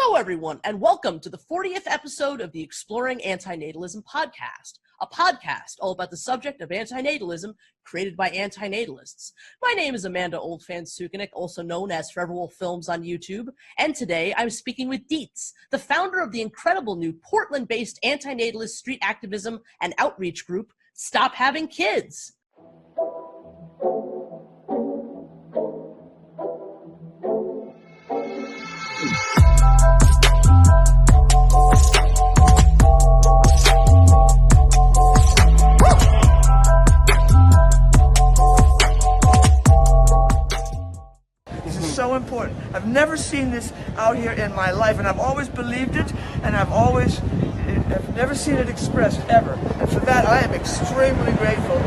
Hello, everyone, and welcome to the 40th episode of the Exploring Anti-Natalism podcast, a podcast all about the subject of anti-natalism created by anti-natalists. My name is Amanda Oldfan-Sukanik, also known as Forever Wolf Films on YouTube, and today I'm speaking with Dietz, the founder of the incredible new Portland-based anti-natalist street activism and outreach group, Stop Having Kids. So important. I've never seen this out here in my life, and I've always believed it, and I've never seen it expressed ever. And for that, I am extremely grateful.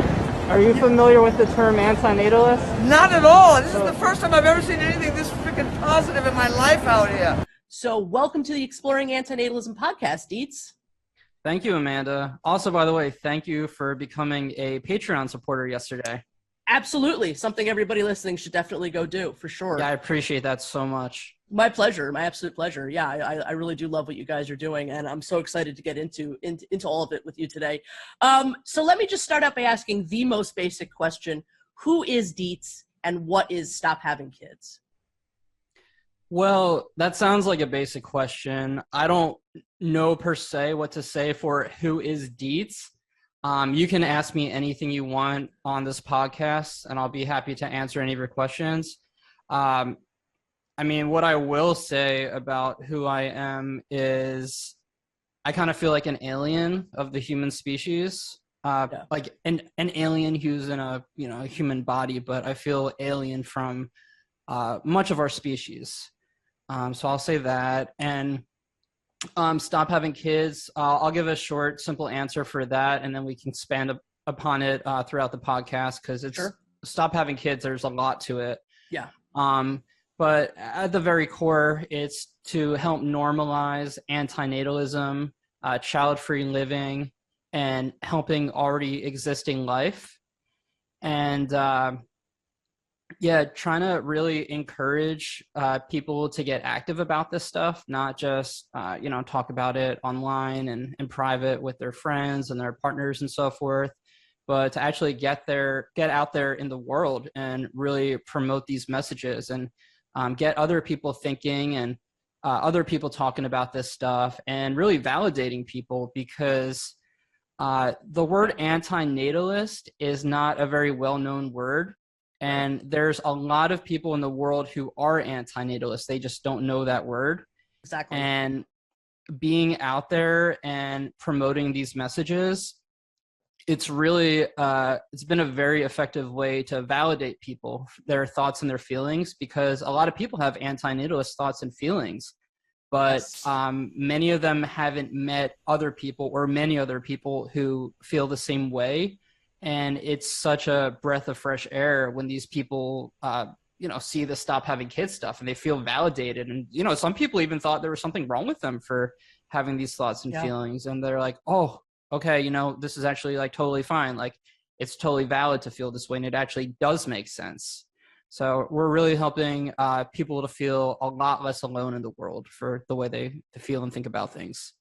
Are you familiar with the term anti-natalist? Not at all. This is the first time I've ever seen anything this freaking positive in my life out here. So welcome to the Exploring Anti-Natalism podcast, Dietz. Thank you, Amanda. Also, by the way, thank you for becoming a Patreon supporter yesterday. Absolutely. Something everybody listening should definitely go do, for sure. Yeah, I appreciate that so much. My pleasure. My absolute pleasure. Yeah, I really do love what you guys are doing, and I'm so excited to get into all of it with you today. So let me just start out by asking the most basic question. Who is Dietz, and what is Stop Having Kids? Well, that sounds like a basic question. I don't know per se what to say for who is Dietz. You can ask me anything you want on this podcast, and I'll be happy to answer any of your questions. I mean, what I will say about who I am is I kind of feel like an alien of the human species, like an alien who's in a human body, but I feel alien from much of our species. So I'll say that. And Stop Having Kids. I'll give a short, simple answer for that, and then we can expand upon it throughout the podcast because it's Stop Having Kids. There's a lot to it. Yeah. But at the very core, it's to help normalize anti-natalism, child-free living, and helping already existing life. And trying to really encourage people to get active about this stuff, not just, talk about it online and in private with their friends and their partners and so forth, but to actually get out there in the world and really promote these messages and get other people thinking and other people talking about this stuff and really validating people because the word anti-natalist is not a very well-known word. And there's a lot of people in the world who are anti-natalist. They just don't know that word. Exactly. And being out there and promoting these messages, it's really, it's been a very effective way to validate people, their thoughts and their feelings, because a lot of people have anti-natalist thoughts and feelings, but many of them haven't met other people or many other people who feel the same way. And it's such a breath of fresh air when these people, see the Stop Having Kids stuff and they feel validated. And, some people even thought there was something wrong with them for having these thoughts and feelings. And they're like, oh, okay, this is actually like totally fine. Like it's totally valid to feel this way. And it actually does make sense. So we're really helping people to feel a lot less alone in the world for the way they feel and think about things.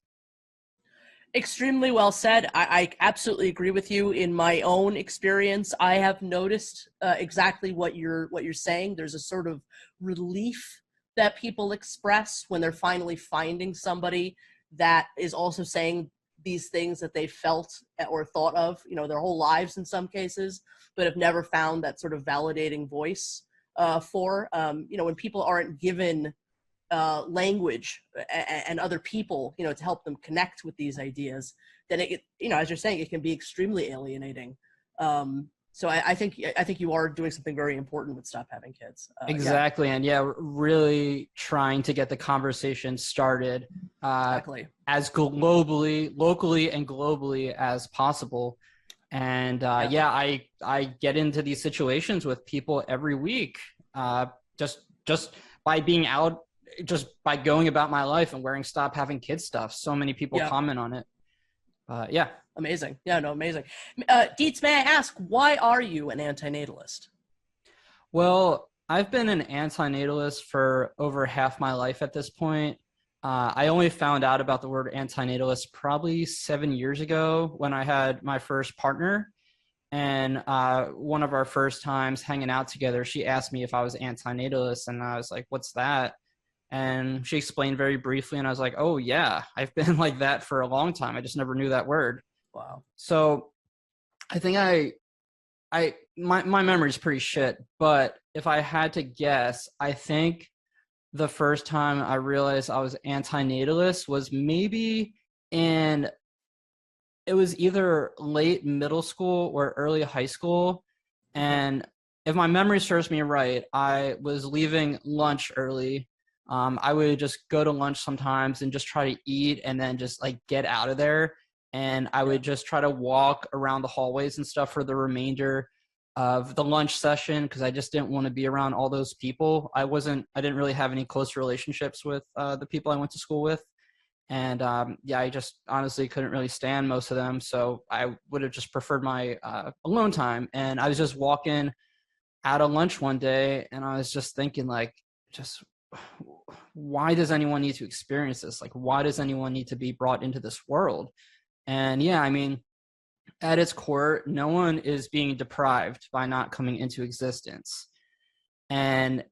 Extremely well said. I absolutely agree with you. In my own experience, I have noticed exactly what you're saying. There's a sort of relief that people express when they're finally finding somebody that is also saying these things that they felt or thought of, their whole lives in some cases, but have never found that sort of validating voice for. When people aren't given language and other people, to help them connect with these ideas, then it, as you're saying, it can be extremely alienating. So I think you are doing something very important with Stop Having Kids. Exactly. And really trying to get the conversation started as locally and globally as possible. And I get into these situations with people every week, just by being out, just by going about my life and wearing Stop Having Kids stuff. So many people comment on it. Amazing. Amazing. Dietz, may I ask, why are you an anti-natalist? Well, I've been an anti-natalist for over half my life at this point. I only found out about the word antinatalist probably 7 years ago when I had my first partner. And one of our first times hanging out together, she asked me if I was antinatalist, and I was like, "What's that?" And she explained very briefly, and I was like, "Oh yeah, I've been like that for a long time. I just never knew that word." Wow. So I think my memory's pretty shit, but if I had to guess, I think the first time I realized I was antinatalist was maybe in, it was either late middle school or early high school. And if my memory serves me right, I was leaving lunch early. I would just go to lunch sometimes and just try to eat and then just like get out of there. And I would just try to walk around the hallways and stuff for the remainder of the lunch session because I just didn't want to be around all those people. I didn't really have any close relationships with the people I went to school with. And I just honestly couldn't really stand most of them. So I would have just preferred my alone time. And I was just walking out of lunch one day and I was just thinking like, just why does anyone need to experience this? Like, why does anyone need to be brought into this world? And yeah, I mean, at its core, no one is being deprived by not coming into existence. And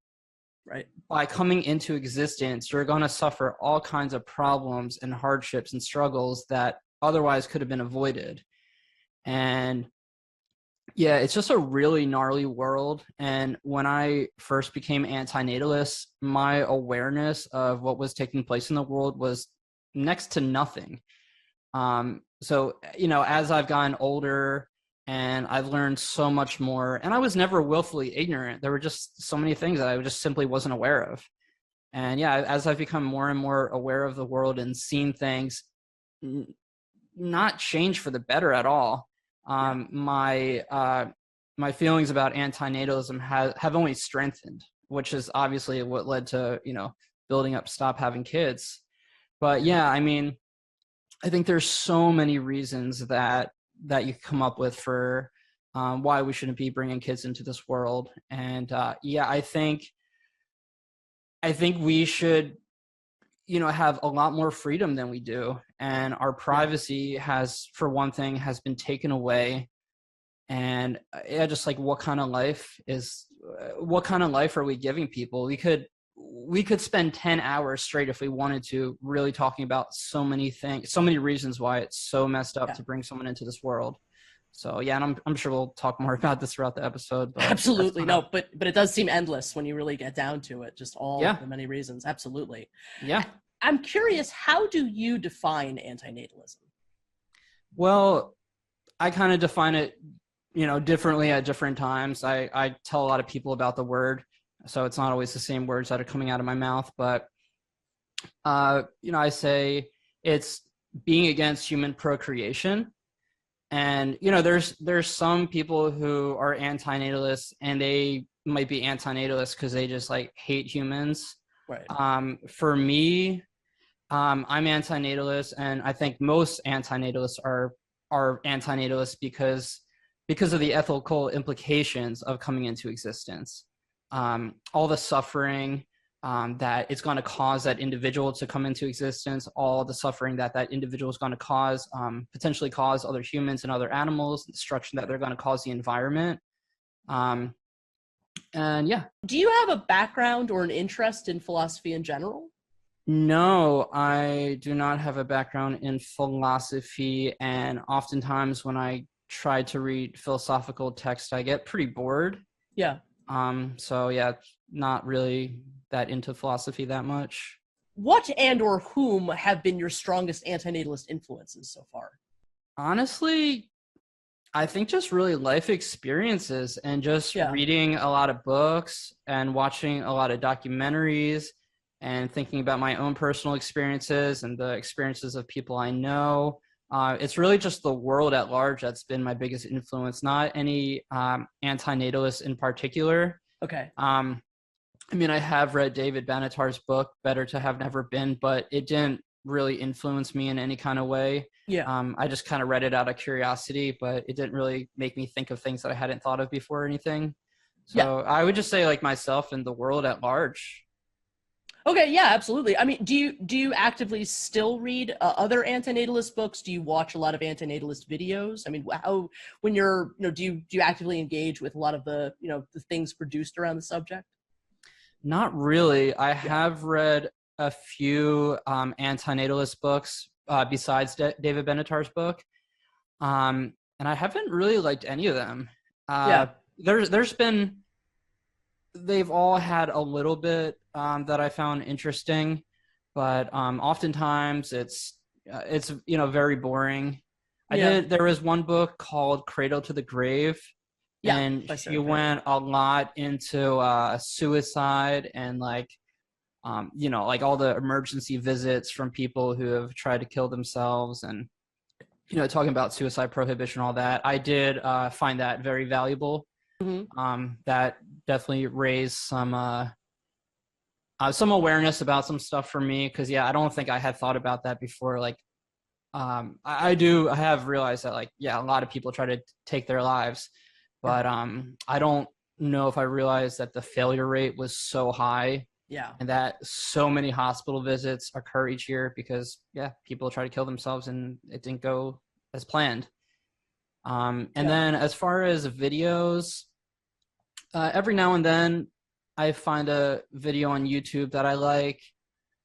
right, by coming into existence, you're going to suffer all kinds of problems and hardships and struggles that otherwise could have been avoided. And yeah, it's just a really gnarly world. And when I first became anti-natalist, my awareness of what was taking place in the world was next to nothing. So, you know, as I've gotten older and I've learned so much more, and I was never willfully ignorant. There were just so many things that I just simply wasn't aware of. And yeah, as I've become more and more aware of the world and seen things not change for the better at all, my feelings about antinatalism have only strengthened, which is obviously what led to, you know, building up Stop Having Kids. But yeah, I mean, I think there's so many reasons that you come up with for why we shouldn't be bringing kids into this world. And yeah, I think we should, you know, have a lot more freedom than we do. And our privacy has, for one thing, has been taken away. And yeah, just like what kind of life are we giving people? We could spend 10 hours straight if we wanted to, really talking about so many things, so many reasons why it's so messed up to bring someone into this world. So yeah, and I'm sure we'll talk more about this throughout the episode. But absolutely. No, but it does seem endless when you really get down to it, just all the many reasons. Absolutely. Yeah. I'm curious, how do you define antinatalism? Well, I kind of define it, you know, differently at different times. I tell a lot of people about the word, so it's not always the same words that are coming out of my mouth. But, you know, I say it's being against human procreation. And, you know, there's some people who are anti-natalists and they might be anti-natalist because they just like hate humans. Right. For me, I'm anti-natalist, and I think most anti-natalists are anti-natalist because of the ethical implications of coming into existence. All the suffering that it's going to cause that individual to come into existence, all the suffering that individual is going to cause, potentially cause other humans and other animals, the destruction that they're going to cause the environment. And yeah. Do you have a background or an interest in philosophy in general? No, I do not have a background in philosophy, and oftentimes when I try to read philosophical text, I get pretty bored. Yeah. So yeah, not really that into philosophy that much. What and or whom have been your strongest antinatalist influences so far? Honestly, I think just really life experiences and just reading a lot of books and watching a lot of documentaries and thinking about my own personal experiences and the experiences of people I know. It's really just the world at large that's been my biggest influence, not any anti-natalist in particular. Okay. I mean, I have read David Banatar's book, Better to Have Never Been, but it didn't really influence me in any kind of way. Yeah. I just kind of read it out of curiosity, but it didn't really make me think of things that I hadn't thought of before or anything. So I would just say like myself and the world at large. Okay, yeah, absolutely. I mean, do you actively still read other antinatalist books? Do you watch a lot of antinatalist videos? I mean, how when you're do you actively engage with a lot of the things produced around the subject? Not really. I Yeah, have read a few anti-natalist books besides David Benatar's book, and I haven't really liked any of them. Uh, yeah, there's been they've all had a little bit that I found interesting, but oftentimes it's very boring. yeah, There was one book called Cradle to the Grave, yeah. and By she Sarah Palin. went a lot into suicide and like all the emergency visits from people who have tried to kill themselves, and talking about suicide prohibition, all that. I did find that very valuable. Hmm. That definitely raised some awareness about some stuff for me, because I don't think I had thought about that before. Like, I have realized that, like, a lot of people try to take their lives, Yeah, but I don't know if I realized that the failure rate was so high yeah, and that so many hospital visits occur each year because people try to kill themselves and it didn't go as planned. And yeah. then as far as videos, every now and then I find a video on YouTube that I like.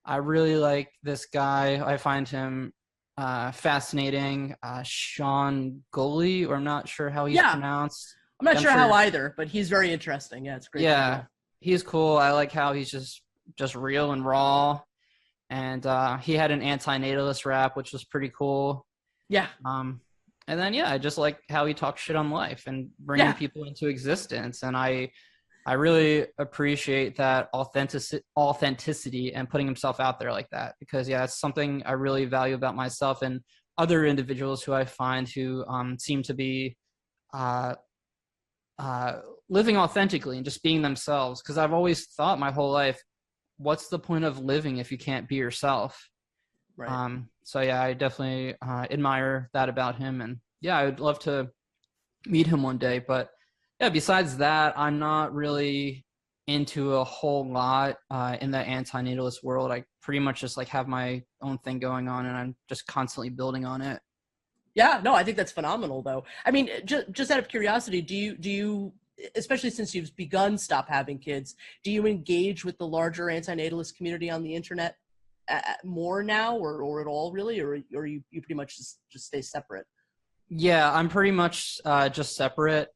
I really like this guy. I find him fascinating. Sean Gully, or I'm not sure how he's Yeah. pronounced. I'm not I'm sure how sure. either, but he's very interesting. Yeah, it's a great Yeah, channel. he's cool. I like how he's just real and raw. And he had an anti-natalist rap, which was pretty cool. Yeah, Um, and then I just like how he talks shit on life and bringing yeah, people into existence. And I really appreciate that authenticity and putting himself out there like that, because it's something I really value about myself and other individuals who I find who seem to be uh, uh, living authentically and just being themselves. Because I've always thought my whole life, what's the point of living if you can't be yourself? right. So I definitely admire that about him, and I would love to meet him one day. But besides that, I'm not really into a whole lot in the anti-natalist world. I pretty much just like have my own thing going on, and I'm just constantly building on it. Yeah, no, I think that's phenomenal, though. I mean, just out of curiosity, do you, especially since you've begun Stop Having Kids, do you engage with the larger antinatalist community on the internet more now, or at all, really, or you pretty much just stay separate? Yeah, I'm pretty much just separate.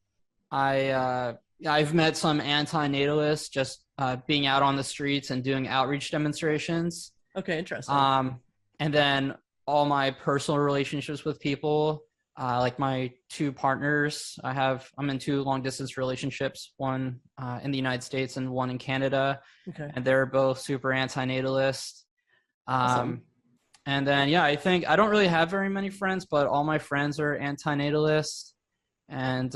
I've met some anti-natalists just being out on the streets and doing outreach demonstrations. Okay, interesting. Um, and then all my personal relationships with people, like my two partners, I'm in two long distance relationships, one in the United States and one in Canada, Okay, and they're both super anti-natalist. awesome. Um, and then I think I don't really have very many friends, but all my friends are anti-natalist. And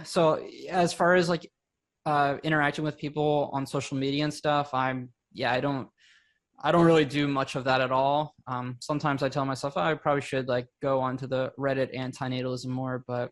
so as far as like interacting with people on social media and stuff, I don't really do much of that at all. Sometimes I tell myself, I probably should like go onto the Reddit anti-natalism more, but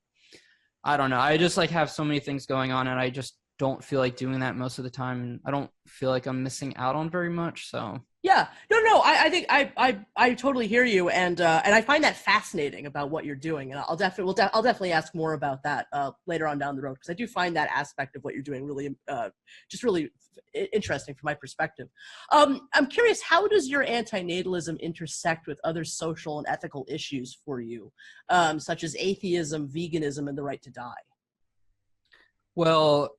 I don't know. I just like have so many things going on, and I just don't feel like doing that most of the time. And I don't feel like I'm missing out on very much. So Yeah, no. I think I totally hear you, and I find that fascinating about what you're doing, and I'll definitely ask more about that later on down the road, because I do find that aspect of what you're doing really just really interesting from my perspective. I'm curious, how does your antinatalism intersect with other social and ethical issues for you, such as atheism, veganism, and the right to die? well,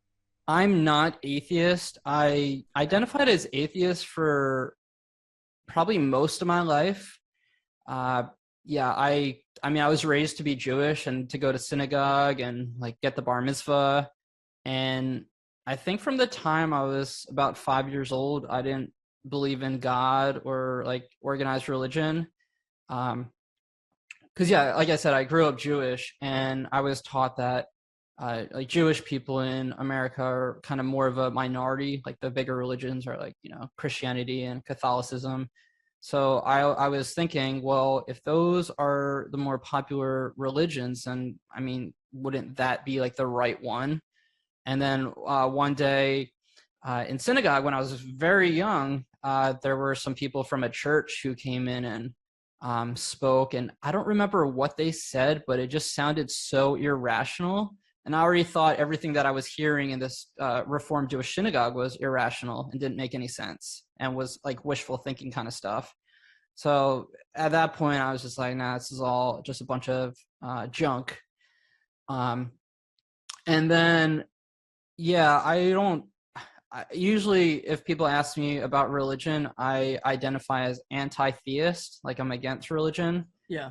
I'm not atheist. I identified as atheist for probably most of my life. Uh, I mean, I was raised to be Jewish and to go to synagogue and like get the bar mitzvah. And I think from the time I was about 5 years old, I didn't believe in God or like organized religion. Because like I said, I grew up Jewish, and I was taught that like Jewish people in America are kind of more of a minority. Like the bigger religions are like Christianity and Catholicism. So I was thinking, well, if those are the more popular religions, then I mean, wouldn't that be like the right one? And then one day in synagogue, when I was very young, there were some people from a church who came in and spoke, and I don't remember what they said, but it just sounded so irrational. And I already thought everything that I was hearing in this Reformed Jewish synagogue was irrational and didn't make any sense and was like wishful thinking kind of stuff. So at that point, I was just like, nah, this is all just a bunch of junk. And then, yeah, usually if people ask me about religion, I identify as anti-theist, like I'm against religion. Yeah.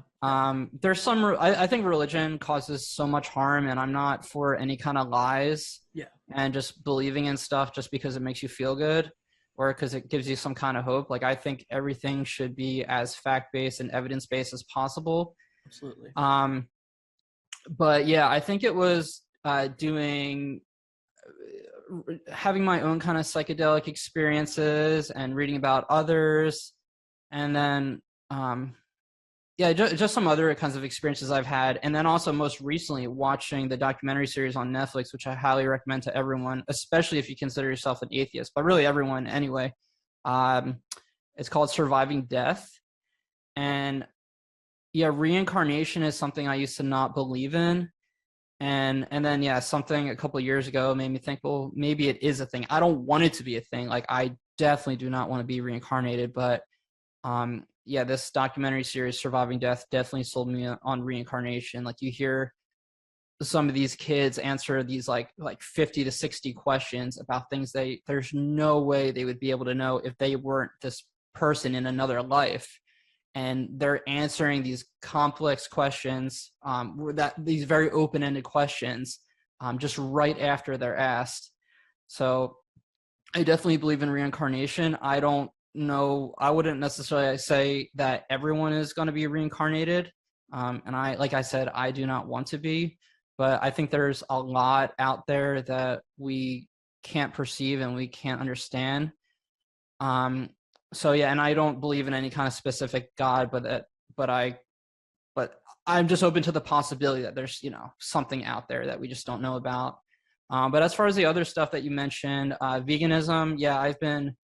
There's some, I think religion causes so much harm, and I'm not for any kind of lies. Yeah. And just believing in stuff just because it makes you feel good or because it gives you some kind of hope. Like, I think everything should be as fact-based and evidence-based as possible. Absolutely. But yeah, I think it was having my own kind of psychedelic experiences and reading about others, and then just some other kinds of experiences I've had, and then also most recently watching the documentary series on Netflix, which I highly recommend to everyone, especially if you consider yourself an atheist, but really everyone anyway. It's called Surviving Death, and yeah, reincarnation is something I used to not believe in. And then, yeah, something a couple of years ago made me think, well, maybe it is a thing. I don't want it to be a thing. Like, I definitely do not want to be reincarnated. But, yeah, this documentary series, Surviving Death, definitely sold me on reincarnation. Like, you hear some of these kids answer these like 50 to 60 questions about things there's no way they would be able to know if they weren't this person in another life. And they're answering these complex questions, these very open-ended questions, just right after they're asked. So I definitely believe in reincarnation. I don't know. I wouldn't necessarily say that everyone is going to be reincarnated. And like I said, I do not want to be. But I think there's a lot out there that we can't perceive and we can't understand. So yeah, and I don't believe in any kind of specific God, but I'm just open to the possibility that there's, something out there that we just don't know about. But as far as the other stuff that you mentioned, veganism, yeah, I've been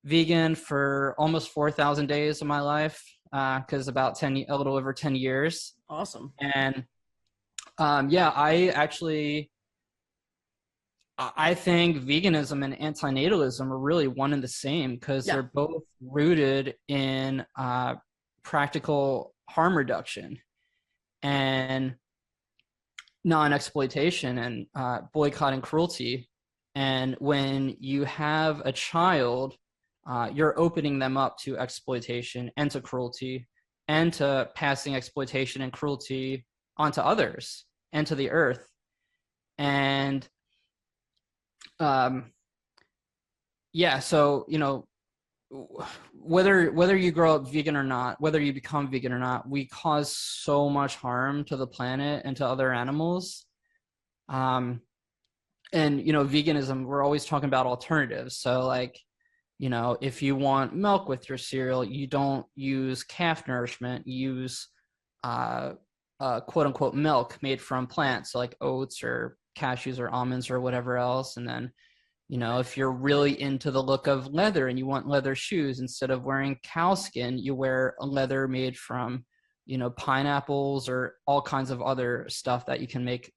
vegan for almost 4,000 days of my life, because a little over 10 years. Awesome. And yeah, I think veganism and anti-natalism are really one and the same, because they're both rooted in practical harm reduction and non-exploitation and boycotting cruelty. And when you have a child, you're opening them up to exploitation and to cruelty and to passing exploitation and cruelty onto others and to the earth. And yeah, so whether you grow up vegan or not, whether you become vegan or not, we cause so much harm to the planet and to other animals. And veganism, we're always talking about alternatives. So like, if you want milk with your cereal, you don't use calf nourishment, you use quote unquote milk made from plants, so like oats or cashews or almonds or whatever else. And then, if you're really into the look of leather and you want leather shoes, instead of wearing cow skin, you wear a leather made from, pineapples or all kinds of other stuff that you can make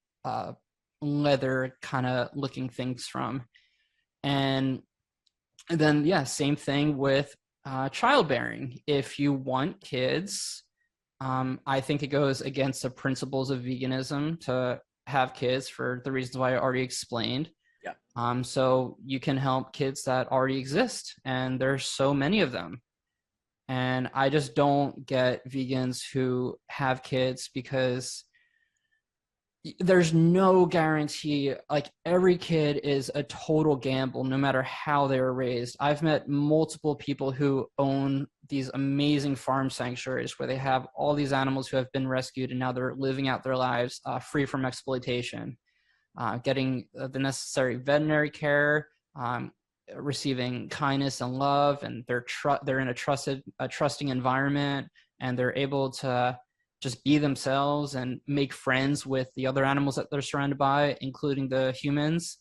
leather kind of looking things from. And then, yeah, same thing with childbearing. If you want kids, I think it goes against the principles of veganism to have kids for the reasons why I already explained. Yeah. So you can help kids that already exist, and there's so many of them. And I just don't get vegans who have kids, because there's no guarantee. Like, every kid is a total gamble, no matter how they were raised. I've met multiple people who own these amazing farm sanctuaries where they have all these animals who have been rescued, and now they're living out their lives free from exploitation, getting the necessary veterinary care, receiving kindness and love, and they're in a trusting environment, and they're able to just be themselves and make friends with the other animals that they're surrounded by, including the humans.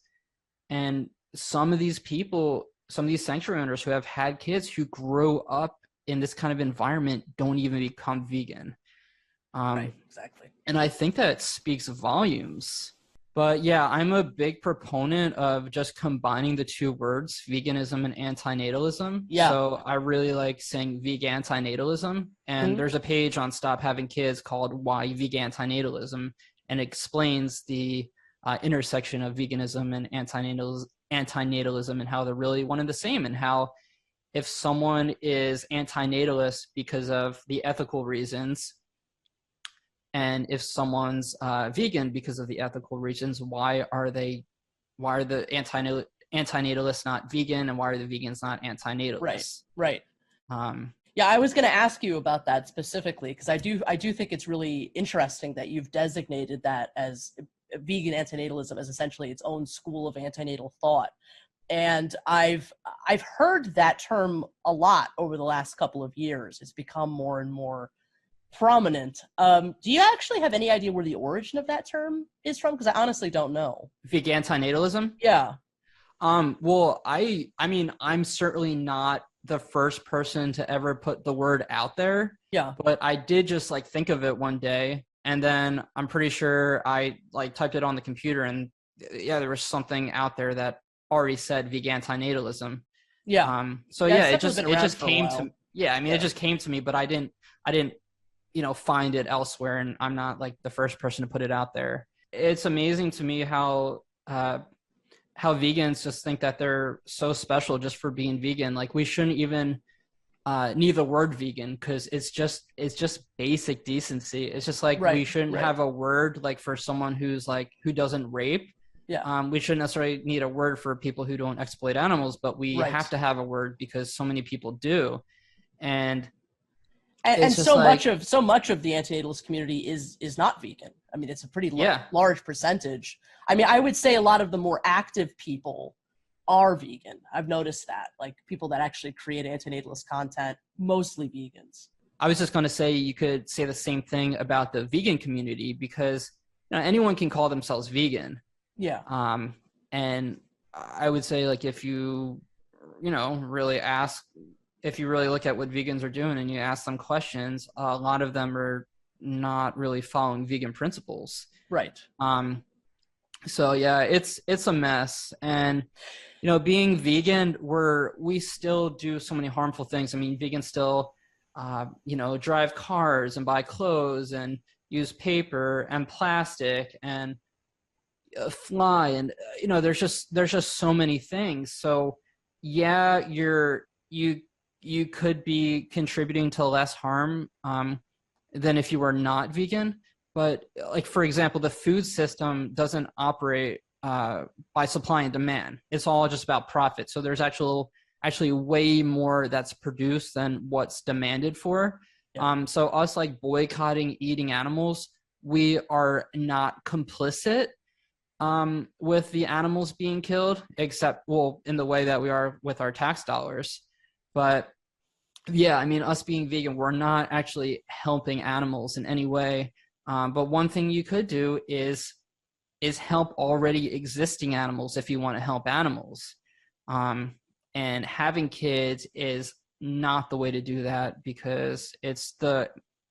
And some of these people some of these sanctuary owners who have had kids who grow up in this kind of environment don't even become vegan. Right, exactly. And I think that speaks volumes. But yeah, I'm a big proponent of just combining the two words, veganism and antinatalism. Yeah. So I really like saying vegantinatalism. And there's a page on Stop Having Kids called Why Vegantinatalism, and it explains the intersection of veganism and antinatalism and how they're really one and the same, and how if someone is antinatalist because of the ethical reasons, and if someone's vegan because of the ethical reasons, why are the antinatalists not vegan, and why are the vegans not antinatalists? Right. Yeah, I was going to ask you about that specifically, because I do think it's really interesting that you've designated that as vegan antinatalism as essentially its own school of antinatal thought. And I've heard that term a lot over the last couple of years. It's become more and more prominent. Do you actually have any idea where the origin of that term is from? Because I honestly don't know. Vegantinatalism? Yeah. Well, I mean, I'm certainly not the first person to ever put the word out there. Yeah. But I did just like think of it one day, and then I'm pretty sure I like typed it on the computer, and yeah, there was something out there that already said vegantinatalism. Yeah. So yeah, it just came to it just came to me, but I didn't find it elsewhere, and I'm not like the first person to put it out there. It's amazing to me how vegans just think that they're so special just for being vegan. Like, we shouldn't even need the word vegan, because it's just basic decency. It's just like we shouldn't have a word like for someone who doesn't rape. Yeah. We shouldn't necessarily need a word for people who don't exploit animals, but we have to have a word because so many people do. And so much of the antinatalist community is not vegan. I mean, it's a pretty large percentage. I mean, I would say a lot of the more active people are vegan. I've noticed that, like people that actually create antinatalist content, mostly vegans. I was just going to say, you could say the same thing about the vegan community, because anyone can call themselves vegan. Yeah. And I would say, like, if you really ask, if you really look at what vegans are doing and you ask them questions, a lot of them are not really following vegan principles. Right. So yeah, it's a mess. And, being vegan, we still do so many harmful things. I mean, vegans still, drive cars and buy clothes and use paper and plastic and fly. And, there's just so many things. So yeah, you could be contributing to less harm than if you were not vegan. But like, for example, the food system doesn't operate by supply and demand. It's all just about profit. So there's actually way more that's produced than what's demanded for. Yeah. So us like boycotting eating animals, we are not complicit with the animals being killed, except, in the way that we are with our tax dollars. But yeah, I mean, us being vegan, we're not actually helping animals in any way. But one thing you could do is help already existing animals if you want to help animals. And having kids is not the way to do that, because it's the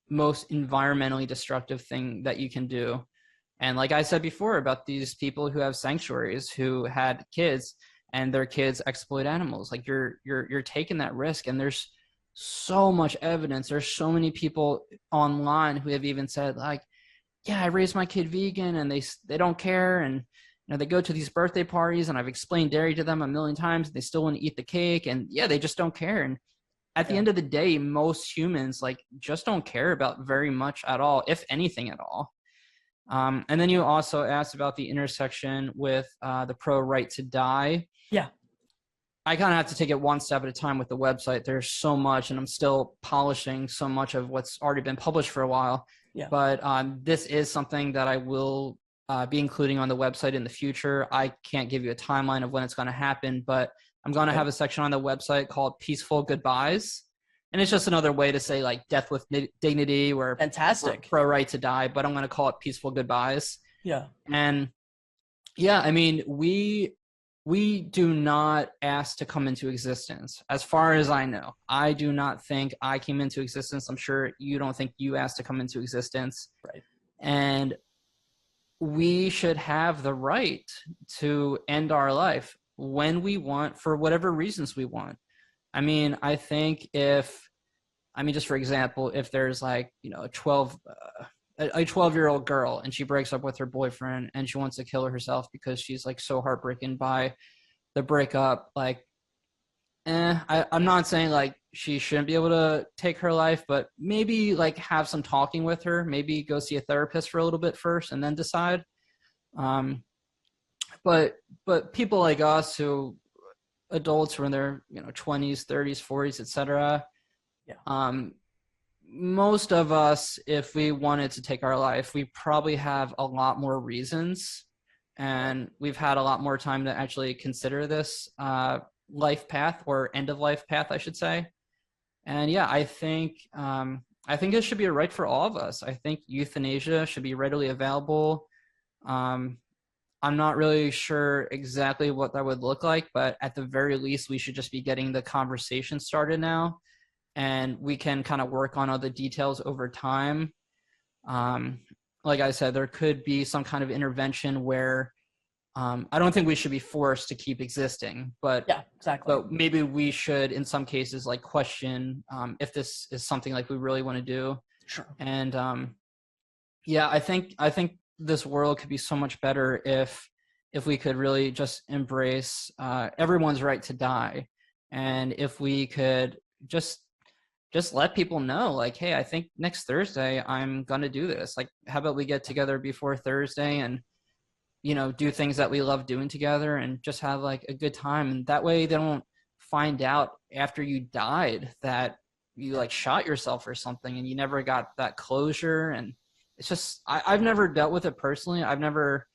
most environmentally destructive thing that you can do. And like I said before about these people who have sanctuaries who had kids and their kids exploit animals, like you're taking that risk. And there's so much evidence. There's so many people online who have even said, like, yeah, I raised my kid vegan and they don't care. And they go to these birthday parties and I've explained dairy to them a million times and they still want to eat the cake. And yeah, they just don't care. And at the end of the day, most humans just don't care about very much at all, if anything at all. And then you also asked about the intersection with the pro right to die. Yeah. I kind of have to take it one step at a time with the website. There's so much, and I'm still polishing so much of what's already been published for a while. Yeah. But this is something that I will be including on the website in the future. I can't give you a timeline of when it's going to happen, but I'm going to have a section on the website called Peaceful Goodbyes. And it's just another way to say like death with dignity or fantastic pro right to die, but I'm going to call it Peaceful Goodbyes. Yeah. And yeah, I mean, we we do not ask to come into existence. As far as I know, I do not think I came into existence. I'm sure you don't think you asked to come into existence. Right. And we should have the right to end our life when we want, for whatever reasons we want. I mean, I think just for example, if there's like, a 12-year-old girl and she breaks up with her boyfriend and she wants to kill herself because she's like so heartbroken by the breakup, like, I'm not saying like she shouldn't be able to take her life, but maybe like have some talking with her, maybe go see a therapist for a little bit first and then decide. But people like us, who adults who are in their 20s, 30s, 40s, etc. Most of us, if we wanted to take our life, we probably have a lot more reasons, and we've had a lot more time to actually consider this life path, or end of life path, I should say. And yeah, I think it should be a right for all of us. I think euthanasia should be readily available. I'm not really sure exactly what that would look like, but at the very least, we should just be getting the conversation started now. And we can kind of work on all the details over time. Like I said, there could be some kind of intervention where I don't think we should be forced to keep existing, but yeah, exactly. But maybe we should, in some cases, like question if this is something like we really want to do. Sure. And yeah, I think this world could be so much better if we could really just embrace everyone's right to die, and if we could just let people know, like, hey, I think next Thursday I'm going to do this. Like, how about we get together before Thursday and, do things that we love doing together and just have like a good time. And that way they don't find out after you died that you like shot yourself or something and you never got that closure. And it's just, I've never dealt with it personally. I've never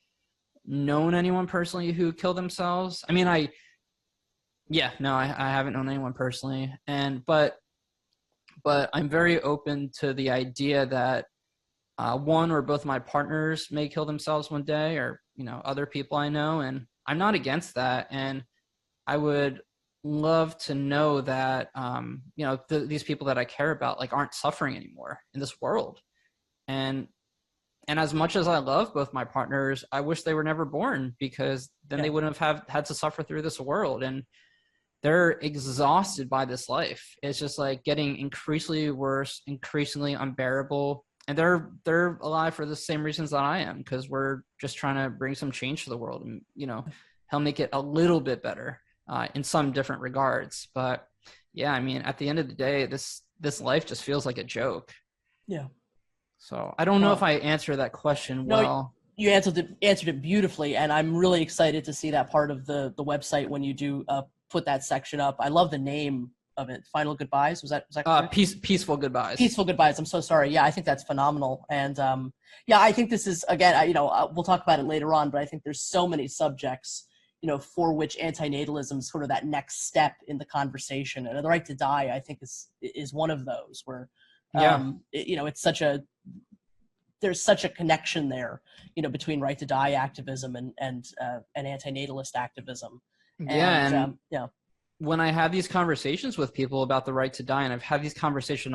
known anyone personally who killed themselves. I mean, I haven't known anyone personally. But I'm very open to the idea that one or both my partners may kill themselves one day, or, other people I know. And I'm not against that. And I would love to know that, these people that I care about, like, aren't suffering anymore in this world. And as much as I love both my partners, I wish they were never born, because then they wouldn't have had to suffer through this world. And they're exhausted by this life. It's just like getting increasingly worse, increasingly unbearable. And they're alive for the same reasons that I am, because we're just trying to bring some change to the world and, help make it a little bit better in some different regards. But yeah, I mean, at the end of the day, this life just feels like a joke. Yeah. So I don't know if I answered that question well. You answered it beautifully, and I'm really excited to see that part of the website when you do put that section up. I love the name of it. Final Goodbyes. Was that correct? Peaceful Goodbyes. Peaceful Goodbyes. I'm so sorry. Yeah, I think that's phenomenal. And yeah, I think this is, again, we'll talk about it later on, but I think there's so many subjects, for which anti-natalism is sort of that next step in the conversation. And the right to die, I think, is one of those where, it's there's such a connection there, between right to die activism and anti-natalist activism. And when I have these conversations with people about the right to die, and I've had these conversations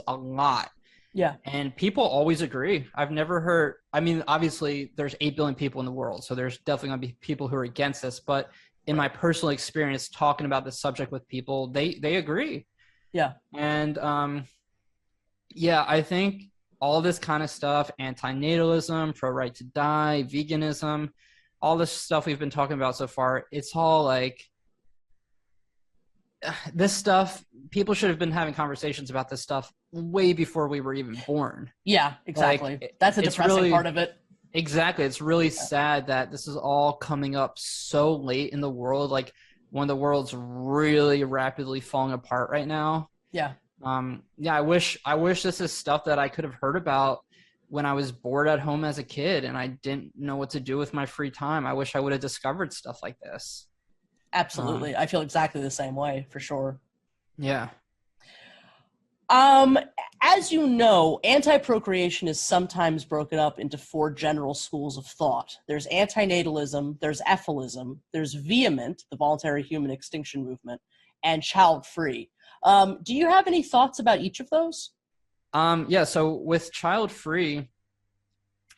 a lot. Yeah. And people always agree. I've never heard, I mean, obviously there's 8 billion people in the world, so there's definitely going to be people who are against this, but in my personal experience talking about this subject with people, they agree. Yeah. And I think all this kind of stuff, anti-natalism, pro-right to die, veganism, all this stuff we've been talking about so far, it's all like, this stuff, people should have been having conversations about this stuff way before we were even born. Yeah, exactly. Like, that's the depressing part of it. Exactly. It's really sad that this is all coming up so late in the world, like when the world's really rapidly falling apart right now. Yeah. I wish this is stuff that I could have heard about when I was bored at home as a kid and I didn't know what to do with my free time. I wish I would have discovered stuff like this. Absolutely. I feel exactly the same way, for sure. Yeah. As you know, anti-procreation is sometimes broken up into 4 general schools of thought. There's anti-natalism, there's ethylism, there's vehement, the voluntary human extinction movement, and child-free. Do you have any thoughts about each of those? Yeah, so with child-free,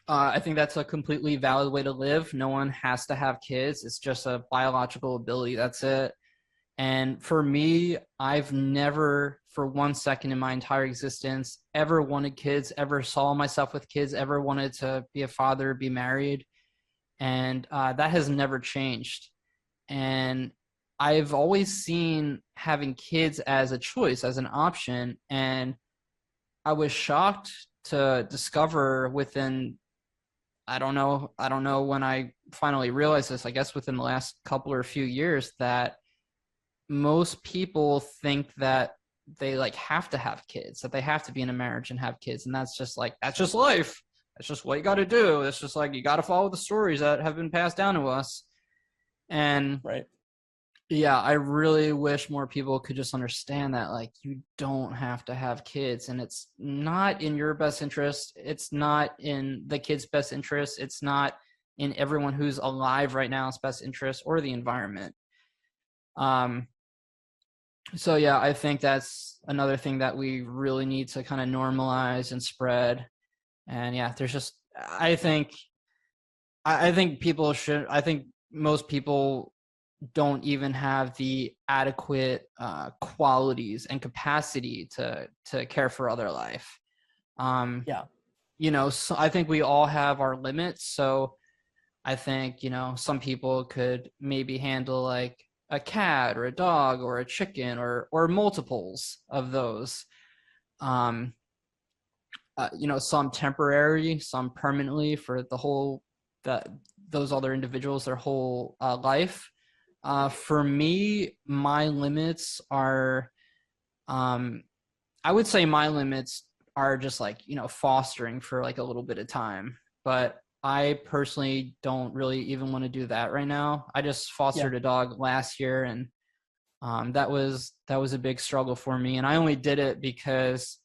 I think that's a completely valid way to live. No one has to have kids. It's just a biological ability. That's it. And for me, I've never, for 1 second in my entire existence, ever wanted kids, ever saw myself with kids, ever wanted to be a father, be married. And that has never changed. And I've always seen having kids as a choice, as an option. And I was shocked to discover within, I don't know when I finally realized this, I guess within the last couple or few years, that most people think that they like have to have kids, that they have to be in a marriage and have kids. And that's just life. That's just what you got to do. It's just like, you got to follow the stories that have been passed down to us. And right. Yeah, I really wish more people could just understand that, like, you don't have to have kids, and it's not in your best interest. It's not in the kid's best interest. It's not in everyone who's alive right now's best interest or the environment. So yeah, I think that's another thing that we really need to kind of normalize and spread. And yeah, there's just, I think most people don't even have the adequate qualities and capacity to care for other life. So I think we all have our limits. So I think, some people could maybe handle like a cat or a dog or a chicken or multiples of those. Some temporary, some permanently for those other individuals, their whole life. For me, my limits are, I would say my limits are just like, fostering for like a little bit of time. But I personally don't really even want to do that right now. I just fostered a dog last year, and that was a big struggle for me. And I only did it because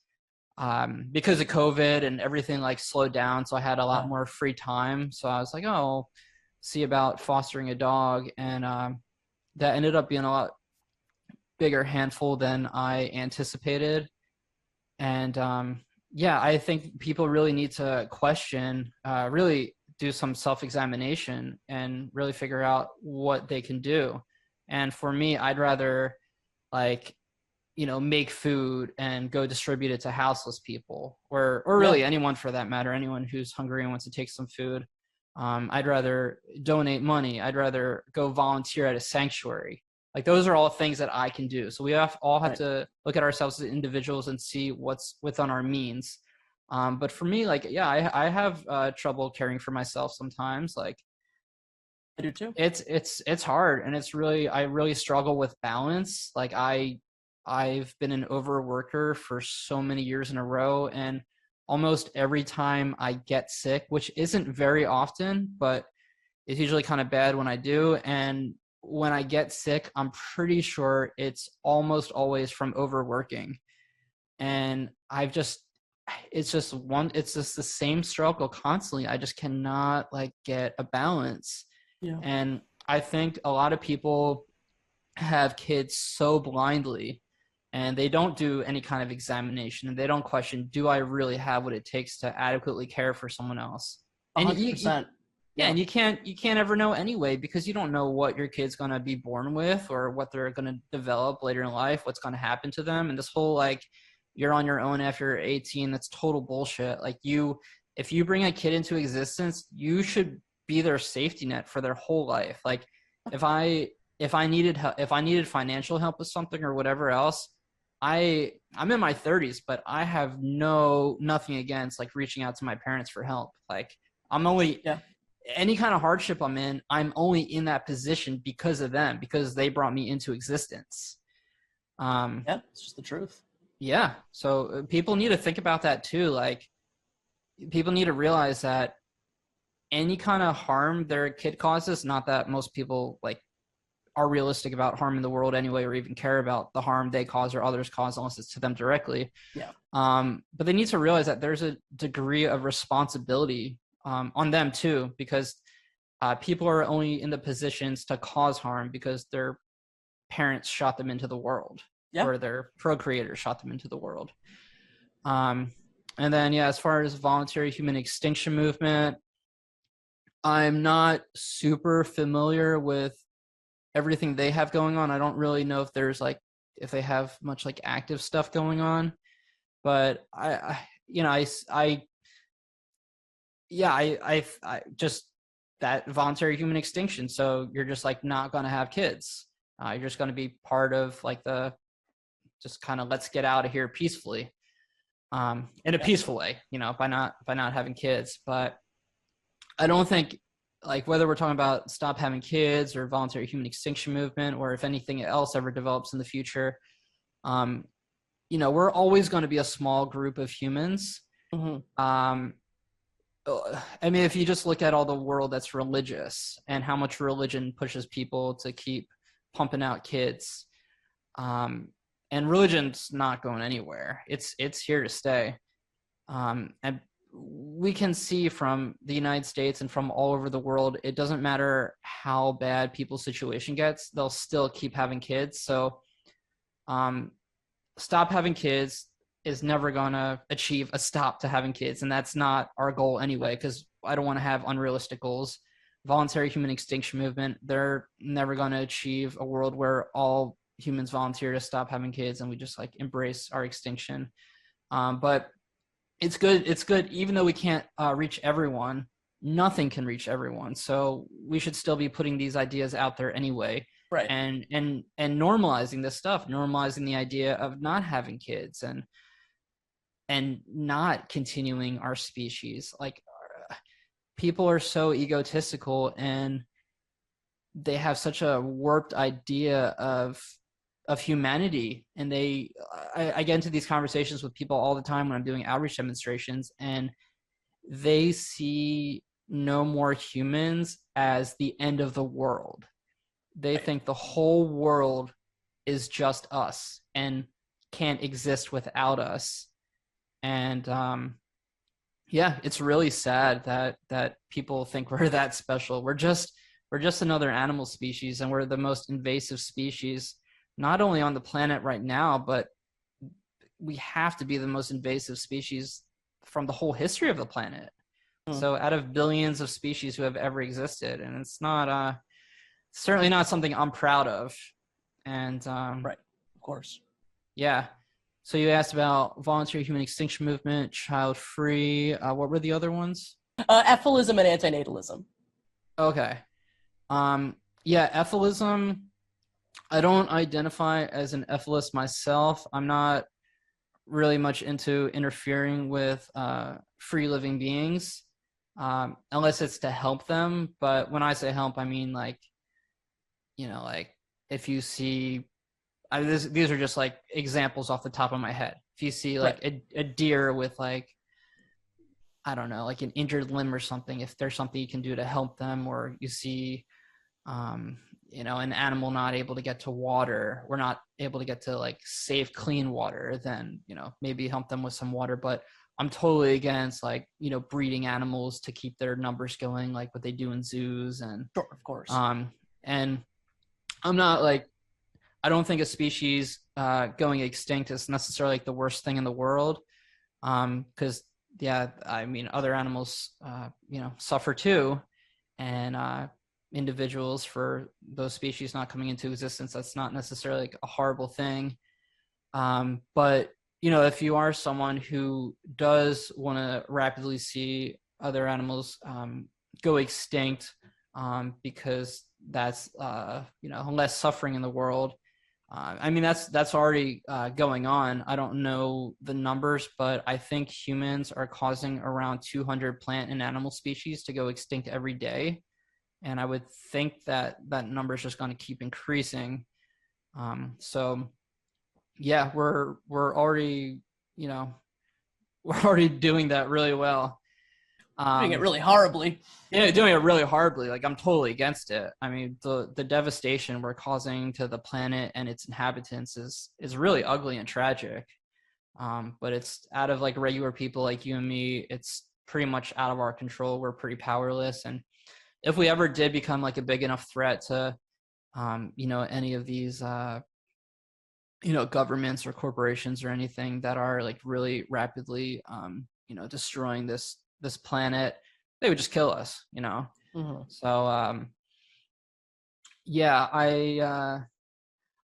of COVID and everything like slowed down. So I had a lot more free time. So I was like, oh, I'll see about fostering a dog. And that ended up being a lot bigger handful than I anticipated. And I think people really need to question, really do some self-examination and really figure out what they can do. And for me, I'd rather make food and go distribute it to houseless people or really anyone for that matter, anyone who's hungry and wants to take some food. I'd rather donate money. I'd rather go volunteer at a sanctuary. Like, those are all things that I can do. So we all have to look at ourselves as individuals and see what's within our means. But for me, I have trouble caring for myself sometimes. Like, I do too. It's hard, and I really struggle with balance. Like, I've been an overworker for so many years in a row, and almost every time I get sick, which isn't very often, but it's usually kind of bad when I do. And when I get sick, I'm pretty sure it's almost always from overworking. And it's just the same struggle constantly. I just cannot get a balance. Yeah. And I think a lot of people have kids so blindly, and they don't do any kind of examination, and they don't question, do I really have what it takes to adequately care for someone else? 100%. And you can't ever know anyway, because you don't know what your kid's going to be born with or what they're going to develop later in life, what's going to happen to them. And this whole, you're on your own after you're 18, that's total bullshit. If you bring a kid into existence, you should be their safety net for their whole life. Like, if I needed financial help with something or whatever else, I'm in my 30s, but I have nothing against reaching out to my parents for help. I'm only any kind of hardship I'm only in that position because of them, because they brought me into existence. It's just the truth. Yeah. So people need to think about that too. People need to realize that any kind of harm their kid causes, not that most people are realistic about harming the world anyway, or even care about the harm they cause or others cause unless it's to them directly. Yeah. But they need to realize that there's a degree of responsibility on them too, because people are only in the positions to cause harm because their parents shot them into the world, or their procreators shot them into the world. And then, as far as voluntary human extinction movement, I'm not super familiar with everything they have going on. I don't really know if there's if they have much active stuff going on, but I just that voluntary human extinction. So you're just not going to have kids. You're just going to be part of the just kind of let's get out of here peacefully, in a peaceful way, by not having kids. But I don't think whether we're talking about stop having kids or voluntary human extinction movement, or if anything else ever develops in the future, we're always going to be a small group of humans. I mean, if you just look at all the world that's religious and how much religion pushes people to keep pumping out kids, and religion's not going anywhere. It's here to stay. And we can see from the United States and from all over the world, it doesn't matter how bad people's situation gets, they'll still keep having kids. So stop having kids is never going to achieve a stop to having kids. And that's not our goal anyway, because I don't want to have unrealistic goals. Voluntary human extinction movement, they're never going to achieve a world where all humans volunteer to stop having kids and we just embrace our extinction. But it's good, even though we can't reach everyone, nothing can reach everyone. So we should still be putting these ideas out there anyway. Right. And normalizing this stuff, normalizing the idea of not having kids and not continuing our species. People are so egotistical and they have such a warped idea of humanity. And I get into these conversations with people all the time when I'm doing outreach demonstrations, and they see no more humans as the end of the world. They think the whole world is just us and can't exist without us. And it's really sad that people think we're that special. We're just another animal species, and we're the most invasive species, not only on the planet right now, but we have to be the most invasive species from the whole history of the planet. So out of billions of species who have ever existed, and it's not certainly not something I'm proud of. And right, of course. Yeah. So you asked about voluntary human extinction movement, child free. What were the other ones? Ethilism and anti-natalism. Okay. Ethilism. I don't identify as an ethicist myself. I'm not really much into interfering with free living beings, unless it's to help them. But when I say help, I mean if you see, these are just examples off the top of my head. If you see a deer with I don't know, an injured limb or something, if there's something you can do to help them, or you see an animal not able to get to water, we're not able to get to safe, clean water, then, maybe help them with some water. But I'm totally against breeding animals to keep their numbers going, like what they do in zoos. And sure, of course. And I'm not I don't think a species going extinct is necessarily the worst thing in the world. Because other animals, suffer too. And individuals for those species not coming into existence, that's not necessarily a horrible thing. But if you are someone who does want to rapidly see other animals go extinct, because that's less suffering in the world, that's already going on. I don't know the numbers, but I think humans are causing around 200 plant and animal species to go extinct every day. And I would think that number is just going to keep increasing. We're already, we're already doing that really well. Doing it really horribly. Yeah, doing it really horribly. Like, I'm totally against it. I mean, the devastation we're causing to the planet and its inhabitants is really ugly and tragic. But it's out of like regular people like you and me. It's pretty much out of our control. We're pretty powerless. And if we ever did become like a big enough threat to, any of these, governments or corporations or anything that are like really rapidly, destroying this planet, they would just kill us, Mm-hmm. So, yeah,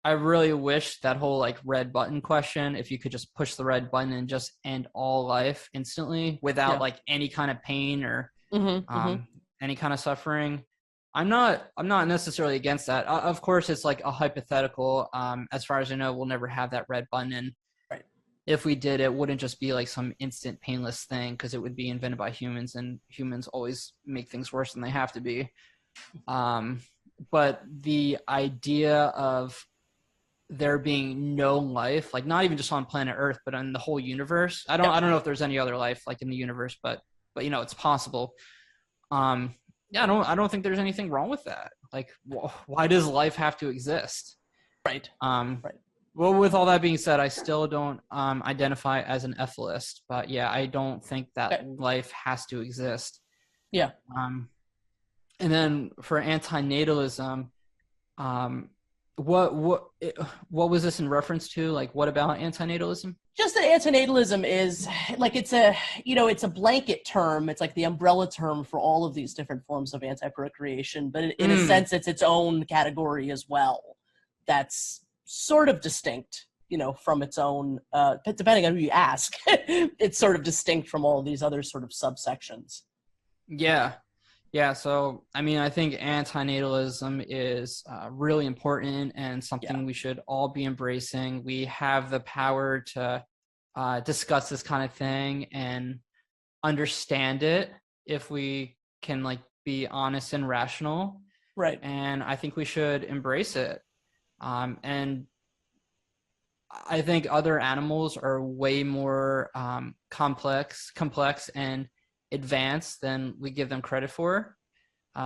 I really wish that whole like red button question, if you could just push the red button and just end all life instantly without like any kind of pain or any kind of suffering. I'm not necessarily against that. Of course, it's like a hypothetical. As far as I know, we'll never have that red button. And if we did, it wouldn't just be like some instant painless thing, because it would be invented by humans, and humans always make things worse than they have to be. But the idea of there being no life, like not even just on planet Earth, but in the whole universe. I don't know if there's any other life like in the universe, but it's possible. I don't think there's anything wrong with that. Like, why does life have to exist? Right. Well, with all that being said, I still don't identify as an ethicist, but yeah, I don't think that life has to exist. Yeah. And then for anti-natalism, what was this in reference to? Like, what about anti-natalism? Just that antinatalism is like, it's a blanket term. It's like the umbrella term for all of these different forms of anti-procreation, but in a sense, it's its own category as well. That's sort of distinct, from its own, depending on who you ask, it's sort of distinct from all of these other sort of subsections. Yeah, so, I mean, I think anti-natalism is really important and something we should all be embracing. We have the power to discuss this kind of thing and understand it if we can, like, be honest and rational. Right. And I think we should embrace it. And I think other animals are way more complex and advanced than we give them credit for,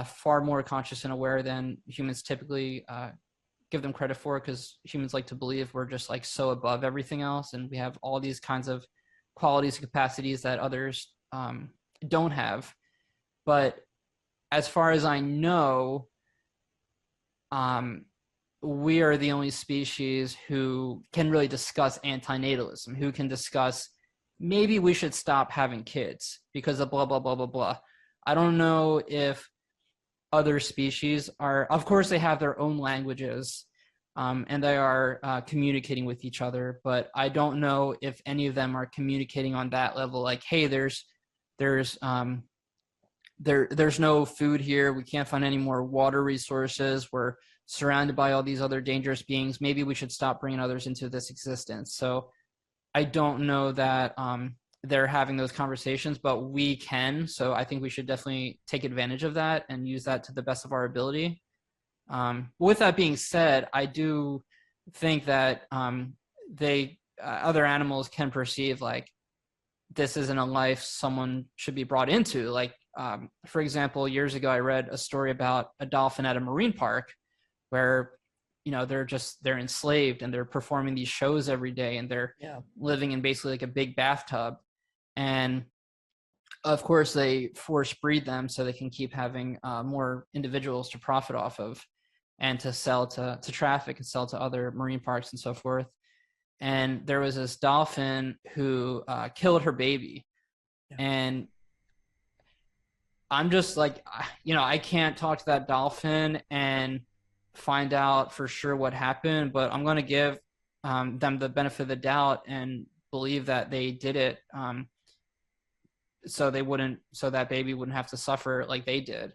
far more conscious and aware than humans typically give them credit for, because humans like to believe we're just like so above everything else, and we have all these kinds of qualities and capacities that others don't have. But as far as I know, we are the only species who can really discuss anti-natalism, who can discuss maybe we should stop having kids because of blah, blah, blah, blah, blah. I don't know if other species are, of course, they have their own languages, and they are communicating with each other, but I don't know if any of them are communicating on that level. Like, hey, there's no food here. We can't find any more water resources. We're surrounded by all these other dangerous beings. Maybe we should stop bringing others into this existence. So I don't know that they're having those conversations, but we can. So I think we should definitely take advantage of that and use that to the best of our ability. With that being said, I do think that other animals can perceive like this isn't a life someone should be brought into. Like, for example, years ago, I read a story about a dolphin at a marine park where they're enslaved and they're performing these shows every day, and they're living in basically like a big bathtub. And of course they force breed them so they can keep having more individuals to profit off of and to sell to traffic and sell to other marine parks and so forth. And there was this dolphin who killed her baby. And I'm just like, I can't talk to that dolphin and find out for sure what happened, but I'm going to give them the benefit of the doubt and believe that they did it so that baby wouldn't have to suffer like they did.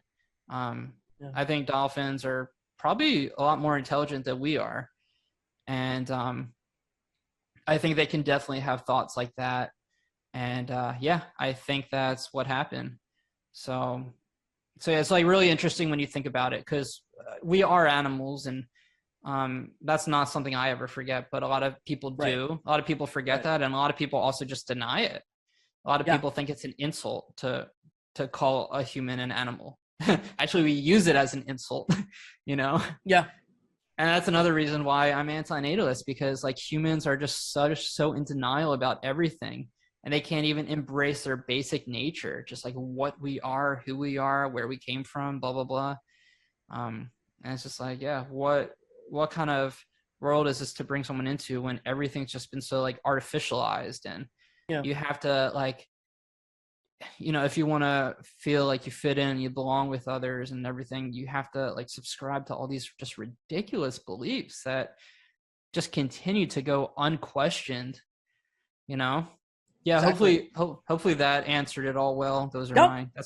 I think dolphins are probably a lot more intelligent than we are, and I think they can definitely have thoughts like that. And I think that's what happened. So yeah, it's like really interesting when you think about it, because we are animals, and that's not something I ever forget, but a lot of people do. A lot of people forget that, and a lot of people also just deny it. A lot of people think it's an insult to to call a human an animal. Actually, we use it as an insult, you know? Yeah. And that's another reason why I'm anti-natalist, because like humans are just so in denial about everything, and they can't even embrace their basic nature, just like what we are, who we are, where we came from, blah, blah, blah. And it's just like, yeah, what kind of world is this to bring someone into when everything's just been so like artificialized, and you have to like, you know, if you want to feel like you fit in, you belong with others and everything, you have to like subscribe to all these just ridiculous beliefs that just continue to go unquestioned, you know? Yeah, Exactly. hopefully that answered it all well. Those are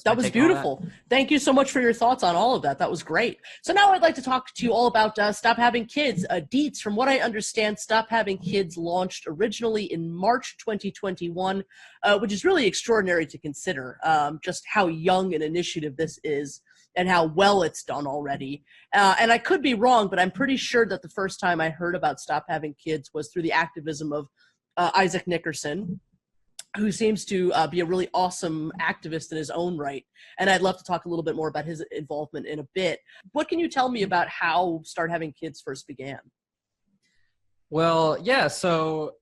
that was beautiful. Thank you so much for your thoughts on all of that. That was great. So now I'd like to talk to you all about Stop Having Kids. Deets, from what I understand, Stop Having Kids launched originally in March 2021, which is really extraordinary to consider, just how young an initiative this is and how well it's done already. And I could be wrong, but I'm pretty sure that the first time I heard about Stop Having Kids was through the activism of Isaac Nickerson, who seems to be a really awesome activist in his own right. And I'd love to talk a little bit more about his involvement in a bit. What can you tell me about how Start Having Kids first began? Well, yeah, so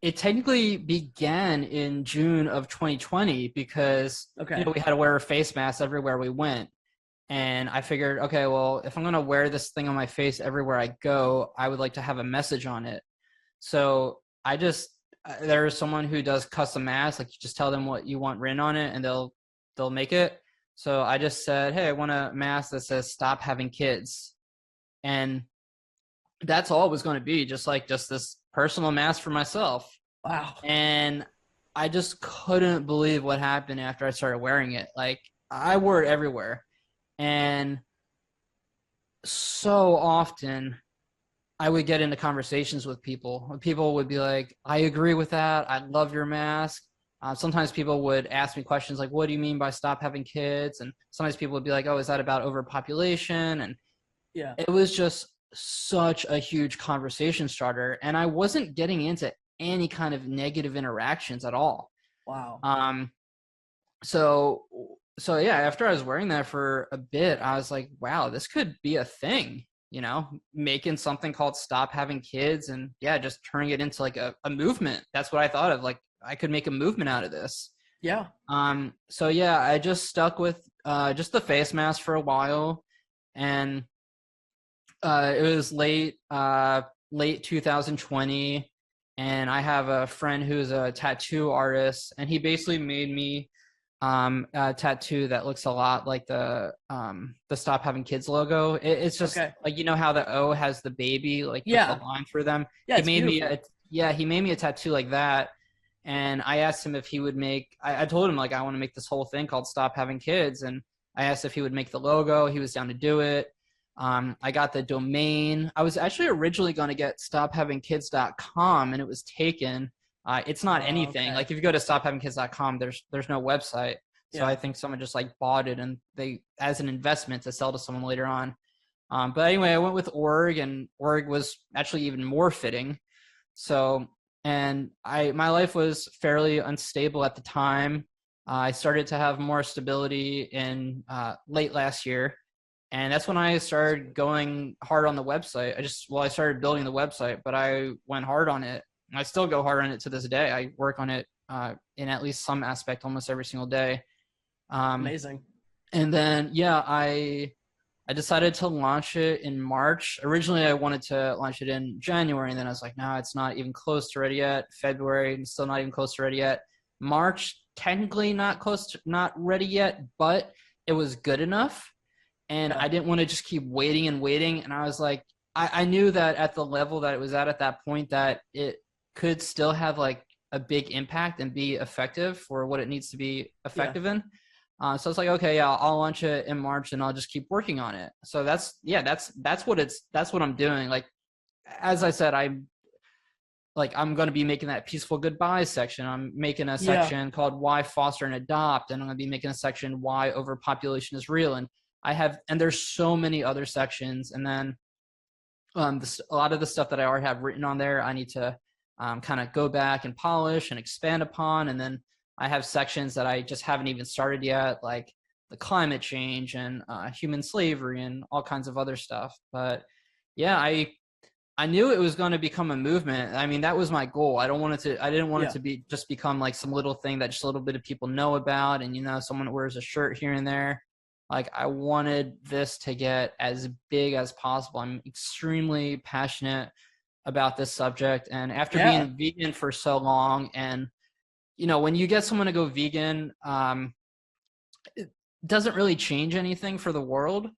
it technically began in June of 2020 because you know, we had to wear a face mask everywhere we went. And I figured, okay, well, if I'm going to wear this thing on my face everywhere I go, I would like to have a message on it. So there's someone who does custom masks, like you just tell them what you want written on it and they'll make it. So I just said, hey, I want a mask that says "Stop Having Kids," and that's all it was going to be, just this personal mask for myself. Wow. And I just couldn't believe what happened after I started wearing it. Like, I wore it everywhere, and so often I would get into conversations with people. People would be like, I agree with that. I love your mask. Sometimes people would ask me questions like, what do you mean by stop having kids? And sometimes people would be like, oh, is that about overpopulation? And yeah, it was just such a huge conversation starter. And I wasn't getting into any kind of negative interactions at all. Wow. So yeah, after I was wearing that for a bit, I was like, wow, this could be a thing. You know, making something called Stop Having Kids, and yeah, just turning it into like a movement. That's what I thought of. Like, I could make a movement out of this. Yeah. So yeah, I just stuck with just the face mask for a while, and it was late 2020, and I have a friend who's a tattoo artist, and he basically made me a tattoo that looks a lot like the Stop Having Kids logo. It's just like, you know how the O has the baby, like with the line through them. Yeah, he made me a tattoo like that. And I asked him if he would make, I told him like, I want to make this whole thing called Stop Having Kids. And I asked if he would make the logo. He was down to do it. I got the domain. I was actually originally going to get stophavingkids.com, and it was taken. It's not anything. Like, if you go to stophavingkids.com, there's no website. So I think someone just like bought it, and they, as an investment to sell to someone later on. But anyway, I went with org, and org was actually even more fitting. So, and my life was fairly unstable at the time. I started to have more stability in late last year. And that's when I started going hard on the website. I started building the website, but I went hard on it. I still go hard on it to this day. I work on it in at least some aspect almost every single day. Amazing. And then, yeah, I decided to launch it in March. Originally, I wanted to launch it in January, and then I was like, no, it's not even close to ready yet. February, and still not even close to ready yet. March, technically not ready yet, but it was good enough. And I didn't want to just keep waiting and waiting. And I was like, I knew that at the level that it was at that point, that it could still have like a big impact and be effective for what it needs to be effective in. So I was like, okay, yeah, I'll launch it in March, and I'll just keep working on it. So that's what I'm doing. Like, as I said, I'm going to be making that peaceful goodbye section. I'm making a section called Why Foster and Adopt, and I'm going to be making a section Why Overpopulation is Real. And there's so many other sections. And then a lot of the stuff that I already have written on there, I need to kind of go back and polish and expand upon. And then I have sections that I just haven't even started yet, like the climate change and human slavery and all kinds of other stuff. But yeah, I knew it was going to become a movement. I mean, that was my goal. I didn't want it to be just become like some little thing that just a little bit of people know about, and, you know, someone wears a shirt here and there. Like, I wanted this to get as big as possible. I'm extremely passionate about this subject. And after being vegan for so long, and, you know, when you get someone to go vegan, it doesn't really change anything for the world.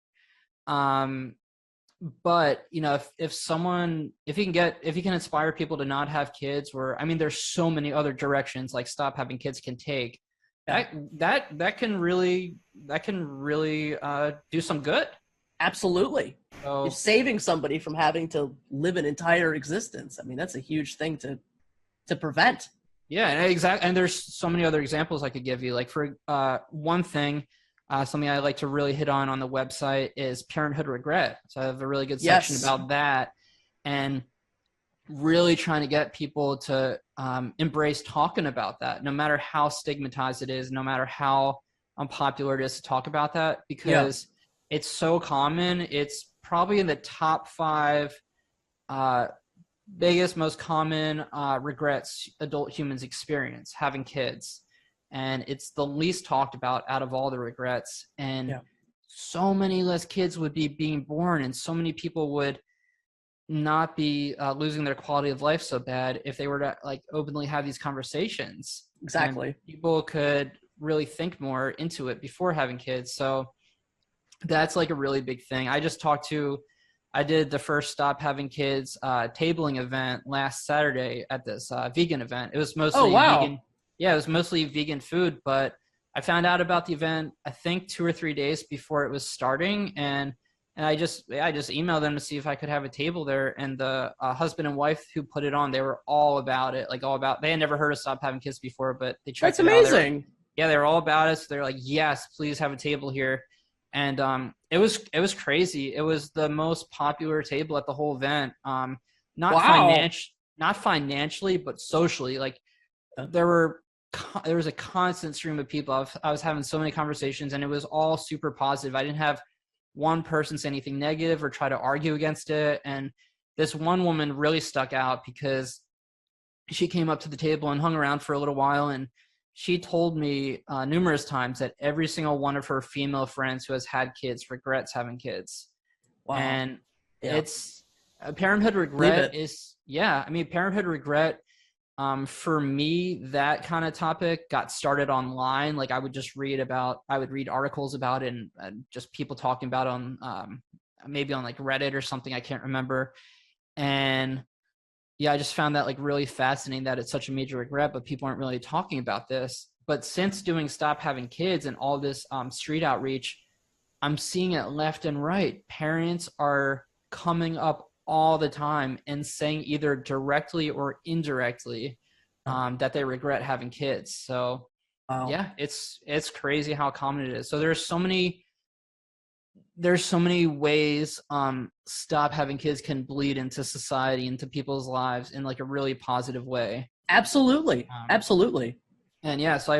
But, you know, if you can inspire people to not have kids, where, I mean, there's so many other directions like stop having kids can take, that can really do some good. Absolutely. So, you're saving somebody from having to live an entire existence. I mean, that's a huge thing to prevent. Yeah, exactly. And there's so many other examples I could give you. Like, for one thing, something I like to really hit on the website is Parenthood Regret. So I have a really good section about that, and really trying to get people to embrace talking about that, no matter how stigmatized it is, no matter how unpopular it is to talk about that, because it's so common. It's probably in the top 5 biggest, most common regrets adult humans experience, having kids. And it's the least talked about out of all the regrets. And so many less kids would be being born, and so many people would not be losing their quality of life so bad if they were to, like, openly have these conversations. Exactly. And people could really think more into it before having kids. So that's like a really big thing. I did the first Stop Having Kids tabling event last Saturday at this vegan event. It was mostly vegan. Yeah, it was mostly vegan food, but I found out about the event, I think 2 or 3 days before it was starting, and I just emailed them to see if I could have a table there. And the husband and wife who put it on, they were all about it, they had never heard of Stop Having Kids before, but they checked it out. That's amazing. They were all about it. So they're like, yes, please have a table here. And it was crazy. It was the most popular table at the whole event. Not financially, but socially. Like, there was a constant stream of people. I was having so many conversations, and it was all super positive. I didn't have one person say anything negative or try to argue against it. And this one woman really stuck out because she came up to the table and hung around for a little while, and she told me numerous times that every single one of her female friends who has had kids regrets having kids. Wow. And it's Parenthood Regret Parenthood Regret. For me, that kind of topic got started online. Like, I would read articles about it, and just people talking about it on maybe on like Reddit or something. I can't remember. And I just found that like really fascinating that it's such a major regret, but people aren't really talking about this. But since doing Stop Having Kids and all this street outreach, I'm seeing it left and right. Parents are coming up all the time and saying either directly or indirectly that they regret having kids. So it's crazy how common it is. So there's so many ways Stop Having Kids can bleed into society, into people's lives in like a really positive way. Absolutely. Absolutely. And so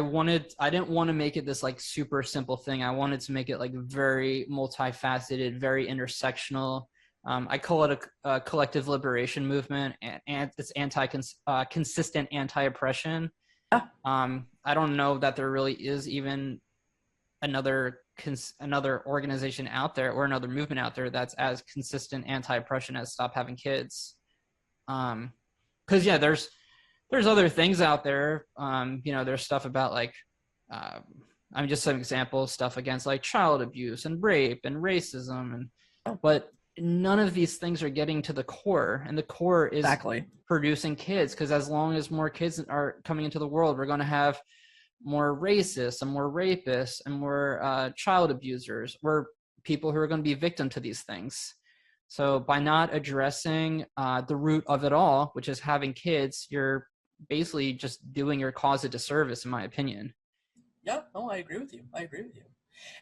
I didn't want to make it this like super simple thing. I wanted to make it like very multifaceted, very intersectional. I call it a collective liberation movement, and it's consistent anti-oppression. I don't know that there really is even another organization out there or another movement out there that's as consistent anti-oppression as Stop Having Kids. Because there's other things out there. There's stuff about like just some examples, stuff against like child abuse and rape and racism, but none of these things are getting to the core, and the core is producing kids. Because as long as more kids are coming into the world, we're going to have more racists and more rapists and more child abusers, or people who are going to be victim to these things. So by not addressing the root of it all, which is having kids, you're basically just doing your cause a disservice, in my opinion. Yeah, no, I agree with you.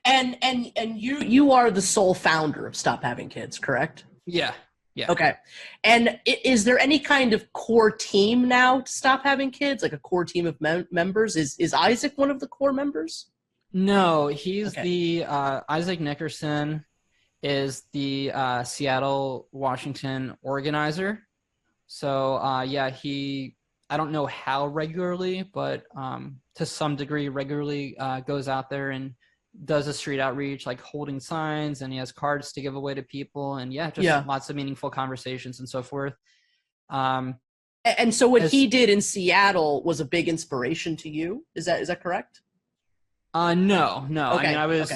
And you are the sole founder of Stop Having Kids, correct? Yeah. Yeah. Okay. And is there any kind of core team now to stop having kids, like a core team of members? Is Isaac one of the core members? No, he's Okay. the Isaac Nickerson is the Seattle, Washington organizer. So yeah, I don't know how regularly, but to some degree regularly goes out there and does a street outreach, like holding signs, and he has cards to give away to people, and just lots of meaningful conversations and so forth. And so what he did in Seattle was a big inspiration to you. Is that correct? No. Okay. I mean,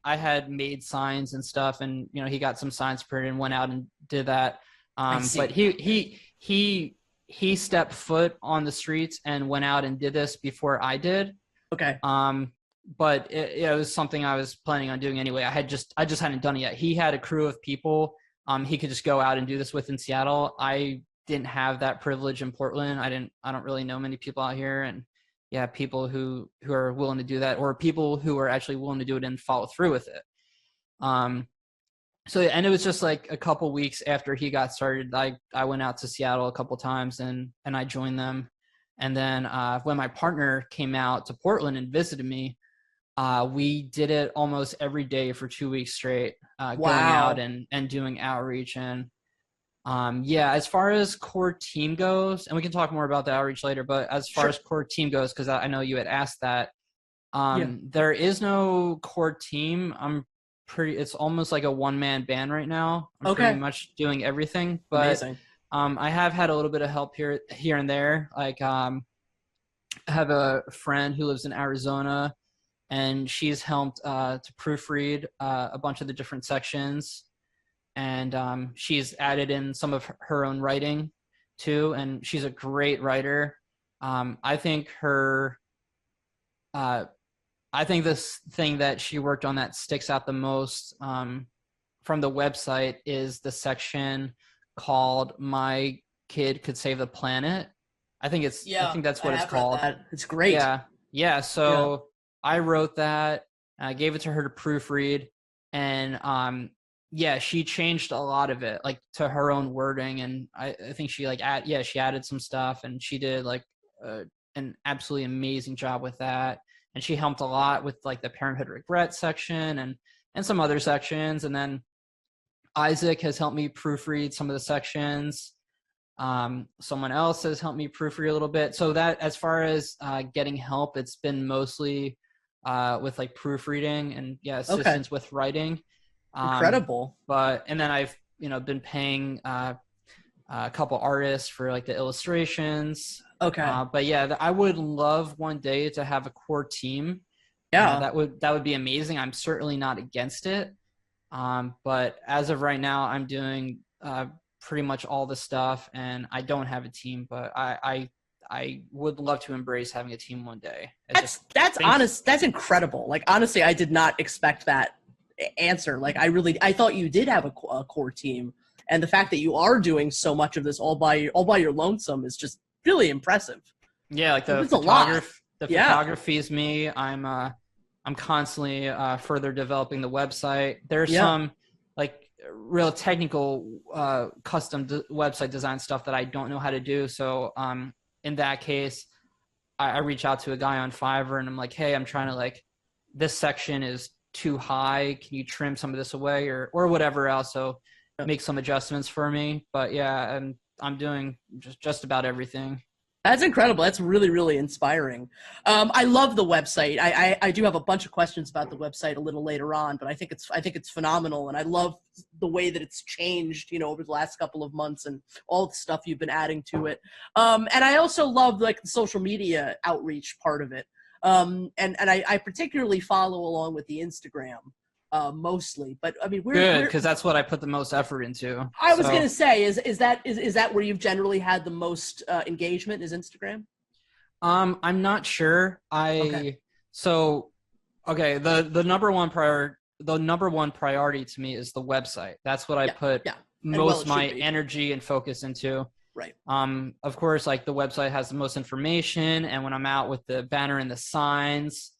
I had made signs and stuff, and he got some signs printed and went out and did that. But he stepped foot on the streets and went out and did this before I did. Okay. But it was something I was planning on doing anyway. I just hadn't done it yet. He had a crew of people he could just go out and do this with in Seattle. I didn't have that privilege in Portland. I don't really know many people out here, and people who are willing to do that, or people who are actually willing to do it and follow through with it. So, and it was just like a couple weeks after he got started, I went out to Seattle a couple times and I joined them. And then when my partner came out to Portland and visited me, we did it almost every day for 2 weeks straight, going out and doing outreach. And as far as core team goes, and we can talk more about the outreach later, but as far as core team goes, because I know you had asked that, there is no core team. It's almost like a one-man band right now. I'm pretty much doing everything, but amazing. I have had a little bit of help here and there. Like I have a friend who lives in Arizona, and she's helped to proofread a bunch of the different sections, and she's added in some of her own writing too, and she's a great writer. I think this thing that she worked on that sticks out the most from the website is the section called "My Kid Could Save the Planet." I think that's what it's called. It's great. Yeah. So I wrote that. I gave it to her to proofread, and she changed a lot of it, like to her own wording, and I think she she added some stuff, and she did like an absolutely amazing job with that. And she helped a lot with like the Parenthood Regret section and some other sections. And then Isaac has helped me proofread some of the sections. Someone else has helped me proofread a little bit. So that as far as getting help, it's been mostly with like proofreading and assistance with writing. Incredible. And then I've been paying a couple artists for like the illustrations. But I would love one day to have a core team. That would be amazing. I'm certainly not against it. But as of right now, I'm doing pretty much all the stuff, and I don't have a team, but I would love to embrace having a team one day. That's honest. That's incredible. Like, honestly, I did not expect that answer. Like, I thought you did have a core team, and the fact that you are doing so much of this all by your lonesome is just really impressive. Yeah, like the photography is me. I'm constantly further developing the website. There's some like real technical custom website design stuff that I don't know how to do. So in that case, I reach out to a guy on Fiverr and I'm like, hey, I'm trying to like, this section is too high. Can you trim some of this away or whatever else? So make some adjustments for me. But I'm doing just about everything. That's incredible. That's really, really inspiring. I love the website. I do have a bunch of questions about the website a little later on, but I think it's phenomenal, and I love the way that it's changed, over the last couple of months and all the stuff you've been adding to it. And I also love like the social media outreach part of it. And I particularly follow along with the Instagram. Mostly, but I mean, good because that's what I put the most effort into. I was going to say, is that where you've generally had the most engagement? Is Instagram? I'm not sure. The number one priority to me is the website. That's what I put most of my energy and focus into. Right. Of course, like the website has the most information, and when I'm out with the banner and the signs,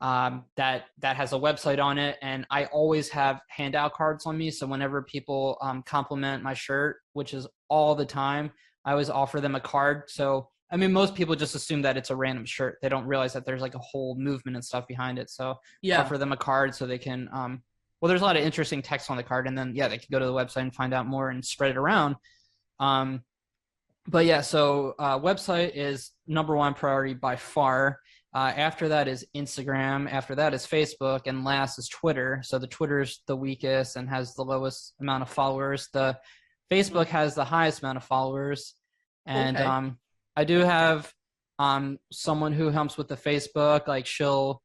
that has a website on it, and I always have handout cards on me. So whenever people compliment my shirt, which is all the time, I always offer them a card. So I mean, most people just assume that it's a random shirt. They don't realize that there's like a whole movement and stuff behind it. So offer them a card so they can, well, there's a lot of interesting text on the card, and then, they can go to the website and find out more and spread it around. But yeah, so website is number one priority by far. After that is Instagram. After that is Facebook. And last is Twitter. So the Twitter's the weakest and has the lowest amount of followers. The Facebook has the highest amount of followers. And I do have someone who helps with the Facebook. Like she'll,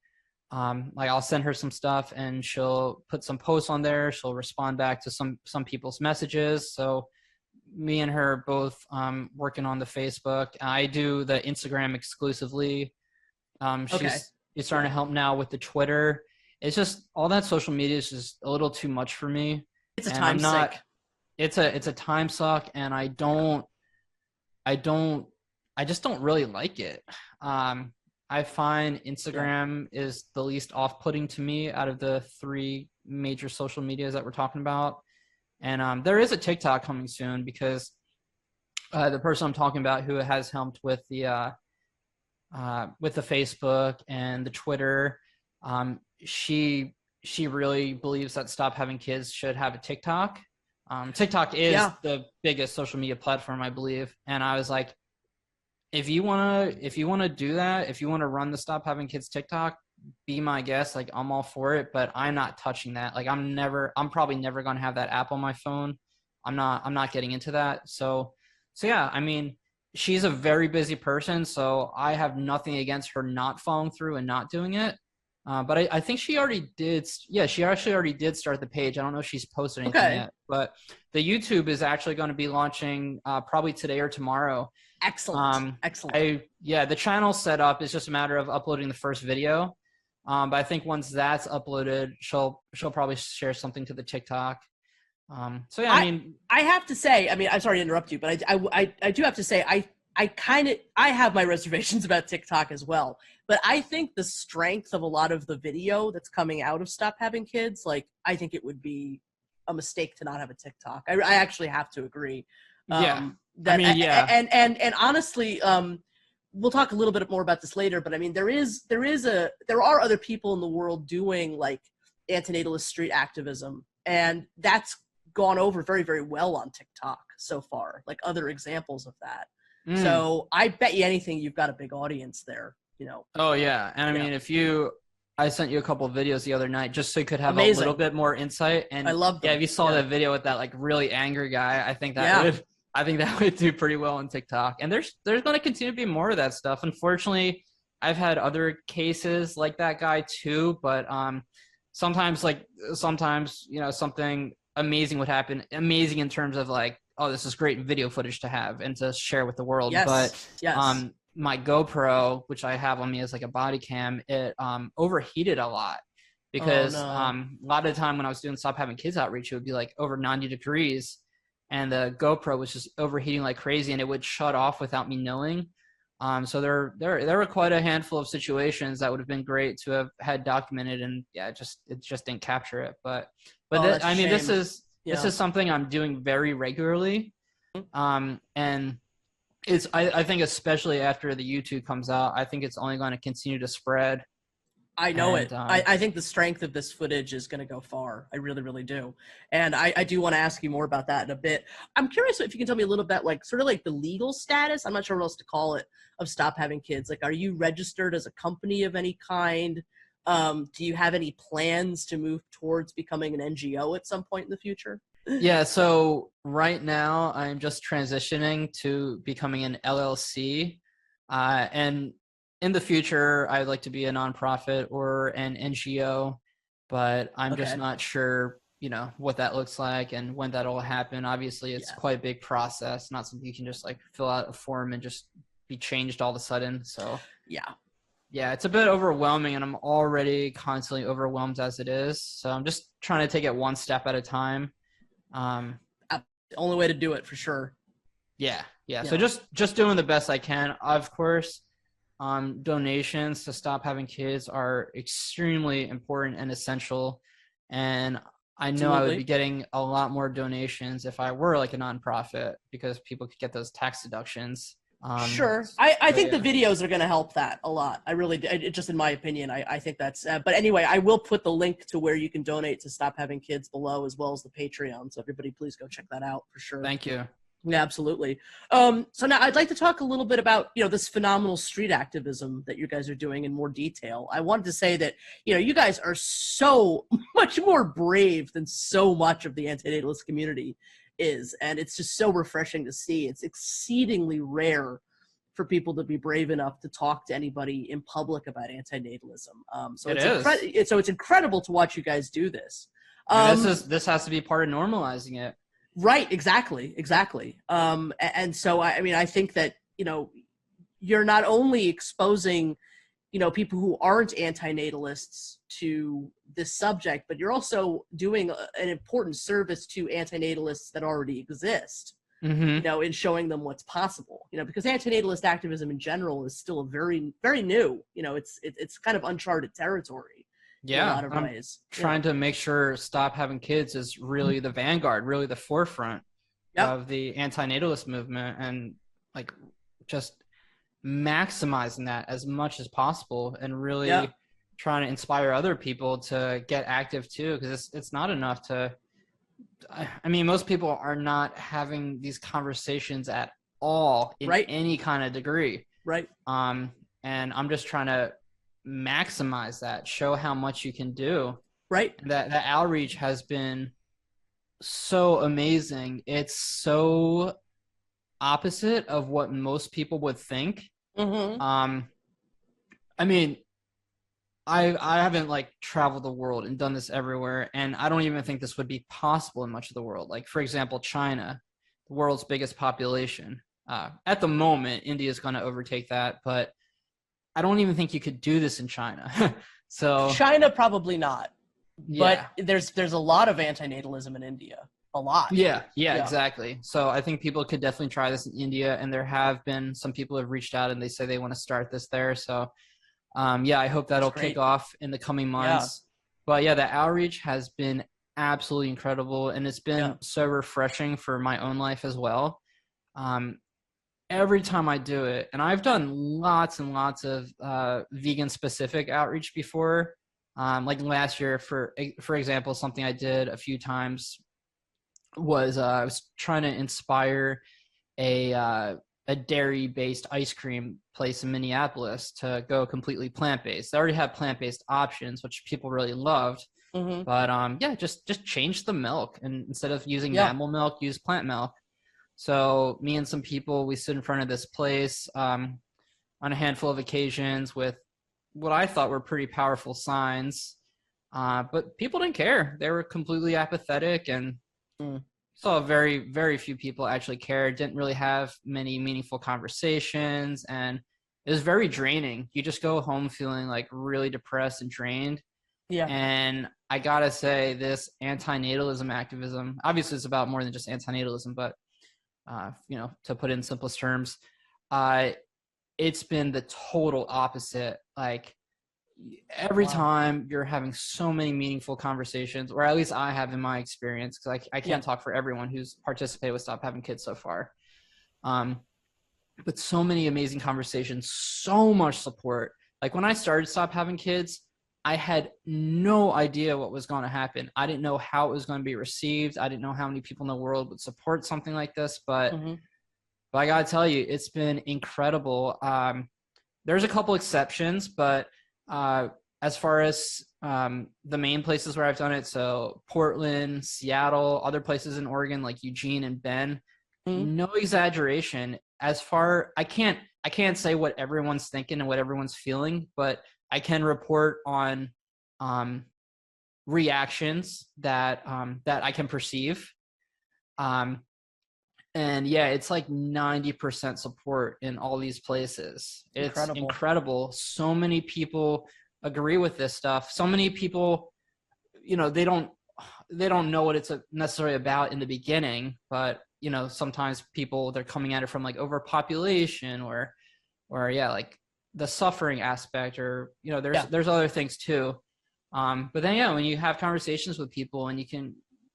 like I'll send her some stuff and she'll put some posts on there. She'll respond back to some people's messages. So me and her both working on the Facebook. I do the Instagram exclusively. She's starting to help now with the Twitter. It's just all that social media is just a little too much for me. It's a time suck. It's a time suck, and I just don't really like it. I find Instagram is the least off-putting to me out of the three major social medias that we're talking about. And there is a TikTok coming soon because the person I'm talking about who has helped with the Facebook and the Twitter, she really believes that Stop Having Kids should have a TikTok. TikTok is the biggest social media platform, I believe. And I was like, if you wanna do that, if you wanna run the Stop Having Kids TikTok, be my guest. Like, I'm all for it, but I'm not touching that. Like, I'm probably never gonna have that app on my phone. I'm not getting into that. So yeah, I mean, she's a very busy person, so I have nothing against her not following through and not doing it. But I think she already did. Yeah, she actually already did start the page. I don't know if she's posted anything yet. But the YouTube is actually going to be launching probably today or tomorrow. Excellent. Excellent. The channel's set up. It's just a matter of uploading the first video. But I think once that's uploaded, she'll probably share something to the TikTok. So yeah, I have to say, I'm sorry to interrupt you, but I do have to say, I have my reservations about TikTok as well, but I think the strength of a lot of the video that's coming out of Stop Having Kids, like, I think it would be a mistake to not have a TikTok. I actually have to agree. And honestly, we'll talk a little bit more about this later, but I mean, there are other people in the world doing like antinatalist street activism, and that's gone over very, very well on TikTok so far, like other examples of that. So I bet you anything you've got a big audience there, Oh yeah. And I mean, I sent you a couple of videos the other night just so you could have a little bit more insight. And I love them. Yeah, if you saw that video with that like really angry guy, I think that would do pretty well on TikTok. And there's going to continue to be more of that stuff. Unfortunately, I've had other cases like that guy too, but sometimes something amazing would happen. Amazing in terms of like, oh, this is great video footage to have and to share with the world. But my GoPro, which I have on me as like a body cam, it overheated a lot because a lot of the time when I was doing Stop Having Kids outreach, it would be like over 90 degrees and the GoPro was just overheating like crazy and it would shut off without me knowing. So there were quite a handful of situations that would have been great to have had documented, and it just didn't capture it. But this is something I'm doing very regularly. And I think especially after the YouTube comes out, I think it's only going to continue to spread. I know it. I think the strength of this footage is going to go far. I really, really do. And I do want to ask you more about that in a bit. I'm curious if you can tell me a little bit, like, sort of like the legal status, I'm not sure what else to call it, of Stop Having Kids. Like, are you registered as a company of any kind? Do you have any plans to move towards becoming an NGO at some point in the future? Yeah, so right now I'm just transitioning to becoming an LLC. And in the future, I'd like to be a nonprofit or an NGO, but I'm just not sure, what that looks like and when that'll happen. Obviously, it's quite a big process, not something you can just like fill out a form and just be changed all of a sudden. So yeah, it's a bit overwhelming, and I'm already constantly overwhelmed as it is. So I'm just trying to take it one step at a time. The only way to do it, for sure. Yeah. So just doing the best I can. Of course, donations to Stop Having Kids are extremely important and essential. And I know I would be getting a lot more donations if I were like a nonprofit, because people could get those tax deductions. Sure. I think the videos are going to help that a lot. I really, just in my opinion, I think that's, but anyway, I will put the link to where you can donate to Stop Having Kids below, as well as the Patreon. So everybody please go check that out for sure. Thank you. Yeah, absolutely. So now I'd like to talk a little bit about, this phenomenal street activism that you guys are doing in more detail. I wanted to say that, you guys are so much more brave than so much of the antinatalist community is. And it's just so refreshing to see. It's exceedingly rare for people to be brave enough to talk to anybody in public about antinatalism. So it's incredible to watch you guys do this. This has to be part of normalizing it. Right, exactly. And so, I think that, you're not only exposing, people who aren't antinatalists to this subject, but you're also doing an important service to antinatalists that already exist, in showing them what's possible, because antinatalist activism in general is still a very, very new, it's kind of uncharted territory. In a lot of ways. Trying to make sure Stop Having Kids is really the vanguard, really the forefront of the antinatalist movement, and like just maximizing that as much as possible, and really trying to inspire other people to get active too, because it's not enough to, most people are not having these conversations at all in any kind of degree. Right. And I'm just trying to maximize that, show how much you can do. Right. That outreach has been so amazing. It's so opposite of what most people would think. I haven't like traveled the world and done this everywhere, and I don't even think this would be possible in much of the world. Like, for example, China, the world's biggest population. At the moment, India is going to overtake that, but I don't even think you could do this in China. So China, probably not. But there's a lot of antinatalism in India. A lot. Yeah, exactly. So I think people could definitely try this in India, and there have been some people who have reached out and they say they want to start this there. So I hope that'll kick off in the coming months. But the outreach has been absolutely incredible, and it's been so refreshing for my own life as well. Every time I do it, and I've done lots and lots of vegan specific outreach before, like last year, for example, something I did a few times was I was trying to inspire a dairy-based ice cream place in Minneapolis to go completely plant-based. They already had plant-based options, which people really loved. But just change the milk, and instead of using animal milk, use plant milk. So me and some people, we stood in front of this place on a handful of occasions with what I thought were pretty powerful signs. But people didn't care. They were completely apathetic, and saw very, very few people actually cared, didn't really have many meaningful conversations, and it was very draining. You just go home feeling like really depressed and drained. And I gotta say, this anti-natalism activism, obviously it's about more than just anti-natalism, but to put it in simplest terms, it's been the total opposite. Like, every time you're having so many meaningful conversations, or at least I have in my experience, because I can't talk for everyone who's participated with Stop Having Kids so far. But so many amazing conversations, so much support. Like, when I started Stop Having Kids, I had no idea what was going to happen. I didn't know how it was going to be received. I didn't know how many people in the world would support something like this, but I got to tell you, it's been incredible. There's a couple exceptions, but as far as the main places where I've done it, so Portland, Seattle, other places in Oregon like Eugene and Bend, no exaggeration. I can't say what everyone's thinking and what everyone's feeling, but I can report on reactions that I can perceive. And it's like 90% support in all these places. It's incredible. So many people agree with this stuff. So many people, they don't know what it's necessarily about in the beginning, but sometimes people, they're coming at it from like overpopulation or like the suffering aspect, or there's other things too. But then when you have conversations with people and you can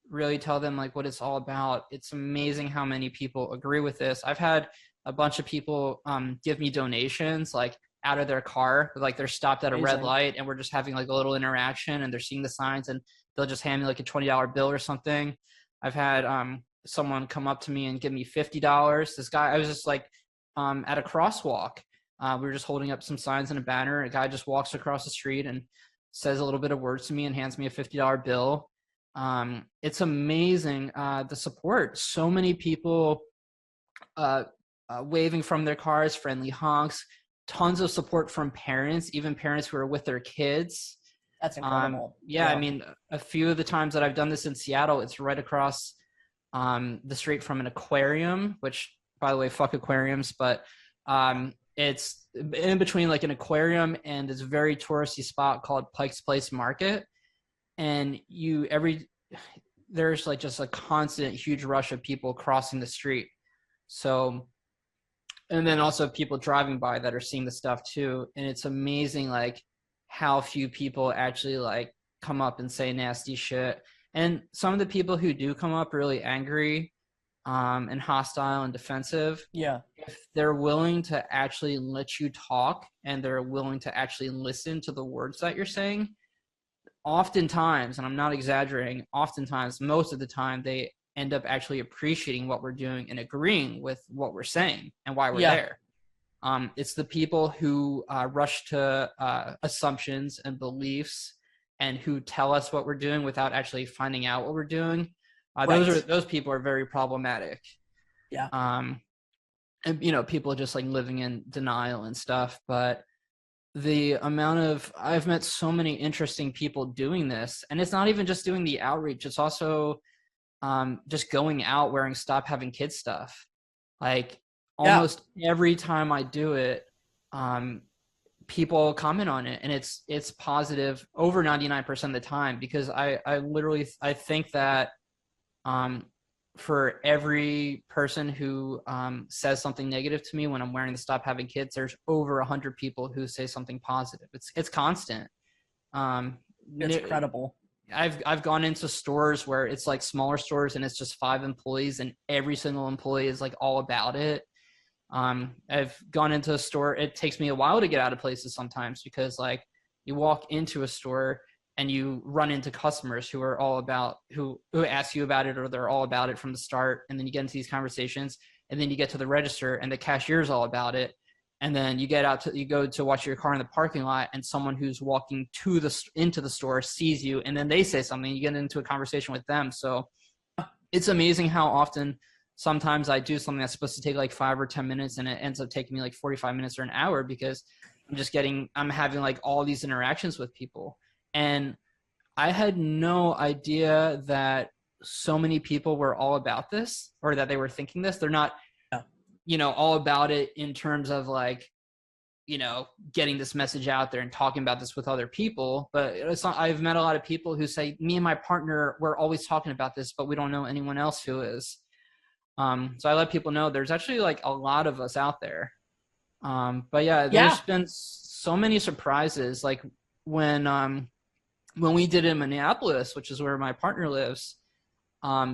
really tell them like what it's all about, it's amazing how many people agree with this. I've had a bunch of people give me donations like out of their car, like they're stopped at a red light and we're just having like a little interaction and they're seeing the signs and they'll just hand me like a $20 bill or something. I've had someone come up to me and give me $50. This guy, I was just like at a crosswalk. We were just holding up some signs and a banner. A guy just walks across the street and says a little bit of words to me and hands me a $50 bill. It's amazing, the support. So many people waving from their cars, friendly honks, tons of support from parents, even parents who are with their kids. That's incredible. I mean, a few of the times that I've done this in Seattle, it's right across the street from an aquarium, which, by the way, fuck aquariums, but it's in between like an aquarium and this very touristy spot called Pike's Place Market. And there's like just a constant huge rush of people crossing the street. So, and then also people driving by that are seeing the stuff too. And it's amazing like how few people actually like come up and say nasty shit. And some of the people who do come up really angry and hostile and defensive. Yeah. If they're willing to actually let you talk and they're willing to actually listen to the words that you're saying, oftentimes, and I'm not exaggerating, oftentimes, most of the time, they end up actually appreciating what we're doing and agreeing with what we're saying and why we're there. It's the people who rush to assumptions and beliefs and who tell us what we're doing without actually finding out what we're doing. Those people are very problematic. Yeah. And people just like living in denial and stuff. But the amount of, I've met so many interesting people doing this, and it's not even just doing the outreach. It's also just going out wearing Stop Having Kids stuff. Like almost every time I do it, people comment on it, and it's positive over 99% of the time, because I think that for every person who says something negative to me when I'm wearing the Stop Having Kids, there's over 100 people who say something positive. It's constant. It's incredible. I've gone into stores where it's like smaller stores and it's just 5 employees and every single employee is like all about it. I've gone into a store. It takes me a while to get out of places sometimes, because like you walk into a store and you run into customers who are all about, who ask you about it, or they're all about it from the start. And then you get into these conversations, and then you get to the register and the cashier is all about it. And then you go to watch your car in the parking lot, and someone who's walking into the store sees you, and then they say something, you get into a conversation with them. So it's amazing how often sometimes I do something that's supposed to take like 5 or 10 minutes and it ends up taking me like 45 minutes or an hour, because I'm having like all these interactions with people. And I had no idea that so many people were all about this, or that they were thinking this. They're not, all about it in terms of like, getting this message out there and talking about this with other people. But it's not, I've met a lot of people who say, me and my partner, we're always talking about this, but we don't know anyone else who is. So I let people know there's actually like a lot of us out there. But there's been so many surprises. Like when we did it in Minneapolis, which is where my partner lives,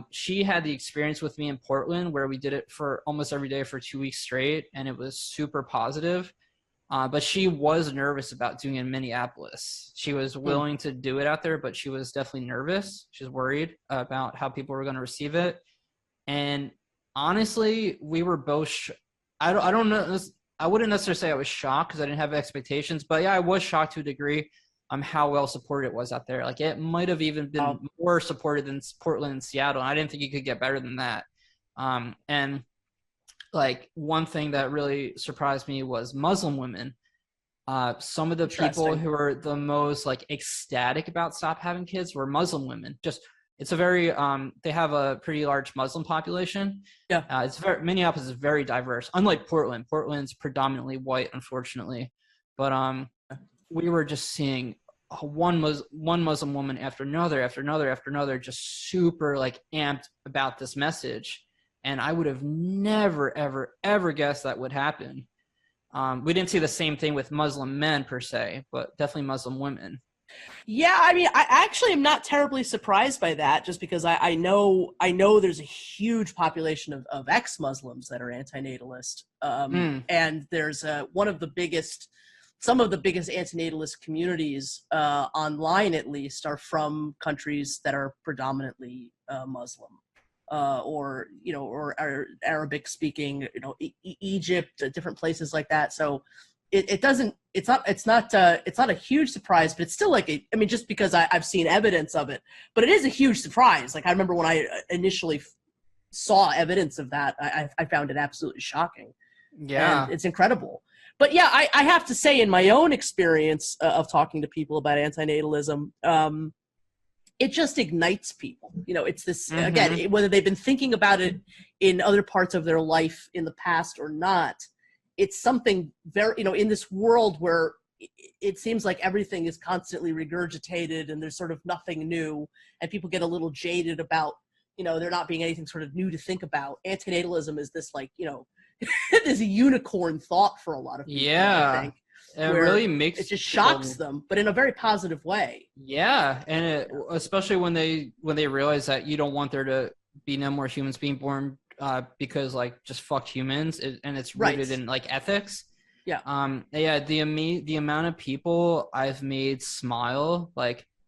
she had the experience with me in Portland where we did it for almost every day for 2 weeks straight, and it was super positive. But she was nervous about doing it in Minneapolis. She was willing to do it out there, but she was definitely nervous. She was worried about how people were going to receive it. And honestly, we were both, I don't know. I wouldn't necessarily say I was shocked because I didn't have expectations, but I was shocked to a degree how well supported it was out there. Like it might have even been more supported than Portland and Seattle. And I didn't think you could get better than that. And like one thing that really surprised me was Muslim women. Some of the people who are the most like ecstatic about Stop Having Kids were Muslim women. It's a very, they have a pretty large Muslim population. Yeah. Minneapolis is very diverse. Unlike Portland. Portland's predominantly white, unfortunately. But we were just seeing one Muslim woman after another, just super like amped about this message. And I would have never, ever, ever guessed that would happen. We didn't see the same thing with Muslim men per se, but definitely Muslim women. Yeah, I mean, I actually am not terribly surprised by that, just because I know there's a huge population of ex-Muslims that are anti-natalist, and there's some of the biggest anti-natalist communities online, at least, are from countries that are predominantly Muslim, or Arabic speaking, Egypt, different places like that. So it's not a huge surprise, but it's still just because I've seen evidence of it, but it is a huge surprise. Like, I remember when I initially saw evidence of that, I found it absolutely shocking. Yeah. And it's incredible. But yeah, I have to say, in my own experience of talking to people about antinatalism, it just ignites people. It's this, again, whether they've been thinking about it in other parts of their life in the past or not, it's something very, in this world where it seems like everything is constantly regurgitated and there's sort of nothing new, and people get a little jaded about, there not being anything sort of new to think about. Antinatalism is this this unicorn thought for a lot of people. Yeah. I think. It really makes it just shocks them, but in a very positive way. Yeah, and especially when they realize that you don't want there to be no more humans being born because just fuck humans, and it's rooted in ethics. Yeah. The amount of people I've made smile,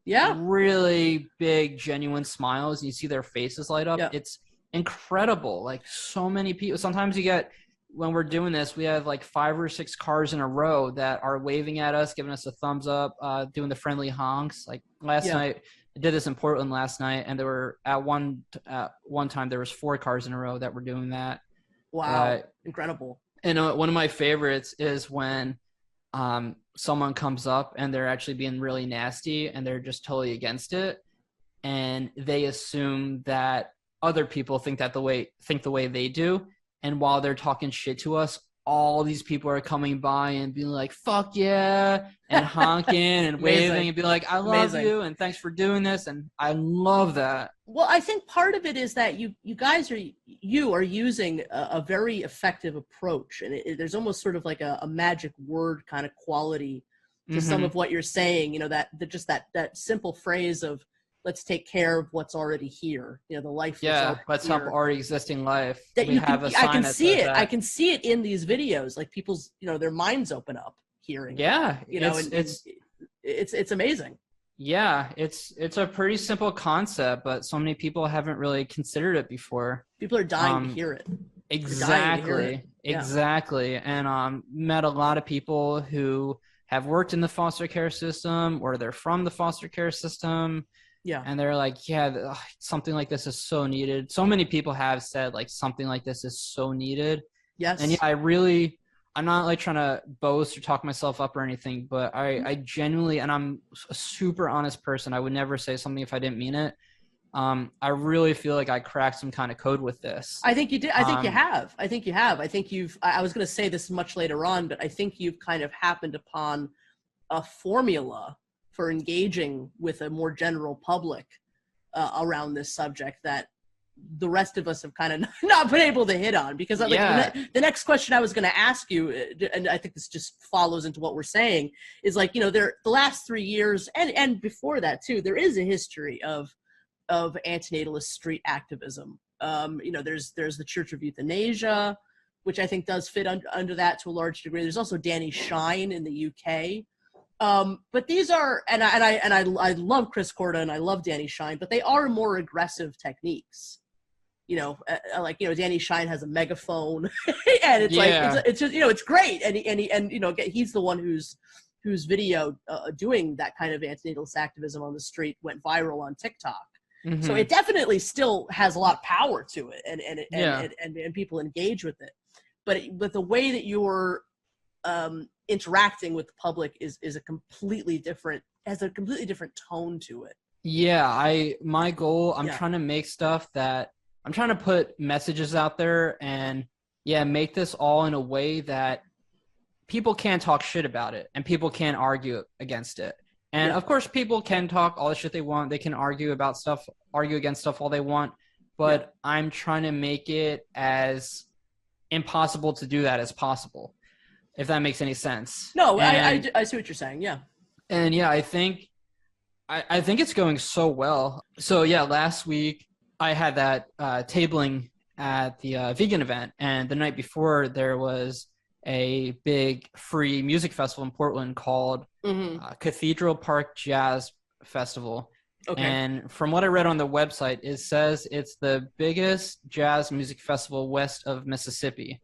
yeah, really big, genuine smiles, and you see their faces light up. Yeah. It's incredible. So many people. Sometimes you get, when we're doing this, we have 5 or 6 cars in a row that are waving at us, giving us a thumbs up, doing the friendly honks. Last night, I did this in Portland last night, and there were at one time there was 4 cars in a row that were doing that. Wow, incredible! And one of my favorites is when someone comes up and they're actually being really nasty and they're just totally against it, and they assume that other people think the way they do. And while they're talking shit to us, all these people are coming by and being like, fuck yeah, and honking and waving and be like, I love you and thanks for doing this. And I love that. Well, I think part of it is that you guys are using a very effective approach. And there's almost sort of like a magic word kind of quality to some of what you're saying, that simple phrase of, let's take care of what's already here. The life. Yeah, let's help already existing life. That I can see it. I can see it in these videos. People's, their minds open up hearing. Yeah, it's amazing. Yeah, it's a pretty simple concept, but so many people haven't really considered it before. People are dying to hear it. Exactly. Yeah. Exactly. And met a lot of people who have worked in the foster care system, or they're from the foster care system. Yeah. And they're like, yeah, something like this is so needed. So many people have said something like this is so needed. Yes. And I'm not trying to boast or talk myself up or anything, but I genuinely, and I'm a super honest person, I would never say something if I didn't mean it. I really feel like I cracked some kind of code with this. I think you did. I think you have. I think I was going to say this much later on, but I think you've kind of happened upon a formula for engaging with a more general public around this subject that the rest of us have kind of not been able to hit on. Because the next question I was going to ask you, and I think this just follows into what we're saying, is the last 3 years and before that too, there is a history of antinatalist street activism. There's the Church of Euthanasia, which I think does fit under that to a large degree. There's also Danny Shine in the UK. But these are, and I love Chris Korda and I love Danny Shine, but they are more aggressive techniques. Danny Shine has a megaphone, and it's it's just it's great, and he's the one whose video doing that kind of antinatalist activism on the street went viral on TikTok. So it definitely still has a lot of power to it, and people engage with it. But the way that you're interacting with the public has a completely different tone to it. Yeah, my goal, I'm trying to make stuff that I'm trying to put messages out there and make this all in a way that people can talk shit about it and people can argue against it. And of course people can talk all the shit they want. They can argue against stuff all they want, but I'm trying to make it as impossible to do that as possible. if that makes any sense. No, I see what you're saying. Yeah. And yeah, I think it's going so well. So yeah, last week I had that tabling at the vegan event, and the night before there was a big free music festival in Portland called Cathedral Park Jazz Festival. Okay. And from what I read on the website, it says it's the biggest jazz music festival west of Mississippi.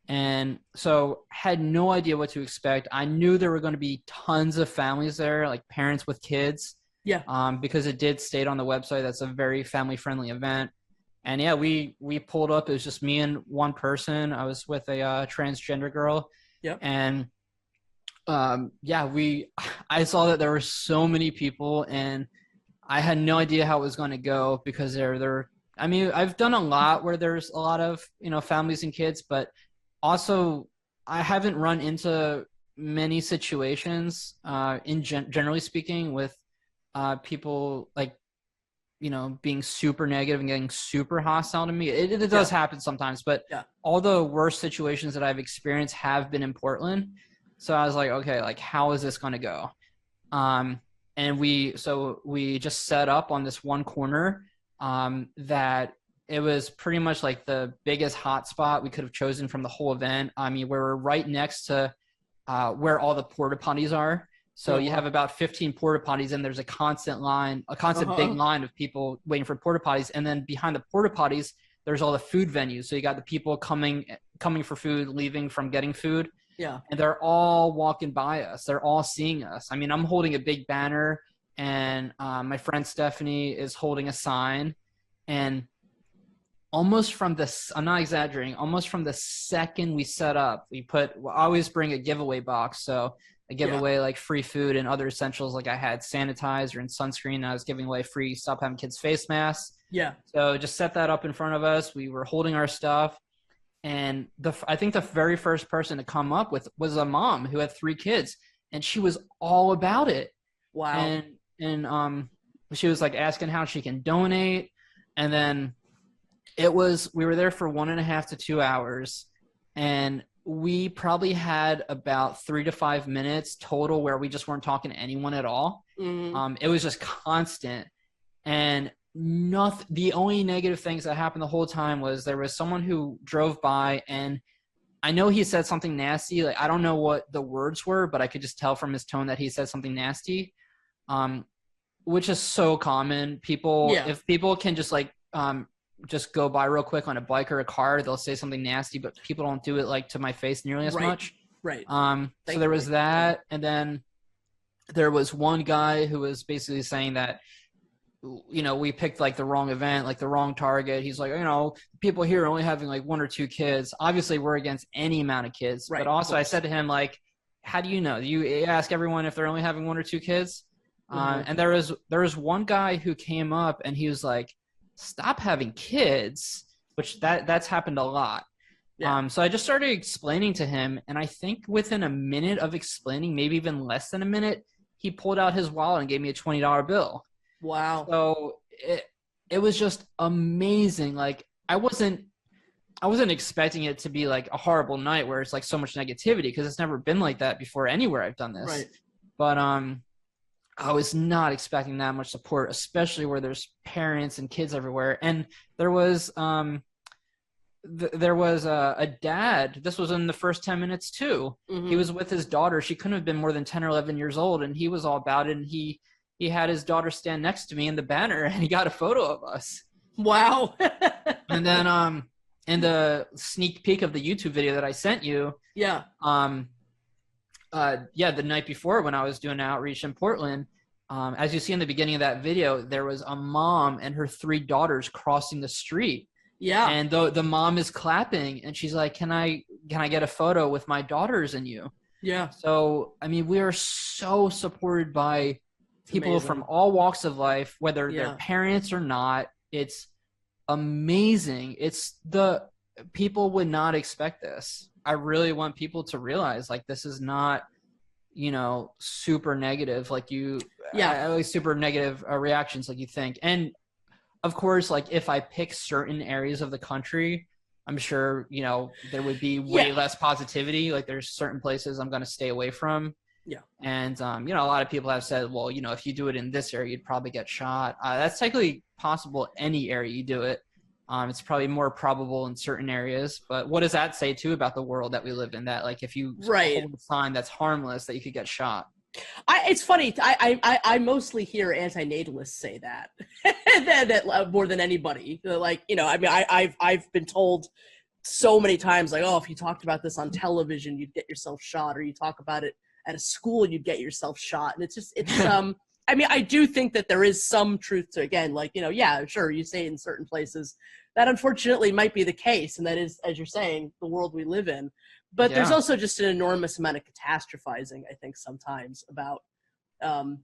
And so had no idea what to expect. I knew there were going to be tons of families there, like parents with kids. Yeah. Because it did state on the website that's a very family-friendly event. And yeah, we pulled up. It was just me and one person. I was with a transgender girl. Yeah. And I saw that there were so many people, and I had no idea how it was going to go because I mean, I've done a lot where there's a lot of, families and kids, but also I haven't run into many situations, generally speaking, with people like, being super negative and getting super hostile to me. It does happen sometimes, but all the worst situations that I've experienced have been in Portland. So I was like, okay, like how is this going to go? And we just set up on this one corner that it was pretty much like the biggest hot spot we could have chosen from the whole event. I mean, we're right next to where all the porta potties are. So you have about 15 porta potties, and there's a constant big line of people waiting for porta potties. And then behind the porta potties, there's all the food venues. So you got the people coming for food, leaving from getting food. Yeah. And they're all walking by us. They're all seeing us. I mean, I'm holding a big banner, and my friend Stephanie is holding a sign. And I'm not exaggerating, almost from the second we set up, I always bring a giveaway box. So I give away like free food and other essentials. Like I had sanitizer and sunscreen, and I was giving away free Stop Having Kids face masks. Yeah. So just set that up in front of us. We were holding our stuff. And I think the very first person to come up was a mom who had 3 kids, and she was all about it. Wow. And she was like asking how she can donate. And then we were there for 1.5 to 2 hours, and we probably had about 3 to 5 minutes total where we just weren't talking to anyone at all. Mm-hmm. It was just constant, and the only negative things that happened the whole time was there was someone who drove by, and I know he said something nasty. Like I don't know what the words were, but I could just tell from his tone that he said something nasty, which is so common. If people can just like just go by real quick on a bike or a car, they'll say something nasty, but people don't do it like to my face nearly as much. Right. So there was that, and then there was one guy who was basically saying that, we picked like the wrong event, like the wrong target. He's like, people here are only having like 1 or 2 kids. Obviously we're against any amount of kids, right, but also I said to him, like, how do you know? You ask everyone if they're only having 1 or 2 kids. Mm-hmm. And there was one guy who came up and he was like, stop having kids, which that's happened a lot. Yeah. So I just started explaining to him, and I think within a minute of explaining, maybe even less than a minute, he pulled out his wallet and gave me a $20 bill. Wow. So it was just amazing. Like I wasn't expecting it to be like a horrible night where it's like so much negativity, because it's never been like that before anywhere I've done this. Right. But I was not expecting that much support, especially where there's parents and kids everywhere. And there was a dad. This was in the first 10 minutes too. Mm-hmm. He was with his daughter. She couldn't have been more than 10 or 11 years old, and he was all about it. And he had his daughter stand next to me in the banner, and he got a photo of us. Wow. And then in the sneak peek of the YouTube video that I sent you, the night before when I was doing outreach in Portland, as you see in the beginning of that video, there was a mom and her 3 daughters crossing the street. Yeah. And the mom is clapping, and she's like, can I get a photo with my daughters and you? Yeah. So, I mean, we are so supported by people from all walks of life, whether they're parents or not. It's amazing. People would not expect this. I really want people to realize, like, this is not, super negative, like at least super negative reactions like you think. And of course, like if I pick certain areas of the country, I'm sure, you know, there would be way less positivity. Like there's certain places I'm going to stay away from. Yeah. And, you know, a lot of people have said, well, you know, if you do it in this area, you'd probably get shot. That's technically possible any area you do it. It's probably more probable in certain areas. But what does that say, too, about the world that we live in? That, like, if you hold a sign that's harmless, that you could get shot. It's funny. I mostly hear anti-natalists say that, that more than anybody. Like, you know, I mean, I've been told so many times, like, oh, if you talked about this on television, you'd get yourself shot, or you talk about it at a school, you'd get yourself shot. And it's just, I mean, I do think that there is some truth to, again, like, you know, yeah, sure, you say in certain places that unfortunately might be the case, and that is, as you're saying, the world we live in. But there's also just an enormous amount of catastrophizing, I think, sometimes about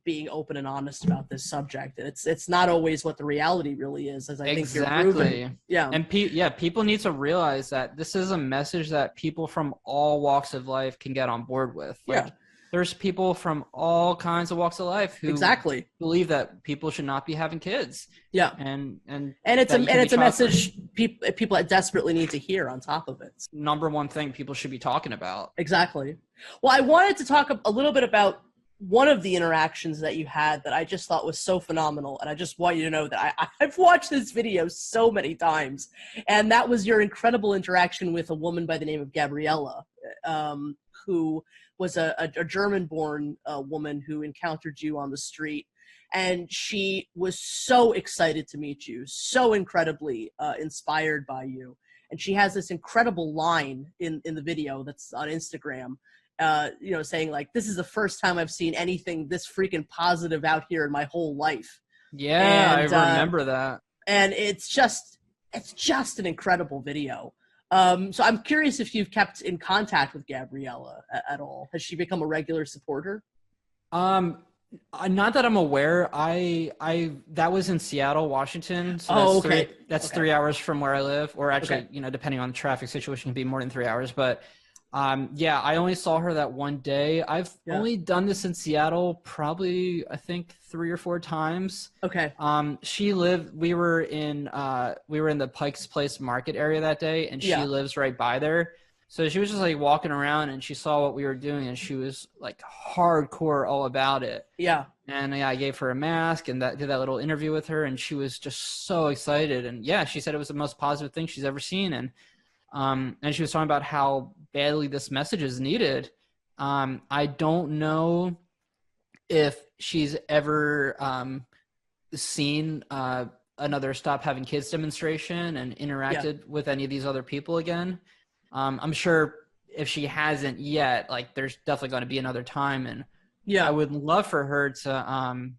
being open and honest about this subject. And it's not always what the reality really is, as I think you're proving. Yeah. And people need to realize that this is a message that people from all walks of life can get on board with. Like, there's people from all kinds of walks of life who believe that people should not be having kids. Yeah. And it's a message people desperately need to hear on top of it. Number one thing people should be talking about. Exactly. Well, I wanted to talk a little bit about one of the interactions that you had that I just thought was so phenomenal. And I just want you to know that I've watched this video so many times. And that was your incredible interaction with a woman by the name of Gabriella, who was a German-born woman who encountered you on the street. And she was so excited to meet you, so incredibly inspired by you. And she has this incredible line in the video that's on Instagram, you know, saying, like, this is the first time I've seen anything this freaking positive out here in my whole life. Yeah, and, I remember that. And it's just an incredible video. So I'm curious if you've kept in contact with Gabriella at all. Has she become a regular supporter? Not that I'm aware. That was in Seattle, Washington. So that's 3 hours from where I live, or actually, you know, depending on the traffic situation, it can be more than 3 hours. But yeah, I only saw her that one day. I've only done this in Seattle probably, I think, 3 or 4 times. Okay. We were in the Pike's Place Market area that day, and she lives right by there. So she was just like walking around, and she saw what we were doing, and she was like hardcore all about it. Yeah. And I gave her a mask and did that little interview with her, and she was just so excited. And yeah, she said it was the most positive thing she's ever seen. And she was talking about how badly this message is needed. I don't know if she's ever seen another Stop Having Kids demonstration and interacted with any of these other people again. I'm sure if she hasn't yet, like, there's definitely going to be another time. And I would love for her to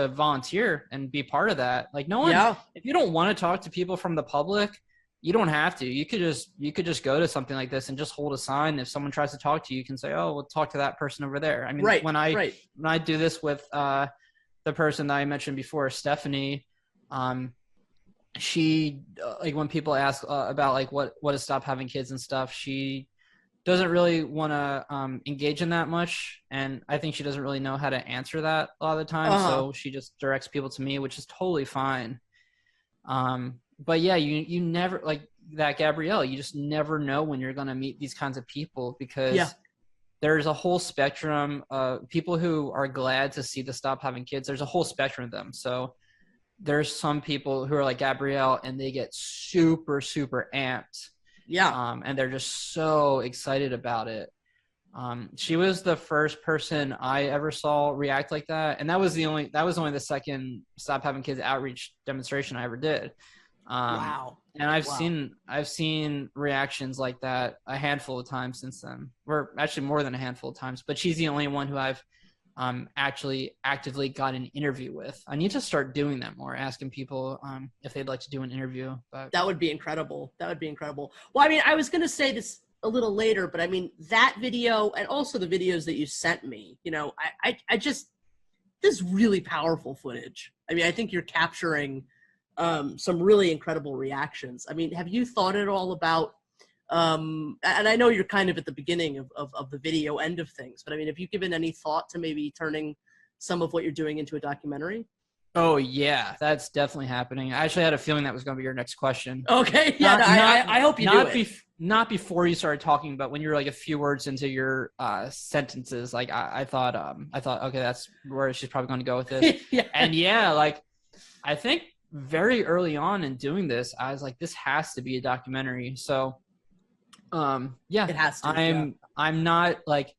volunteer and be part of that. Like, no one, if you don't want to talk to people from the public, you don't have to. You could just go to something like this and just hold a sign. If someone tries to talk to you, you can say, "Oh, we'll talk to that person over there." I mean, when I do this with the person that I mentioned before, Stephanie, she like, when people ask about like what is Stop Having Kids and stuff, she doesn't really want to engage in that much, and I think she doesn't really know how to answer that a lot of the time. So she just directs people to me, which is totally fine. But yeah, you never, like that Gabrielle, you just never know when you're going to meet these kinds of people, because there's a whole spectrum of people who are glad to see the Stop Having Kids. There's a whole spectrum of them. So there's some people who are like Gabrielle, and they get super, super amped. Yeah. And they're just so excited about it. She was the first person I ever saw react like that. And that was only the second Stop Having Kids outreach demonstration I ever did. Wow. And I've seen reactions like that a handful of times since then, or actually more than a handful of times, but she's the only one who I've actually actively got an interview with. I need to start doing that more, asking people if they'd like to do an interview. But that would be incredible. Well, I mean, I was going to say this a little later, but I mean, that video and also the videos that you sent me, you know, I just, this is really powerful footage. I mean, I think you're capturing some really incredible reactions. I mean, have you thought at all about, and I know you're kind of at the beginning of the video end of things, but I mean, have you given any thought to maybe turning some of what you're doing into a documentary? Oh yeah, that's definitely happening. I actually had a feeling that was going to be your next question. Okay, yeah, I hope you do it. Not before you started talking, but when you were like a few words into your sentences, like I thought, okay, that's where she's probably going to go with this. Yeah. And yeah, like I think very early on in doing this, I was like, this has to be a documentary. So, yeah, It has to. I'm not like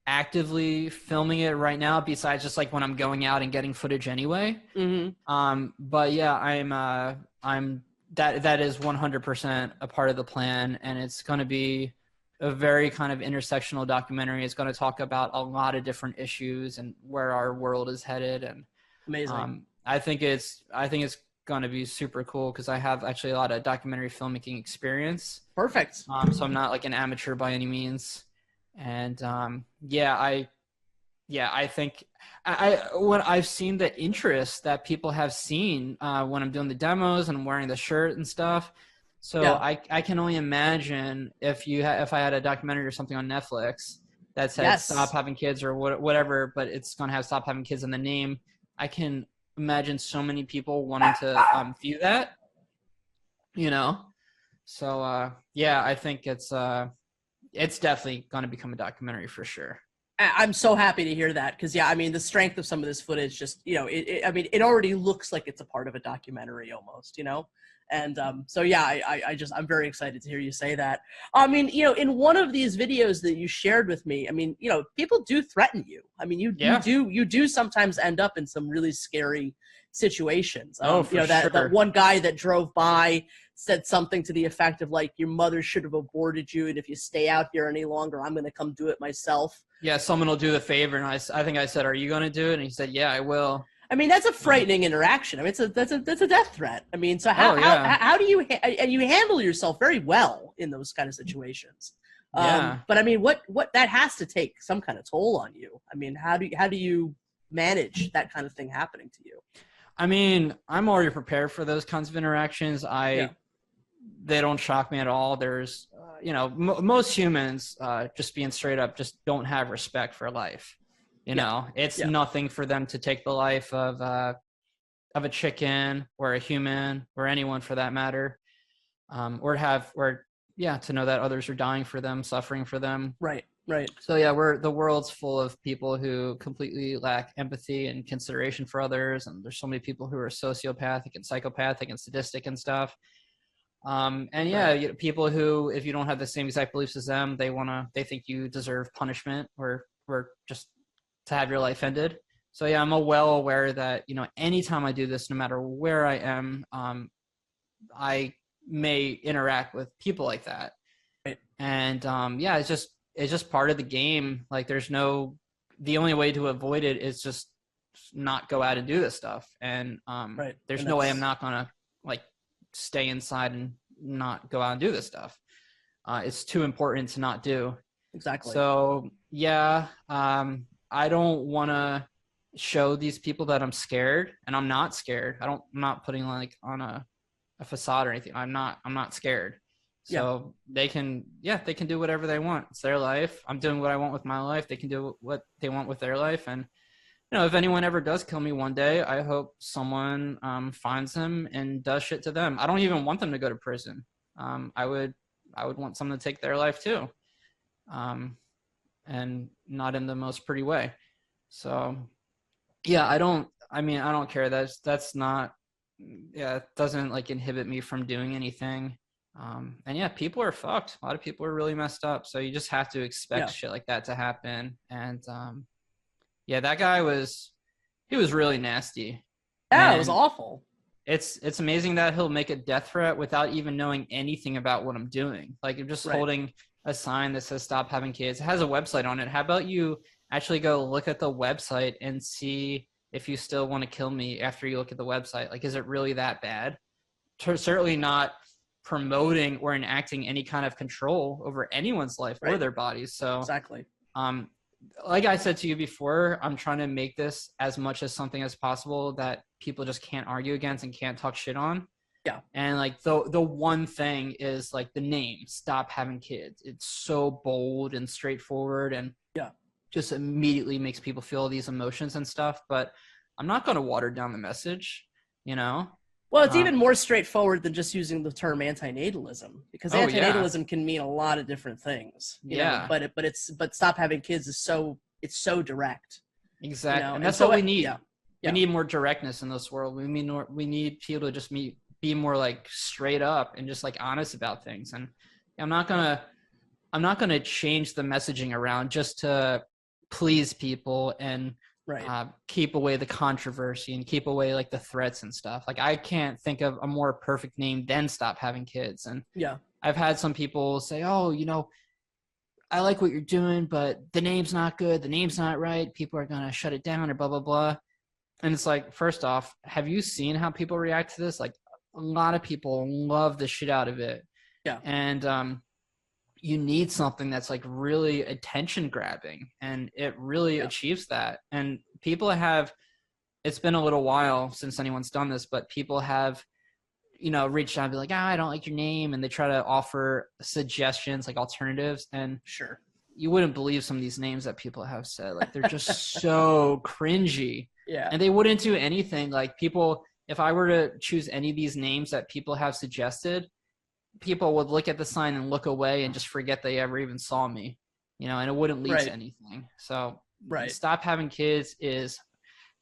actively filming it right now, besides just like when I'm going out and getting footage anyway. But yeah, I'm that is 100% a part of the plan, and it's going to be a very kind of intersectional documentary. It's going to talk about a lot of different issues and where our world is headed. And amazing. I think it's going to be super cool because I have actually a lot of documentary filmmaking experience. Perfect. So I'm not like an amateur by any means. And I think when I've seen the interest that people have seen when I'm doing the demos and I'm wearing the shirt and stuff. So yeah. I can only imagine if I had a documentary or something on Netflix that said Stop Having Kids or whatever, but it's going to have Stop Having Kids in the name. I can imagine so many people wanting to view that, you know? So I think it's definitely going to become a documentary for sure. I'm so happy to hear that because, yeah, I mean, the strength of some of this footage just, you know, it already looks like it's a part of a documentary almost, you know? And so, yeah, I'm very excited to hear you say that. I mean, you know, in one of these videos that you shared with me, I mean, you know, people do threaten you. I mean, you do sometimes end up in some really scary situations. For you know, sure. that one guy that drove by said something to the effect of like, your mother should have aborted you, and if you stay out here any longer, I'm going to come do it myself. Yeah, someone will do the favor, and I think I said, "Are you going to do it?" And he said, "Yeah, I will." I mean, that's a frightening interaction. I mean, that's a death threat. I mean, so how do you and you handle yourself very well in those kind of situations. But I mean, what that has to take some kind of toll on you. I mean, how do you manage that kind of thing happening to you? I mean, I'm already prepared for those kinds of interactions. They don't shock me at all. There's, you know, most humans, just being straight up, just don't have respect for life. You know, it's nothing for them to take the life of a chicken or a human or anyone for that matter, to know that others are dying for them, suffering for them. Right. So yeah, the world's full of people who completely lack empathy and consideration for others, and there's so many people who are sociopathic and psychopathic and sadistic and stuff. People who, if you don't have the same exact beliefs as them, they think you deserve punishment or just to have your life ended. So yeah, I'm well aware that, you know, anytime I do this, no matter where I am, I may interact with people like that. Right. And it's just part of the game. Like the only way to avoid it is just not go out and do this stuff. And there's no way I'm not gonna like stay inside and not go out and do this stuff. It's too important to not do. Exactly. So yeah, I don't want to show these people that I'm scared, and I'm not scared. I'm not putting like on a facade or anything. I'm not scared. So they can do whatever they want. It's their life. I'm doing what I want with my life. They can do what they want with their life. And, you know, if anyone ever does kill me one day, I hope someone finds them and does shit to them. I don't even want them to go to prison. I would want someone to take their life too. And not in the most pretty way. So yeah, I don't care. That's not, it doesn't like inhibit me from doing anything. And yeah, people are fucked. A lot of people are really messed up. So you just have to expect shit like that to happen. And that guy was really nasty. Yeah, it was awful. It's amazing that he'll make a death threat without even knowing anything about what I'm doing. Like, I'm just holding a sign that says Stop Having Kids. It has a website on it. How about you actually go look at the website and see if you still want to kill me after you look at the website? Like, is it really that bad? Certainly not promoting or enacting any kind of control over anyone's life or their bodies. So exactly. Like I said to you before, I'm trying to make this as much as something as possible that people just can't argue against and can't talk shit on. Yeah. And like the one thing is like the name, Stop Having Kids. It's so bold and straightforward and just immediately makes people feel these emotions and stuff. But I'm not going to water down the message, you know? Well, it's even more straightforward than just using the term anti-natalism, because anti-natalism can mean a lot of different things, you know, but stop having kids is so direct. Exactly. You know? And that's what we need. Yeah. We need more directness in this world. We need people to just be more like straight up and just like honest about things. And I'm not gonna change the messaging around just to please people and keep away the controversy and keep away like the threats and stuff. Like I can't think of a more perfect name than stop having kids. And I've had some people say, oh, you know, I like what you're doing, but the name's not good. The name's not right. People are going to shut it down or blah, blah, blah. And it's like, first off, have you seen how people react to this? Like a lot of people love the shit out of it. Yeah. And, you need something that's like really attention grabbing, and it really achieves that. And people have, it's been a little while since anyone's done this, but people have, you know, reached out and be like, I don't like your name. And they try to offer suggestions, like alternatives. And sure, you wouldn't believe some of these names that people have said. Like they're just so cringy. Yeah. And they wouldn't do anything. Like people, if I were to choose any of these names that people have suggested, people would look at the sign and look away and just forget they ever even saw me, you know, and it wouldn't lead to anything. So Stop Having Kids is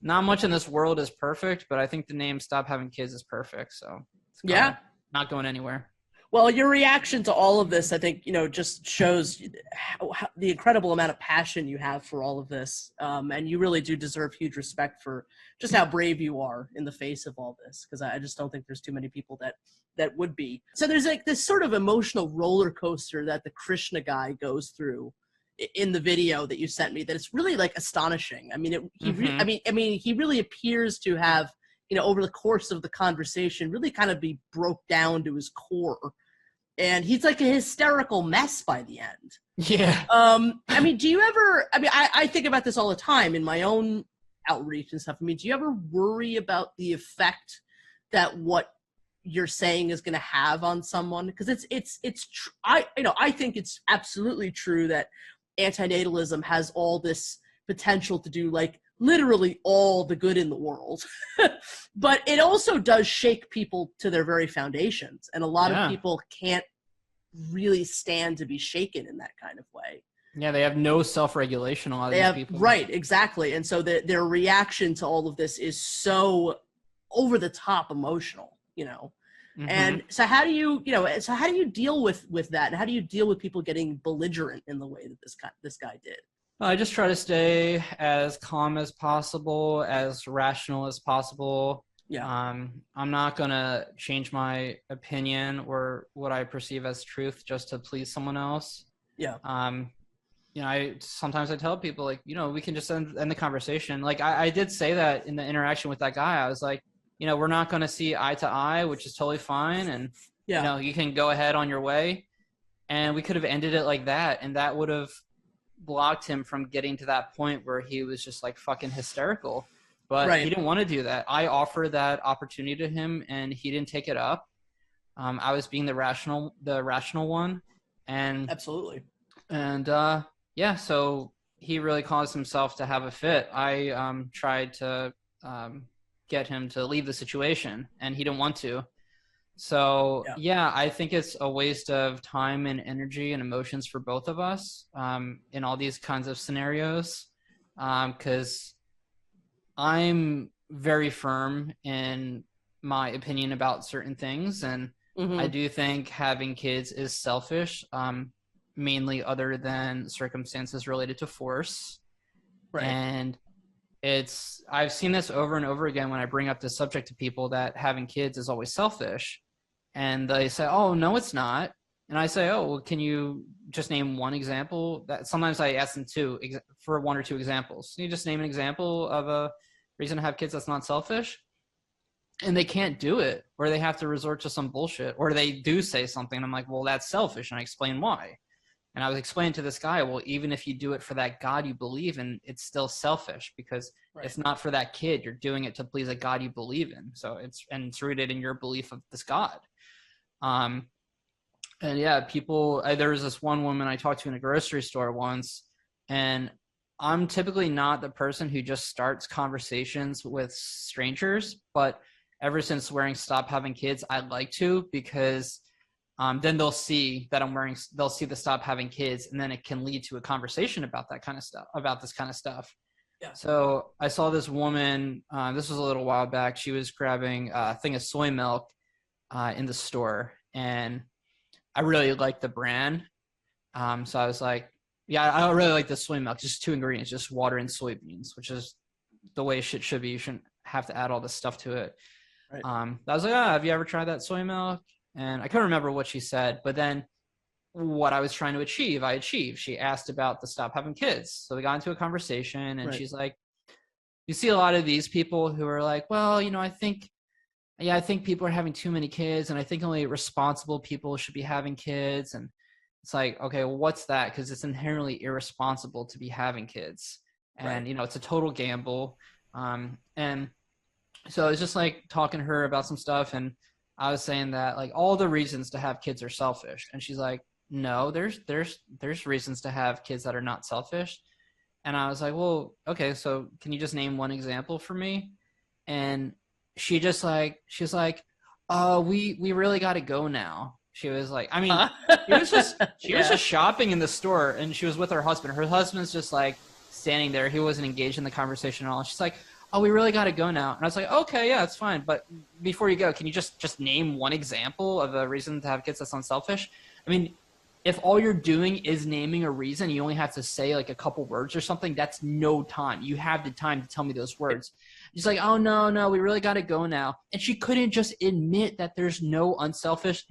not much in this world is perfect, but I think the name Stop Having Kids is perfect. So it's not going anywhere. Well, your reaction to all of this, I think, you know, just shows the incredible amount of passion you have for all of this. And you really do deserve huge respect for just how brave you are in the face of all this, because I just don't think there's too many people that would be. So there's like this sort of emotional roller coaster that the Krishna guy goes through in the video that you sent me, that it's really like astonishing. I mean, he really appears to have, you know, over the course of the conversation, really kind of be broke down to his core. And he's like a hysterical mess by the end. Yeah. I mean, do you ever, I think about this all the time in my own outreach and stuff. I mean, do you ever worry about the effect that what you're saying is going to have on someone? Because I think it's absolutely true that anti-natalism has all this potential to do like literally all the good in the world, but it also does shake people to their very foundations, and a lot of people can't really stand to be shaken in that kind of way. Yeah, they have no self-regulation. A lot of these people, right? Exactly, and so their reaction to all of this is so over the top emotional, you know. Mm-hmm. And so how do you deal with that, and how do you deal with people getting belligerent in the way that this guy did? I just try to stay as calm as possible, as rational as possible. Yeah. I'm not going to change my opinion or what I perceive as truth just to please someone else. Yeah. You know, sometimes I tell people, like, you know, we can just end the conversation. Like I did say that in the interaction with that guy. I was like, you know, we're not going to see eye to eye, which is totally fine. And, you know, you can go ahead on your way. And we could have ended it like that. And that would have blocked him from getting to that point where he was just like fucking hysterical. But he didn't want to do that. I offered that opportunity to him and he didn't take it up. I was being the rational one. And absolutely. And so he really caused himself to have a fit. I tried to get him to leave the situation and he didn't want to. So I think it's a waste of time and energy and emotions for both of us in all these kinds of scenarios, because I'm very firm in my opinion about certain things, and I do think having kids is selfish, mainly other than circumstances related to force. And I've seen this over and over again when I bring up this subject to people, that having kids is always selfish. And they say, oh, no, it's not. And I say, oh, well, can you just name one example? That sometimes I ask them for one or two examples. Can you just name an example of a reason to have kids that's not selfish? And they can't do it, or they have to resort to some bullshit, or they do say something. And I'm like, well, that's selfish. And I explain why. And I was explaining to this guy, well, even if you do it for that God you believe in, it's still selfish, because it's not for that kid. You're doing it to please a God you believe in. So it's rooted in your belief of this God. And people, there was this one woman I talked to in a grocery store once, and I'm typically not the person who just starts conversations with strangers, but ever since wearing Stop Having Kids, I like to, because then they'll see that they'll see the Stop Having Kids, and then it can lead to a conversation about that kind of stuff, about this kind of stuff. Yeah. So I saw this woman, this was a little while back. She was grabbing a thing of soy milk in the store, and I really liked the brand. So I was like, yeah, I don't really like the soy milk. Just 2 ingredients, just water and soybeans, which is the way shit should be. You shouldn't have to add all this stuff to it. Right. I was like, have you ever tried that soy milk? And I couldn't remember what she said, but then what I was trying to achieve, I achieved. She asked about the Stop Having Kids. So we got into a conversation, and she's like, you see a lot of these people who are like, well, I think people are having too many kids, and I think only responsible people should be having kids. And it's like, okay, well, what's that? Because it's inherently irresponsible to be having kids. And, it's a total gamble. And so I was just like talking to her about some stuff, and I was saying that like all the reasons to have kids are selfish. And she's like, no, there's reasons to have kids that are not selfish. And I was like, well, okay, so can you just name one example for me? And she's like, oh, we really got to go now. She was like, I mean, she was just shopping in the store, and she was with her husband. Her husband's just like standing there. He wasn't engaged in the conversation at all. She's like, oh, we really got to go now. And I was like, okay, yeah, it's fine. But before you go, can you just name one example of a reason to have kids that's unselfish? I mean, if all you're doing is naming a reason, you only have to say like a couple words or something, that's no time. You have the time to tell me those words. She's like, oh, no, we really got to go now. And she couldn't just admit that there's no unselfish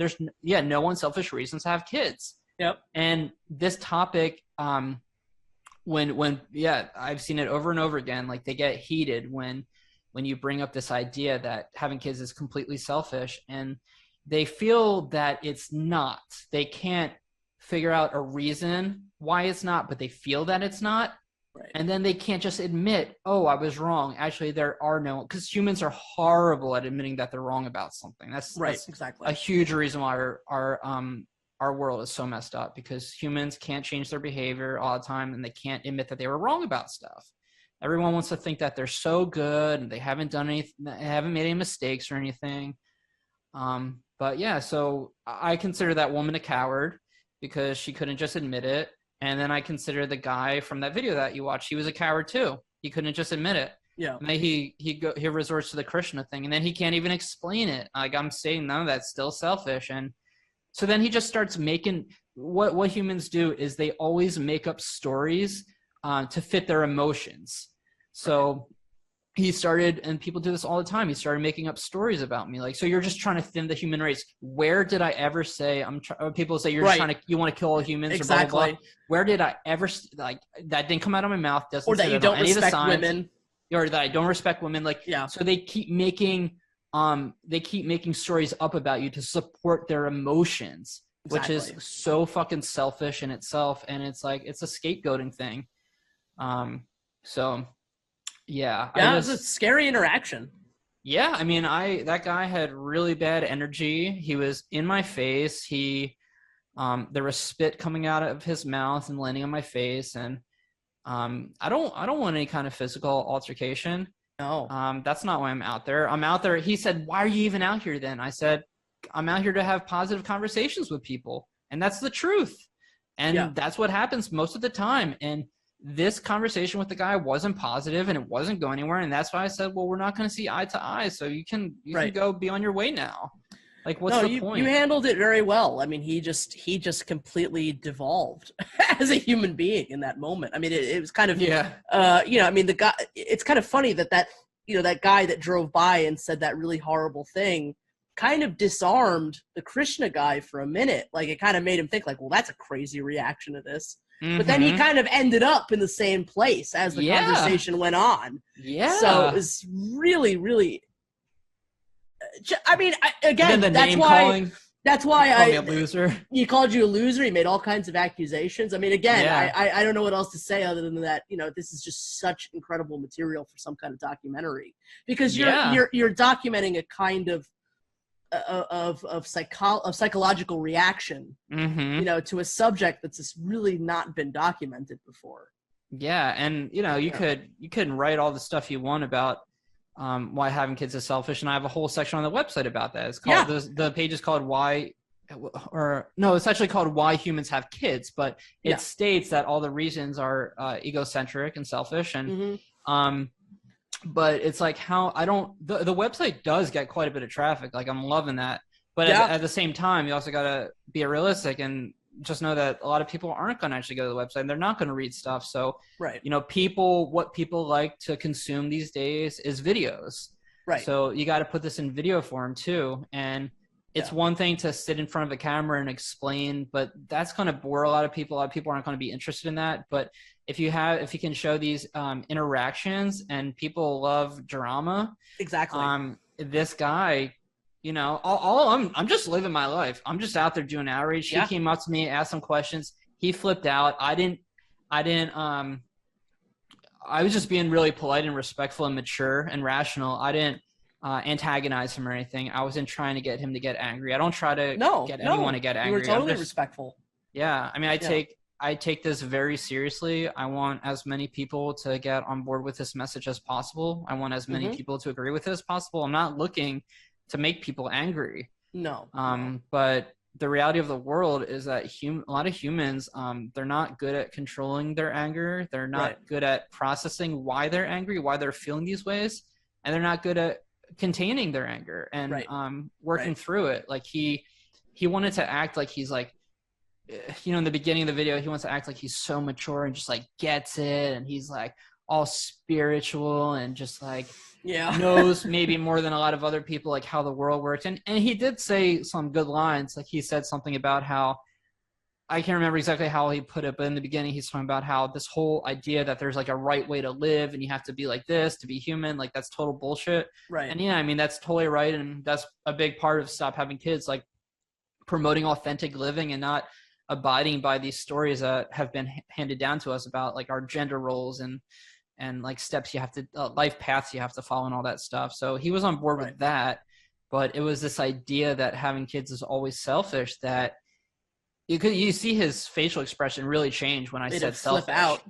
reasons to have kids. Yep. And this topic, when I've seen it over and over again, like they get heated when you bring up this idea that having kids is completely selfish, and they feel that it's not. They can't figure out a reason why it's not, but they feel that it's not. Right. And then they can't just admit, oh, I was wrong. Actually, there are no, because humans are horrible at admitting that they're wrong about something. That's exactly a huge reason why our world is so messed up, because humans can't change their behavior all the time, and they can't admit that they were wrong about stuff. Everyone wants to think that they're so good and they haven't done anything, haven't made any mistakes or anything. But yeah, so I consider that woman a coward because she couldn't just admit it. And then I consider the guy from that video that you watched, he was a coward too. He couldn't just admit it. Yeah. And then he resorts to the Krishna thing, and then he can't even explain it. Like, I'm saying, no, that's still selfish. And so then he just starts making what humans do is they always make up stories to fit their emotions. So he started, and people do this all the time, he started making up stories about me. Like, so you're just trying to thin the human race. Where did I ever say people say you're just trying to, you want to kill all humans? Exactly. Or blah, blah, blah. Where did I ever, like, that didn't come out of my mouth. Doesn't or that you don't respect women. Or that I don't respect women. Like, yeah. So they keep making stories up about you to support their emotions, exactly. Which is so fucking selfish in itself. And it's like, it's a scapegoating thing. So yeah. Yeah, it was a scary interaction. Yeah. I mean, that guy had really bad energy. He was in my face. There was spit coming out of his mouth and landing on my face. And, I don't want any kind of physical altercation. No. That's not why I'm out there. I'm out there. He said, why are you even out here then? I said, I'm out here to have positive conversations with people. And that's the truth. And that's what happens most of the time. And this conversation with the guy wasn't positive, and it wasn't going anywhere. And that's why I said, well, we're not going to see eye to eye. So you can go be on your way now. Like, what's the point? You handled it very well. I mean, he just completely devolved as a human being in that moment. I mean, it was kind of, I mean, the guy, it's kind of funny that guy that drove by and said that really horrible thing kind of disarmed the Krishna guy for a minute. Like, it kind of made him think like, well, that's a crazy reaction to this. Mm-hmm. But then he kind of ended up in the same place as the conversation went on. Yeah. So it was really, really, I mean, that's why a loser. He called you a loser. He made all kinds of accusations. I mean, again, I don't know what else to say other than that. This is just such incredible material for some kind of documentary, because you're documenting a kind of psychological reaction, to a subject that's just really not been documented before. Yeah, and you could write all the stuff you want about why having kids is selfish, and I have a whole section on the website about that. It's called the page is called Why, or no, it's actually called Why Humans Have Kids, but it states that all the reasons are egocentric and selfish, and but it's like how the website does get quite a bit of traffic. Like I'm loving that, but at the same time, you also got to be realistic and just know that a lot of people aren't going to actually go to the website and they're not going to read stuff. So, what people like to consume these days is videos. Right. So you got to put this in video form too. And it's one thing to sit in front of a camera and explain, but that's going to bore a lot of people. A lot of people aren't going to be interested in that. But if you can show these interactions, and people love drama. Exactly. This guy, I'm just living my life. I'm just out there doing outreach. He came up to me, asked some questions. He flipped out. I was just being really polite and respectful and mature and rational. I didn't antagonize him or anything. I wasn't trying to get him to get angry. I don't try to get anyone to get angry. You were totally respectful. Yeah. I mean, I take this very seriously. I want as many people to get on board with this message as possible. I want as many people to agree with it as possible. I'm not looking to make people angry. No. But the reality of the world is that a lot of humans, they're not good at controlling their anger. They're not good at processing why they're angry, why they're feeling these ways, and they're not good at containing their anger and working through it. Like he wanted to act like he's like, in the beginning of the video, he wants to act like he's so mature and just like gets it, and he's like all spiritual and just like knows maybe more than a lot of other people like how the world works. And he did say some good lines. Like he said something about how, I can't remember exactly how he put it, but in the beginning he's talking about how this whole idea that there's like a right way to live and you have to be like this to be human, like that's total bullshit. Right. And I mean that's totally right, and that's a big part of Stop Having Kids, like promoting authentic living and not abiding by these stories that have been handed down to us about like our gender roles and like steps you have to life paths you have to follow and all that stuff. So he was on board with that, but it was this idea that having kids is always selfish that you see his facial expression really change when I said selfish. Flip out.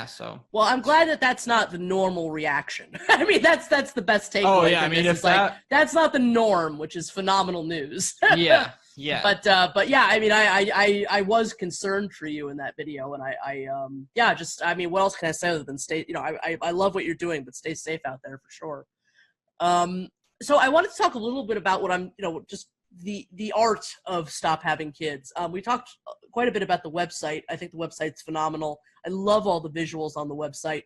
So well, I'm glad that that's not the normal reaction. I mean, that's the best takeaway. Oh yeah, I mean, if that's not the norm, which is phenomenal news. Yeah. But yeah, I mean, I was concerned for you in that video, and I mean, what else can I say other than stay? I love what you're doing, but stay safe out there for sure. So I wanted to talk a little bit about what I'm, just the art of Stop Having Kids. We talked quite a bit about the website. I think the website's phenomenal. I love all the visuals on the website.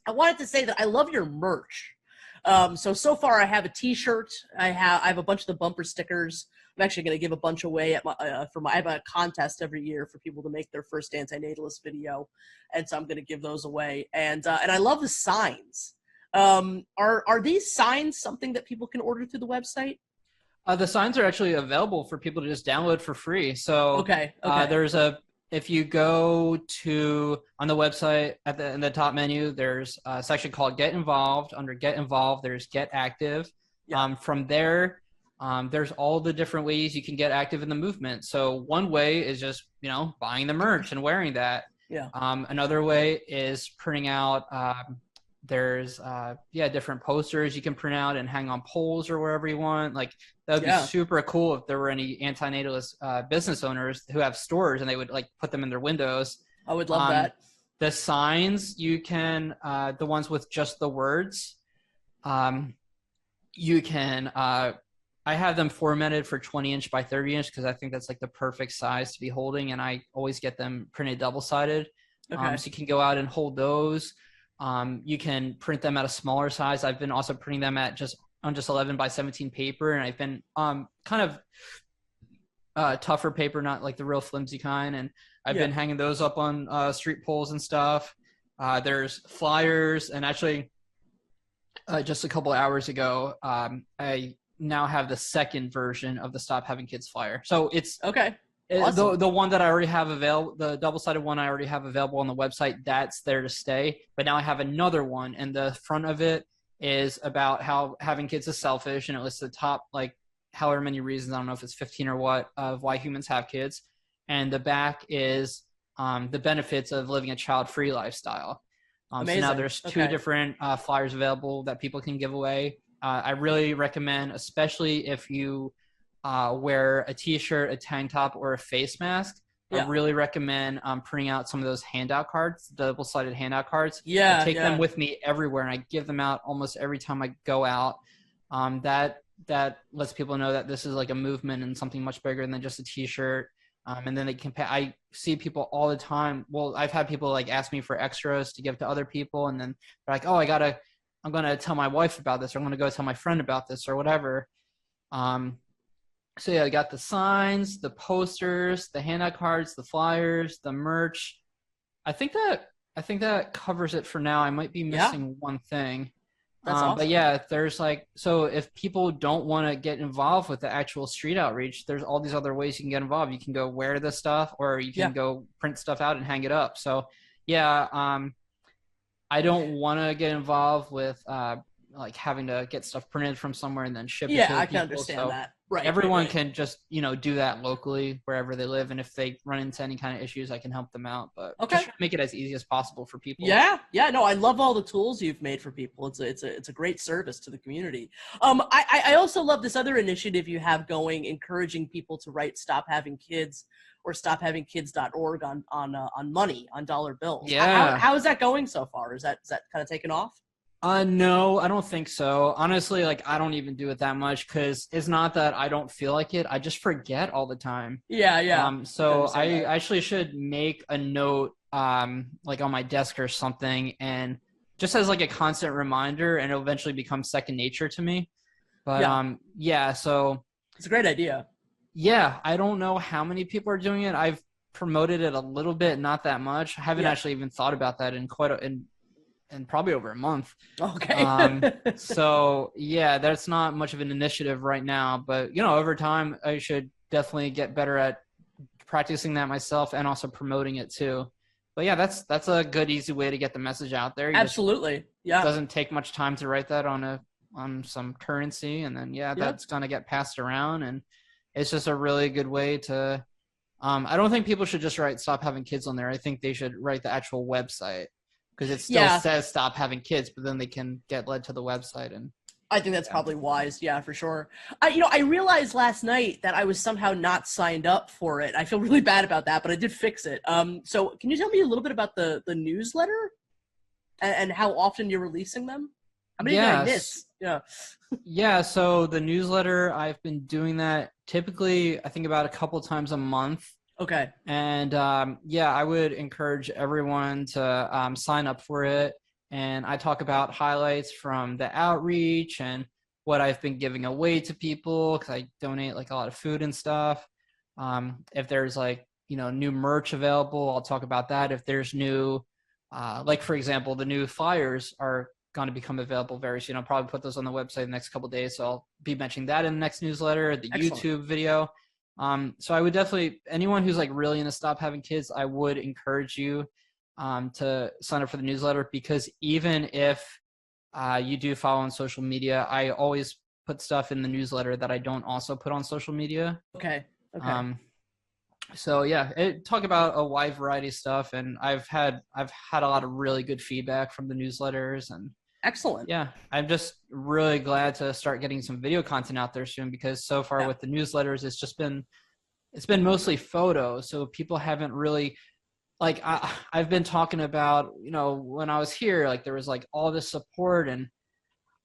I wanted to say that I love your merch. So far I have a t-shirt. I have a bunch of the bumper stickers. I'm actually going to give a bunch away at I have a contest every year for people to make their first anti-natalist video. And so I'm going to give those away. And I love the signs. Are these signs something that people can order through the website? The signs are actually available for people to just download for free. So if you go on the website in the top menu, there's a section called Get Involved. Under Get Involved, there's Get Active. From there, there's all the different ways you can get active in the movement. So one way is just, buying the merch and wearing that. Another way is printing out, there's different posters you can print out and hang on poles or wherever you want. Like that would be super cool if there were any anti-natalist business owners who have stores and they would like put them in their windows. I would love that. The signs you can, the ones with just the words, you can, I have them formatted for 20-inch by 30-inch because I think that's like the perfect size to be holding, and I always get them printed double-sided. So you can go out and hold those. You can print them at a smaller size. I've been also printing them at just 11 by 17 paper, and I've been kind of tougher paper, not like the real flimsy kind, and I've been hanging those up on street poles and stuff. There's flyers, and actually just a couple hours ago, I now have the second version of the Stop Having Kids flyer. So it's awesome. The one that I already have available, the double-sided one I already have available on the website, that's there to stay. But now I have another one, and the front of it is about how having kids is selfish, and it lists the top, like, however many reasons, I don't know if it's 15 or what, of why humans have kids. And the back is the benefits of living a child-free lifestyle. So now there's two different flyers available that people can give away. I really recommend, especially if you wear a t-shirt, a tank top, or a face mask, I really recommend printing out some of those handout cards, double-sided handout cards. I take them with me everywhere, and I give them out almost every time I go out. That lets people know that this is like a movement and something much bigger than just a t-shirt. And then they can I see people all the time. Well, I've had people like ask me for extras to give to other people, and then they're like, oh, I'm going to tell my wife about this, or I'm going to go tell my friend about this, or whatever. So yeah, I got the signs, the posters, the handout cards, the flyers, the merch. I think that covers it for now. I might be missing one thing. That's awesome. But yeah, there's so if people don't want to get involved with the actual street outreach, there's all these other ways you can get involved. You can go wear the stuff, or you can go print stuff out and hang it up. So yeah, I don't want to get involved with like having to get stuff printed from somewhere and then ship it to people. Yeah, I can understand that. Right. Everyone can just, do that locally wherever they live. And if they run into any kind of issues, I can help them out. But just try to make it as easy as possible for people. Yeah. No, I love all the tools you've made for people. It's a great service to the community. I also love this other initiative you have going, encouraging people to write Stop Having Kids or stophavingkids.org on money, on dollar bills. Yeah. How is that going so far? Is that kind of taken off? No, I don't think so. Honestly, I don't even do it that much because it's not that I don't feel like it. I just forget all the time. Yeah. So I actually should make a note, like on my desk or something, and just as like a constant reminder, and it'll eventually become second nature to me. But so it's a great idea. Yeah, I don't know how many people are doing it. I've promoted it a little bit, not that much. I haven't actually even thought about that in probably over a month. Okay. So yeah, that's not much of an initiative right now, but over time I should definitely get better at practicing that myself and also promoting it too. But yeah, that's a good, easy way to get the message out there. Absolutely. Yeah. It doesn't take much time to write that on some currency, and then that's going to get passed around, and it's just a really good way to, I don't think people should just write Stop Having Kids on there. I think they should write the actual website, because it still says Stop Having Kids, but then they can get led to the website. And I think that's probably wise. Yeah, for sure. I realized last night that I was somehow not signed up for it. I feel really bad about that, but I did fix it. So can you tell me a little bit about the newsletter and how often you're releasing them? How many did I miss? Yeah. So the newsletter, I've been doing that typically, I think about a couple times a month. Okay. And I would encourage everyone to sign up for it. And I talk about highlights from the outreach and what I've been giving away to people, because I donate like a lot of food and stuff. If there's new merch available, I'll talk about that. If there's new, for example, the new flyers are going to become available very soon. I'll probably put those on the website in the next couple of days. So I'll be mentioning that in the next newsletter, the YouTube video. So I would definitely, anyone who's really into Stop Having Kids, I would encourage you to sign up for the newsletter, because even if you do follow on social media, I always put stuff in the newsletter that I don't also put on social media. Okay. So talk about a wide variety of stuff, and I've had a lot of really good feedback from the newsletters. And excellent. Yeah, I'm just really glad to start getting some video content out there soon, because so far with the newsletters, it's been mostly photos. So people haven't really, I've been talking about, when I was here, there was all this support, and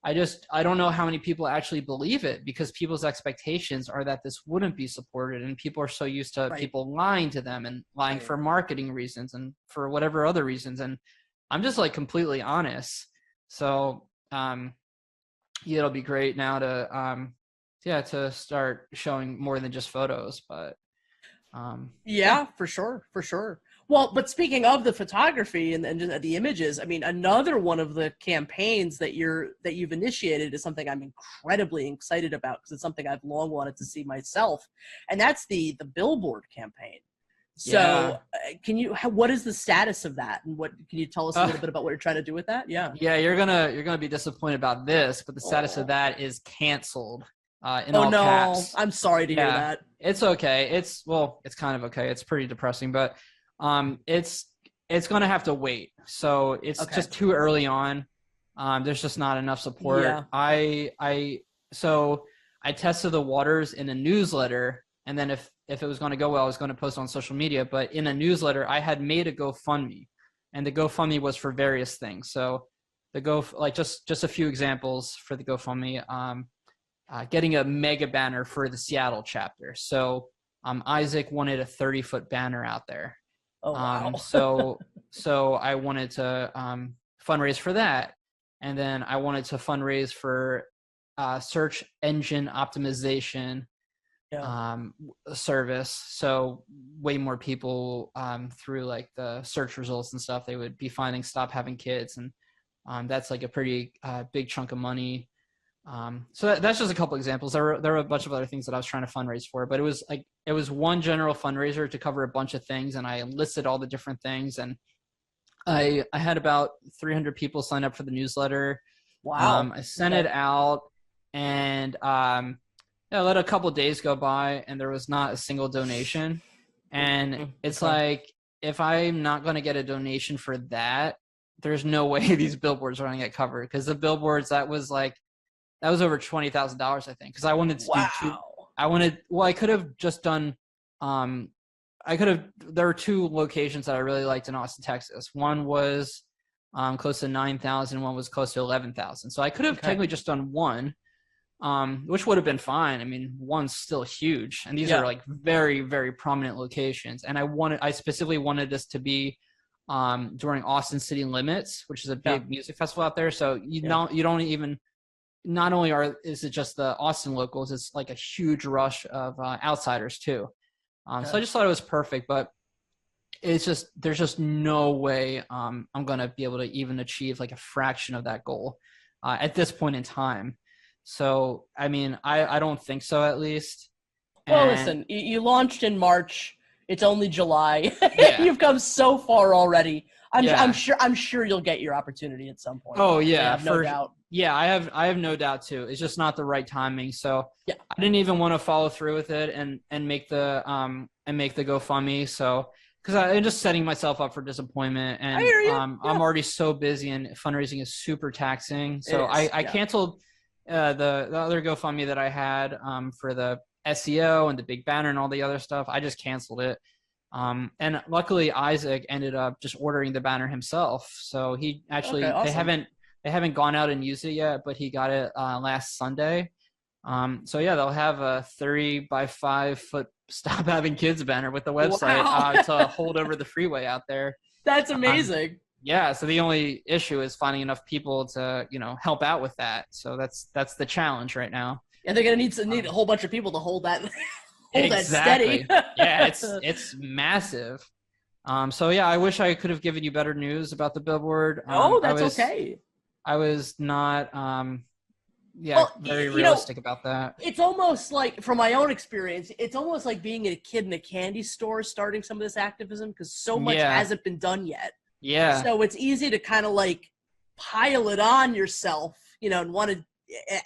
I don't know how many people actually believe it, because people's expectations are that this wouldn't be supported, and people are so used to people lying to them and lying for marketing reasons and for whatever other reasons. And I'm just completely honest. So, it'll be great now to start showing more than just photos, but, for sure. Well, but speaking of the photography and just the images, I mean, another one of the campaigns that you've initiated is something I'm incredibly excited about, because it's something I've long wanted to see myself, and that's the billboard campaign. So what is the status of that, and can you tell us a little bit about what you're trying to do with that? Yeah, you're gonna be disappointed about this, but the status of that is canceled. In all caps. I'm sorry to hear that. It's okay. It's kind of okay. It's pretty depressing, but It's going to have to wait. So it's just too early on. There's just not enough support. Yeah. So I tested the waters in a newsletter, and then if it was going to go well, I was going to post on social media. But in a newsletter, I had made a GoFundMe, and the GoFundMe was for various things. So just a few examples for the GoFundMe. Getting a mega banner for the Seattle chapter. So Isaac wanted a 30-foot banner out there. Oh, wow. So I wanted to fundraise for that, and then I wanted to fundraise for search engine optimization service. So way more people through like the search results and stuff, they would be finding Stop Having Kids, and that's like a pretty big chunk of money. So that's just a couple examples. There were a bunch of other things that I was trying to fundraise for, but it was one general fundraiser to cover a bunch of things, and I listed all the different things, and I had about 300 people sign up for the newsletter. Wow. I sent it out, and I let a couple of days go by, and there was not a single donation. And it's like, if I'm not going to get a donation for that, there's no way these billboards are going to get covered, because the billboards, that was over $20,000, I think, because I wanted to do two. I could have just done, there were two locations that I really liked in Austin, Texas. One was close to 9,000, one was close to 11,000. So I could have technically just done one, which would have been fine. I mean, one's still huge, and these are like very, very prominent locations. And I specifically wanted this to be during Austin City Limits, which is a big music festival out there. So not only is it just the Austin locals, it's like a huge rush of outsiders too. So I just thought it was perfect, but there's just no way I'm going to be able to even achieve like a fraction of that goal at this point in time. So, I mean, I don't think so, at least. Well, listen, you launched in March. It's only July. You've come so far already. I'm sure you'll get your opportunity at some point. Oh yeah, I have no doubt. Yeah, I have no doubt too. It's just not the right timing. So I didn't even want to follow through with it and make the GoFundMe. So because I'm just setting myself up for disappointment, and I hear you. I'm already so busy, and fundraising is super taxing. So I canceled the other GoFundMe that I had for the SEO and the big banner and all the other stuff. I just canceled it. And luckily Isaac ended up just ordering the banner himself. So he actually, awesome. They haven't gone out and used it yet, but he got it last Sunday. So yeah, they'll have a 30 by 5 foot Stop Having Kids banner with the website to hold over the freeway out there. That's amazing. Yeah. So the only issue is finding enough people to, help out with that. So that's the challenge right now. Yeah, they're gonna need a whole bunch of people to hold that. Exactly. That steady. Yeah, it's massive. So yeah, I wish I could have given you better news about the billboard. That's okay. I was not very realistic about that. It's almost like, from my own experience, it's almost like being a kid in a candy store starting some of this activism, because so much hasn't been done yet. Yeah. So it's easy to kind of like pile it on yourself, and want to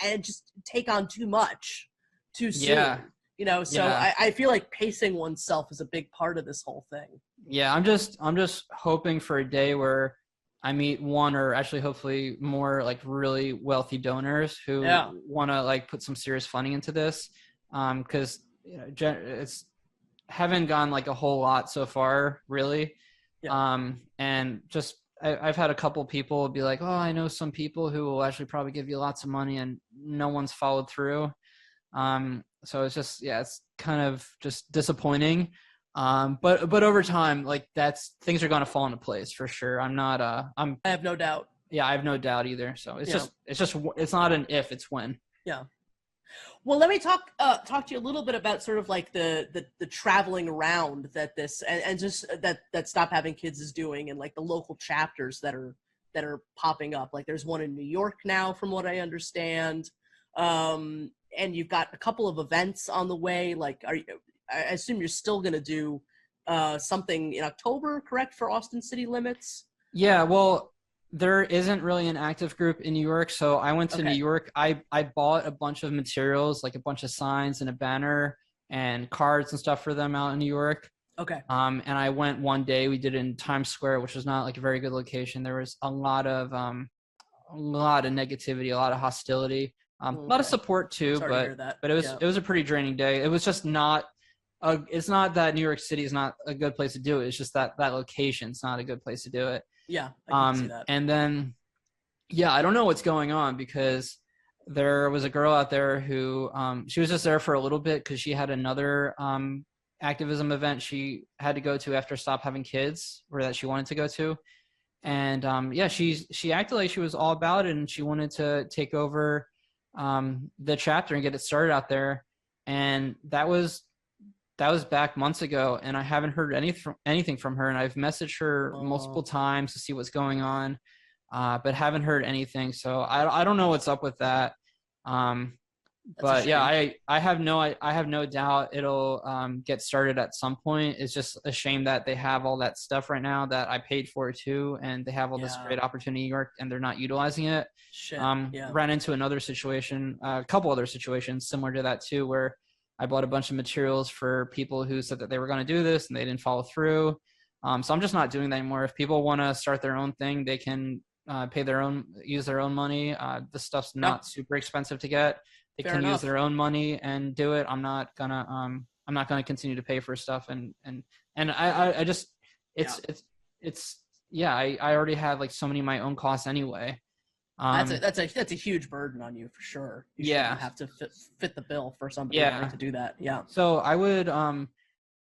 and just take on too much too soon. I feel like pacing oneself is a big part of this whole thing. Yeah, I'm just hoping for a day where I meet one, or actually hopefully more, like really wealthy donors who want to like put some serious funding into this, because it's haven't gone like a whole lot so far, really. And just I've had a couple people be like, oh, I know some people who will actually probably give you lots of money, and no one's followed through. So it's just, it's kind of just disappointing. But over time, like things are going to fall into place for sure. I have no doubt. Yeah, I have no doubt either. So it's not an if, it's when. Yeah. Well, let me talk to you a little bit about sort of like the traveling around that this and just that Stop Having Kids is doing, and like the local chapters that are popping up. Like there's one in New York now, from what I understand. And you've got a couple of events on the way. Like, I assume you're still going to do something in October, correct, for Austin City Limits? Yeah, well, there isn't really an active group in New York, so I went to New York. I bought a bunch of materials, like a bunch of signs and a banner and cards and stuff for them out in New York. Okay. And I went one day. We did it in Times Square, which was not like a very good location. There was a lot of negativity, a lot of hostility, a lot of support too. Sorry to hear that. But it was a pretty draining day. It was just not. It's not that New York City is not a good place to do it. It's just that location's not a good place to do it. Yeah, I can see that. And then, yeah, I don't know what's going on, because there was a girl out there who she was just there for a little bit because she had another activism event she had to go to after Stop Having Kids, or that she wanted to go to. And yeah, she acted like she was all about it, and she wanted to take over the chapter and get it started out there. And that was back months ago, and I haven't heard anything from her. And I've messaged her multiple times to see what's going on, but haven't heard anything. So I don't know what's up with that. But yeah, I have no doubt it'll get started at some point. It's just a shame that they have all that stuff right now that I paid for too, and they have all this great opportunity in New York, and they're not utilizing it. Ran into another situation, a couple other situations similar to that too, where I bought a bunch of materials for people who said that they were going to do this and they didn't follow through. So I'm just not doing that anymore. If people want to start their own thing, they can use their own money. This stuff's not super expensive to get. They can use their own money and do it. I'm not gonna continue to pay for stuff. And I just, I already have like so many of my own costs anyway. That's a huge burden on you for sure. You have to fit the bill for somebody to do that. Yeah. So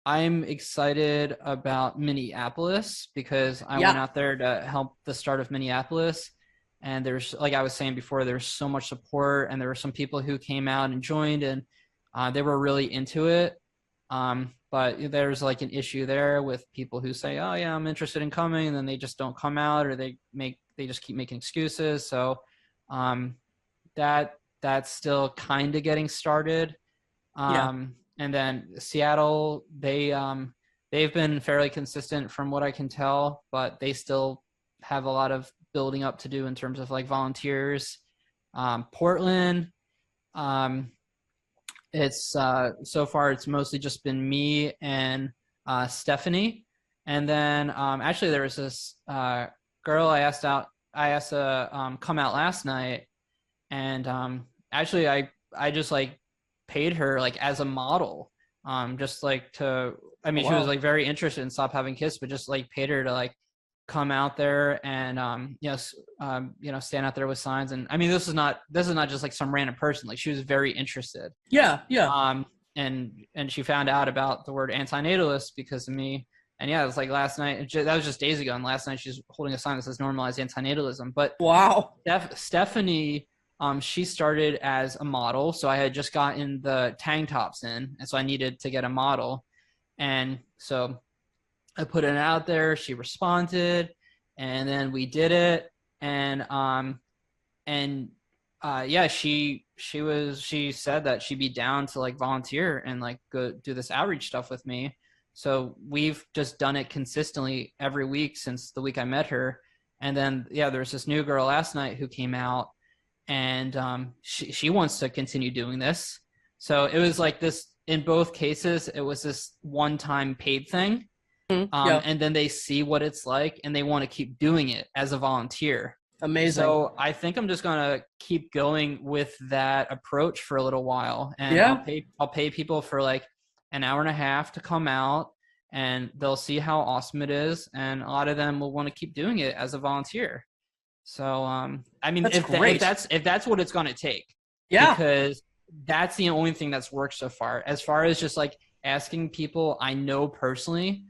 I'm excited about Minneapolis, because I went out there to help the start of Minneapolis. And there's, like I was saying before, there's so much support, and there were some people who came out and joined, and they were really into it. But there's like an issue there with people who say, oh yeah, I'm interested in coming, and then they just don't come out, or they just keep making excuses. So that's still kind of getting started. And then Seattle, they've been fairly consistent from what I can tell, but they still have a lot of building up to do in terms of like volunteers. Portland, it's so far it's mostly just been me and Stephanie. And then actually there was this girl I asked to come out last night, and actually I just like paid her like as a model, just like to, I mean, she was like very interested in Stop Having Kids, but just like paid her to like come out there and stand out there with signs. And I mean, this is not just like some random person. Like, she was very interested. And she found out about the word anti-natalist because of me. And yeah, it was like last night, that was just days ago, and last night she's holding a sign that says normalize anti-natalism. But wow, Stephanie, she started as a model, so I had just gotten the tank tops in, and so I needed to get a model. And so I put it out there, she responded, and then we did it. And she said that she'd be down to like volunteer and like go do this outreach stuff with me. So we've just done it consistently every week since the week I met her. And then there's this new girl last night who came out, and she wants to continue doing this. So it was like this, in both cases, it was this one-time paid thing. And then they see what it's like, and they want to keep doing it as a volunteer. Amazing. So I think I'm just gonna keep going with that approach for a little while, and I'll pay people for like an hour and a half to come out, and they'll see how awesome it is, and a lot of them will want to keep doing it as a volunteer. So I mean, if that's what it's gonna take, because that's the only thing that's worked so far. As far as just like asking people I know personally,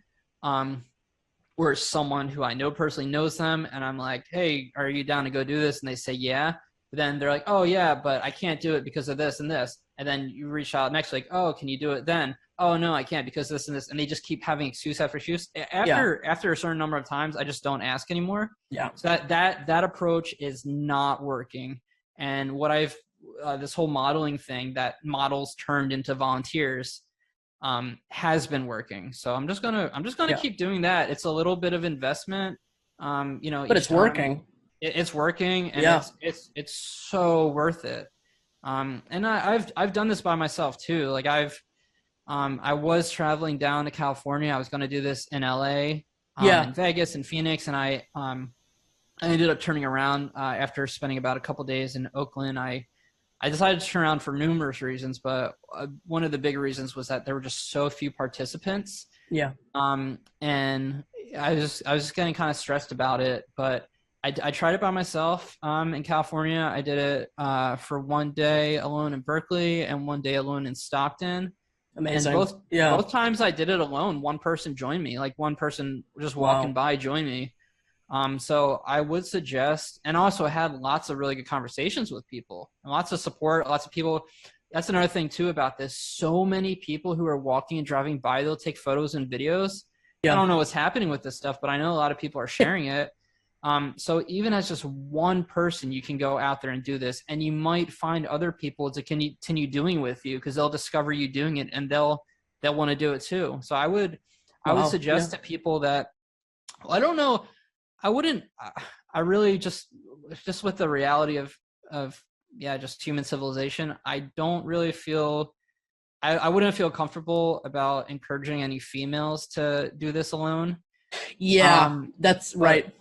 or someone who I know personally knows them, and I'm like, hey, are you down to go do this? And they say yeah. But then they're like, oh yeah, but I can't do it because of this and this. And then you reach out next week, oh, can you do it then? Oh no, I can't because this and this. And they just keep having excuse after excuse. After a certain number of times, I just don't ask anymore. So that approach is not working. And what I've this whole modeling thing that models turned into volunteers has been working. So I'm just gonna keep doing that. It's a little bit of investment, but it's working. It's working, and it's so worth it. And I've done this by myself too. Like I've I was traveling down to California. I was going to do this in LA, Yeah. in Vegas and Phoenix. And I ended up turning around after spending about a couple days in Oakland. I decided to turn around for numerous reasons, but one of the big reasons was that there were just so few participants. Yeah. And I was just getting kind of stressed about it, but I tried it by myself in California. I did it for one day alone in Berkeley and one day alone in Stockton. Amazing. And Yeah. both times I did it alone, one person joined me, like one person just walking by joined me. So I would suggest, and also had lots of really good conversations with people and lots of support, lots of people. That's another thing too about this. So many people who are walking and driving by, they'll take photos and videos. Yeah. I don't know what's happening with this stuff, but I know a lot of people are sharing it. So even as just one person, you can go out there and do this, and you might find other people to continue doing with you, because they'll discover you doing it and they'll want to do it too. So I would suggest to people that, well, I don't know. I really just with the reality of just human civilization, I don't really feel, I wouldn't feel comfortable about encouraging any females to do this alone. Yeah, that's right.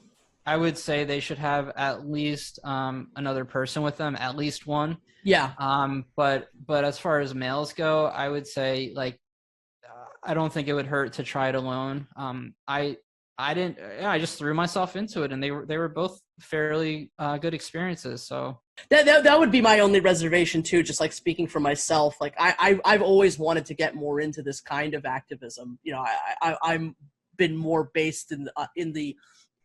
I would say they should have at least another person with them, at least one. Yeah. But as far as males go, I would say, like, I don't think it would hurt to try it alone. I just threw myself into it, and they were both fairly good experiences. So that would be my only reservation too. Just like speaking for myself, like I've always wanted to get more into this kind of activism. You know, I'm been more based in the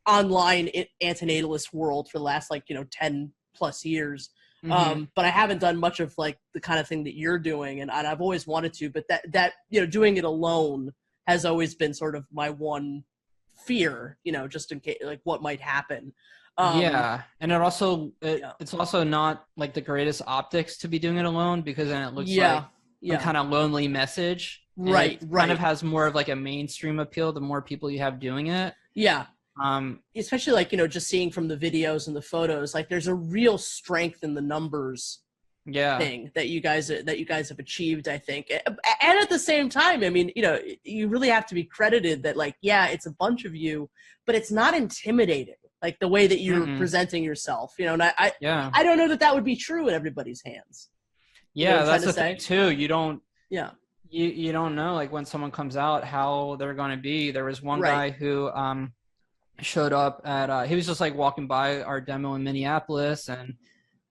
online antinatalist world for the last 10 plus years. Mm-hmm. But I haven't done much of like the kind of thing that you're doing, and I've always wanted to, but that doing it alone has always been sort of my one fear, just in case, like, what might happen. And it's also not like the greatest optics to be doing it alone, because then it looks like a kind of lonely message. Right. Kind of has more of like a mainstream appeal the more people you have doing it. Yeah. Especially like, just seeing from the videos and the photos, like there's a real strength in the numbers thing that you guys have achieved, I think. And at the same time, I mean, you really have to be credited that, like, it's a bunch of you, but it's not intimidating, like the way that you're presenting yourself, and I don't know that would be true in everybody's hands. Yeah, that's the thing too. You don't you don't know, like, when someone comes out how they're going to be. There was one guy who showed up at he was just like walking by our demo in Minneapolis, and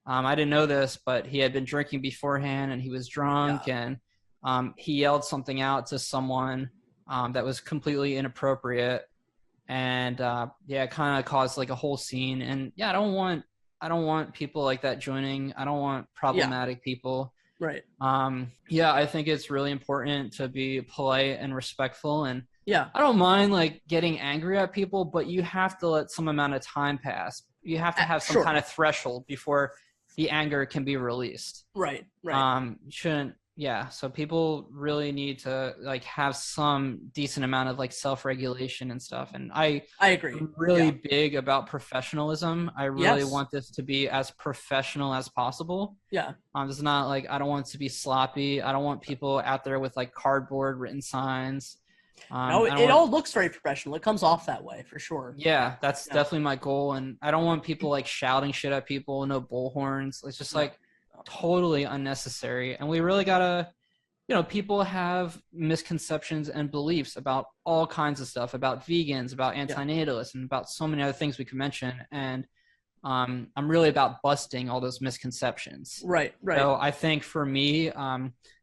I didn't know this, but he had been drinking beforehand and he was drunk, and he yelled something out to someone that was completely inappropriate, and it kind of caused like a whole scene. And I don't want people like that joining. I don't want problematic people. Right. I think it's really important to be polite and respectful, and I don't mind like getting angry at people, but you have to let some amount of time pass. You have to have some kind of threshold before the anger can be released. Right. So people really need to like have some decent amount of like self-regulation and stuff. And I agree. I'm really big about professionalism. I really want this to be as professional as possible. Yeah. It's not like, I don't want it to be sloppy. I don't want people out there with like cardboard written signs. It all looks very professional. It comes off that way for sure. Yeah, that's definitely my goal. And I don't want people like shouting shit at people, no bullhorns. It's just like totally unnecessary. And we really gotta, people have misconceptions and beliefs about all kinds of stuff, about vegans, about anti-natalists, and about so many other things we could mention. And I'm really about busting all those misconceptions. Right. So I think for me,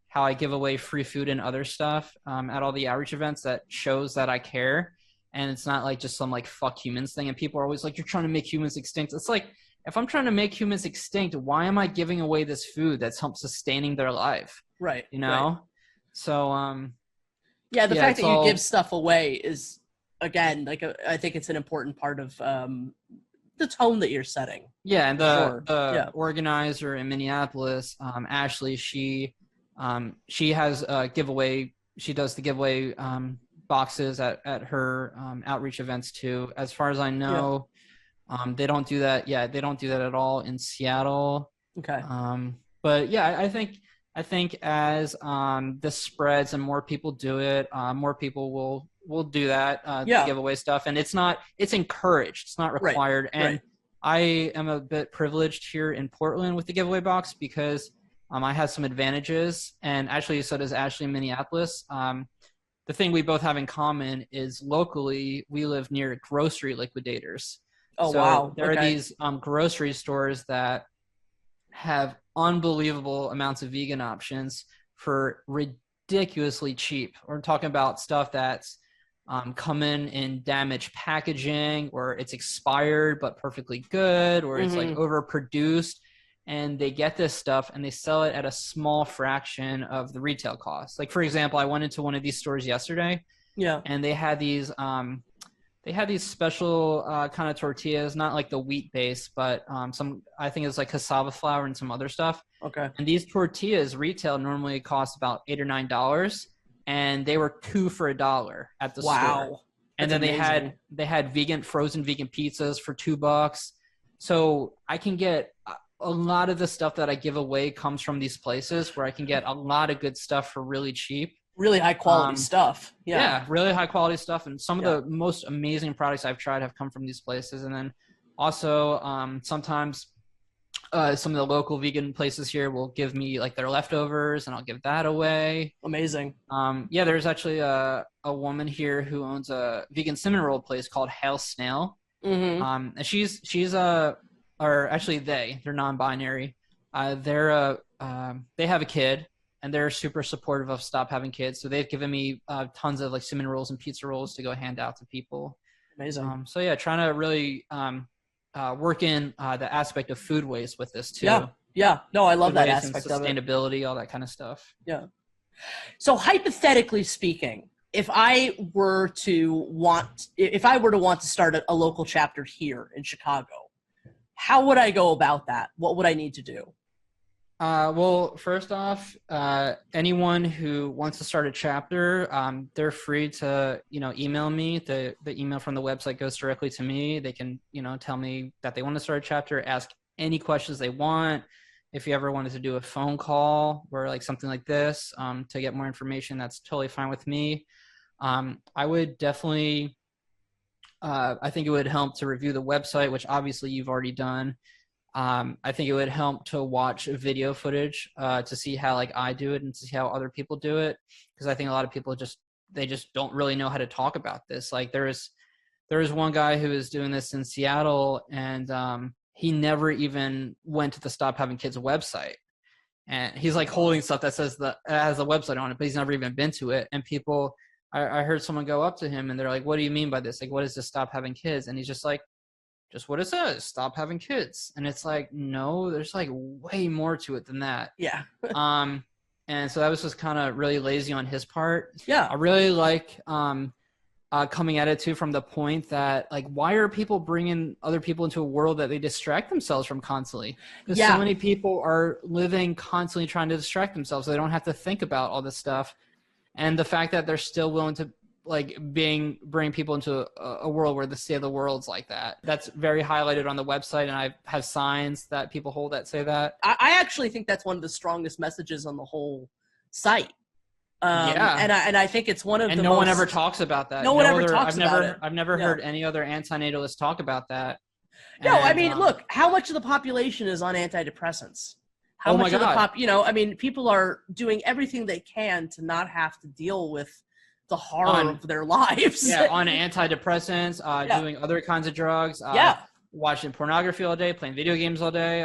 how I give away free food and other stuff at all the outreach events, that shows that I care. And it's not like just some like fuck humans thing. And people are always like, you're trying to make humans extinct. It's like, if I'm trying to make humans extinct, why am I giving away this food that's helped sustaining their life? Right. So the fact that you give stuff away is, again, like I think it's an important part of the tone that you're setting. Yeah, and the organizer in Minneapolis, Ashley, she has a giveaway. She does the giveaway boxes at her outreach events too. As far as I know, they don't do that. Yeah, they don't do that at all in Seattle. Okay. But I think I think as this spreads and more people do it, more people will do that, the giveaway stuff. And it's encouraged. It's not required. Right. And I am a bit privileged here in Portland with the giveaway box because I have some advantages. And actually, so does Ashley in Minneapolis. The thing we both have in common is locally, we live near grocery liquidators. Oh, so wow. There are these grocery stores that have unbelievable amounts of vegan options for ridiculously cheap. We're talking about stuff that's come in damaged packaging, or it's expired but perfectly good, or it's like overproduced. And they get this stuff and they sell it at a small fraction of the retail cost. Like, for example, I went into one of these stores yesterday, and they had these special kind of tortillas, not like the wheat base, but I think it's like cassava flour and some other stuff. Okay. And these tortillas retail normally cost about $8 or $9, and they were 2 for $1 at the store. And then they had frozen vegan pizzas for $2. So I can get a lot of the stuff that I give away comes from these places where I can get a lot of good stuff for really cheap. Really high quality stuff. Yeah, really high quality stuff. And some of the most amazing products I've tried have come from these places. And then also sometimes some of the local vegan places here will give me like their leftovers, and I'll give that away. Amazing. There's actually a woman here who owns a vegan cinnamon roll place called Hail Snail. And or actually they're non-binary. They have a kid, and they're super supportive of Stop Having Kids. So they've given me tons of like cinnamon rolls and pizza rolls to go hand out to people. Amazing. So yeah, trying to really work in the aspect of food waste with this too. Yeah. No, I love Food that waste aspect and of it. sustainability, all that kind of stuff. Yeah. So hypothetically speaking, if I were to want to start a local chapter here in Chicago, how would I go about that? What would I need to do? Well, first off, anyone who wants to start a chapter, they're free to, email me. The email from the website goes directly to me. They can, tell me that they want to start a chapter, ask any questions they want. If you ever wanted to do a phone call or like something like this, to get more information, that's totally fine with me. I would definitely, I think it would help to review the website, which obviously you've already done. I think it would help to watch video footage to see how like I do it and to see how other people do it, because I think a lot of people just don't really know how to talk about this. Like there is one guy who is doing this in Seattle, and he never even went to the Stop Having Kids website, and he's like holding stuff that says has a website on it, but he's never even been to it. And people, I heard someone go up to him and they're like, "What do you mean by this? Like, what is this Stop Having Kids?" And he's just like, just what it says, Stop Having Kids. And it's like, no, there's like way more to it than that. Yeah. And so that was just kind of really lazy on his part. Yeah. I really like coming at it too from the point that like, why are people bringing other people into a world that they distract themselves from constantly? Because so many people are living constantly trying to distract themselves. So they don't have to think about all this stuff. And the fact that they're still willing to like bring people into a world where the state of the world's like that. That's very highlighted on the website, and I have signs that people hold that say that. I actually think that's one of the strongest messages on the whole site. And I think it's one of and no one ever talks about that. No one ever talks about it. I've never heard any other anti-natalist talk about that. No, I mean, look, how much of the population is on antidepressants? How much of the people are doing everything they can to not have to deal with the horror of their lives. On antidepressants, doing other kinds of drugs, watching pornography all day, playing video games all day,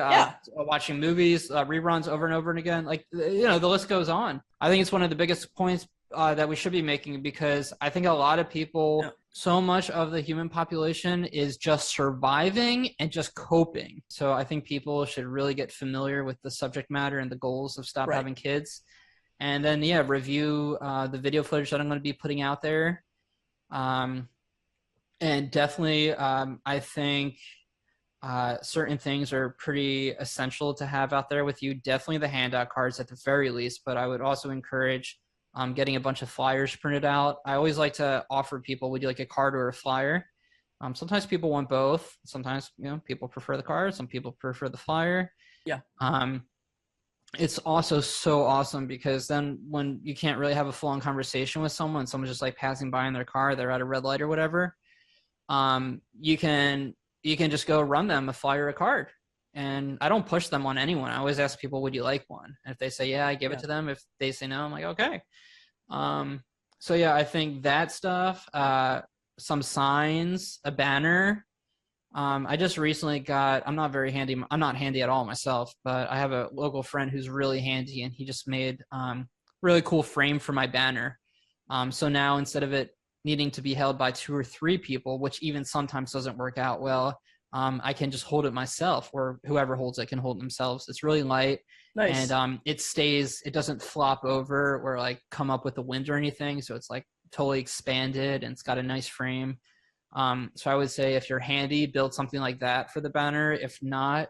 watching movies, reruns over and over and again. Like, the list goes on. I think it's one of the biggest points that we should be making, because I think a lot of people, so much of the human population is just surviving and just coping. So I think people should really get familiar with the subject matter and the goals of Stop Having Kids. And then, review the video footage that I'm going to be putting out there. And definitely, I think certain things are pretty essential to have out there with you. Definitely the handout cards at the very least, but I would also encourage getting a bunch of flyers printed out. I always like to offer people, would you like a card or a flyer? Sometimes people want both. Sometimes, people prefer the card. Some people prefer the flyer. Yeah. it's also so awesome because then when you can't really have a full-on conversation with someone's just like passing by in their car, they're at a red light or whatever, you can just go run them a flyer or a card. And I don't push them on anyone. I always ask people, would you like one? And if they say yeah, I give it to them. If they say no, I'm like, okay. So yeah, I think that stuff, some signs, a banner. I just recently I'm not handy at all myself, but I have a local friend who's really handy, and he just made really cool frame for my banner. So now instead of it needing to be held by 2 or 3 people, which even sometimes doesn't work out well, I can just hold it myself, or whoever holds it can hold it themselves. It's really light. Nice. And it doesn't flop over or like come up with the wind or anything. So it's like totally expanded, and it's got a nice frame. So I would say if you're handy, build something like that for the banner. If not,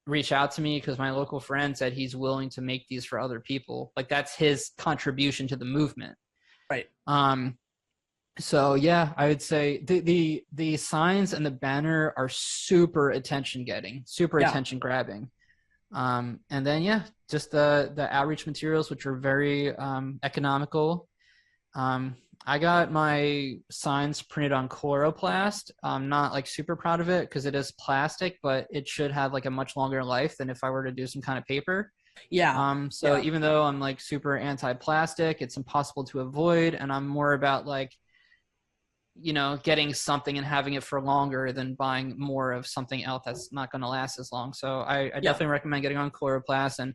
reach out to me, because my local friend said he's willing to make these for other people. Like that's his contribution to the movement. Right. So yeah, I would say the signs and the banner are super attention grabbing. And then yeah, just the outreach materials, which are very economical. I got my signs printed on chloroplast. I'm not like super proud of it because it is plastic, but it should have like a much longer life than if I were to do some kind of paper. Yeah. So even though I'm like super anti-plastic, it's impossible to avoid, and I'm more about like, getting something and having it for longer than buying more of something else that's not going to last as long. So I definitely recommend getting on chloroplast. And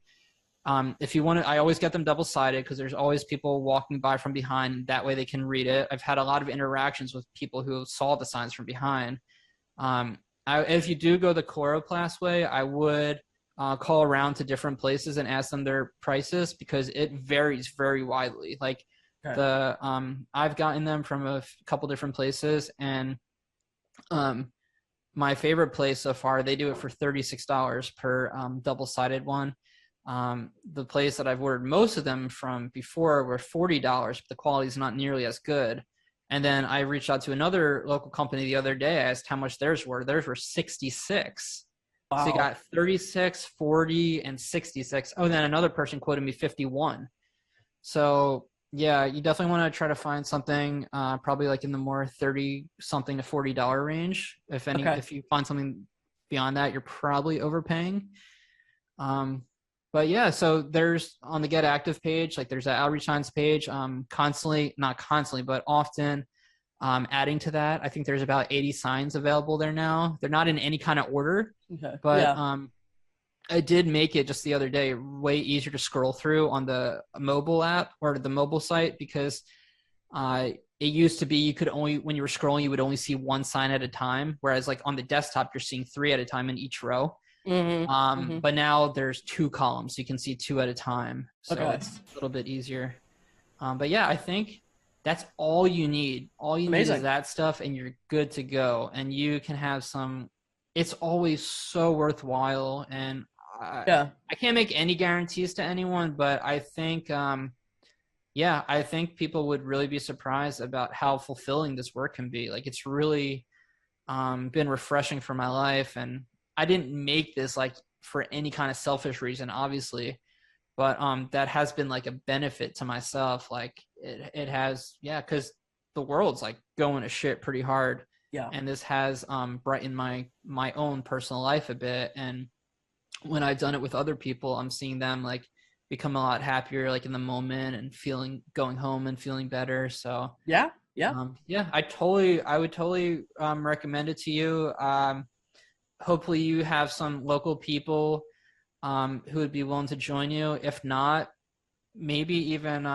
if you want to, I always get them double-sided because there's always people walking by from behind. That way they can read it. I've had a lot of interactions with people who saw the signs from behind. If you do go the chloroplast way, I would call around to different places and ask them their prices, because it varies very widely. Like I've gotten them from a couple different places, and my favorite place so far, they do it for $36 per double-sided one. The place that I've ordered most of them from before were $40, but the quality is not nearly as good. And then I reached out to another local company the other day. I asked how much theirs were. Theirs were $66. Wow. So you got 36, 40, and 66. Oh, then another person quoted me 51. So yeah, you definitely want to try to find something probably like in the more 30 something to $40 range. If you find something beyond that, you're probably overpaying. But yeah, so there's on the Get Active page, like there's an outreach signs page, not constantly, but often adding to that. I think there's about 80 signs available there now. They're not in any kind of order, but I did make it just the other day way easier to scroll through on the mobile app or the mobile site, because it used to be you could only, when you were scrolling, you would only see one sign at a time, whereas like on the desktop, you're seeing 3 at a time in each row. But now there's 2 columns, so you can see 2 at a time. So it's a little bit easier. But yeah, I think that's all you need. All you need is that stuff, and you're good to go. And you can have it's always so worthwhile. And I can't make any guarantees to anyone, but I think, I think people would really be surprised about how fulfilling this work can be. Like it's really been refreshing for my life. And I didn't make this like for any kind of selfish reason, obviously, but that has been like a benefit to myself. Like it has, because the world's like going to shit pretty hard. Yeah. And this has brightened my own personal life a bit. And when I've done it with other people, I'm seeing them like become a lot happier, like in the moment, and going home and feeling better. So I would totally recommend it to you. Hopefully you have some local people who would be willing to join you. If not, maybe even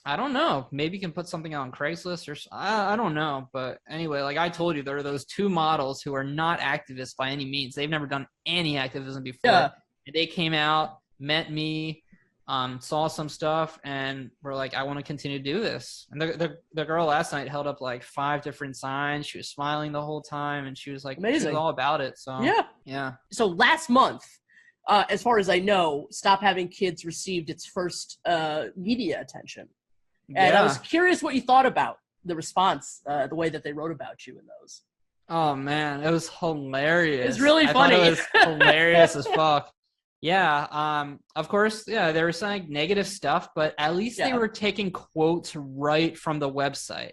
I don't know, maybe you can put something out on Craigslist or I don't know. But anyway, like I told you, there are those 2 models who are not activists by any means. They've never done any activism before. Yeah. They came out, met me, saw some stuff, and were like, I want to continue to do this. And the girl last night held up like 5 different signs. She was smiling the whole time, and she was like, amazing. She was all about it. So yeah. So last month, as far as I know, Stop Having Kids received its first media attention. And I was curious what you thought about the response, the way that they wrote about you in those. Oh man, it was hilarious. It's really funny. It was hilarious as fuck. Yeah, of course, yeah, they were saying negative stuff, but at least they were taking quotes right from the website.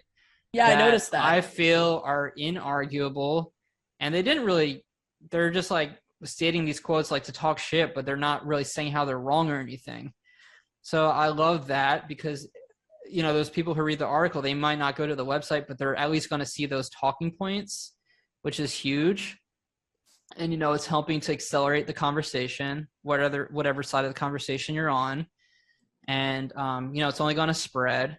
Yeah, I noticed that. I feel are inarguable, and they're just like stating these quotes like to talk shit, but they're not really saying how they're wrong or anything. So I love that because, those people who read the article, they might not go to the website, but they're at least going to see those talking points, which is huge. And, it's helping to accelerate the conversation, whatever side of the conversation you're on. And, it's only going to spread.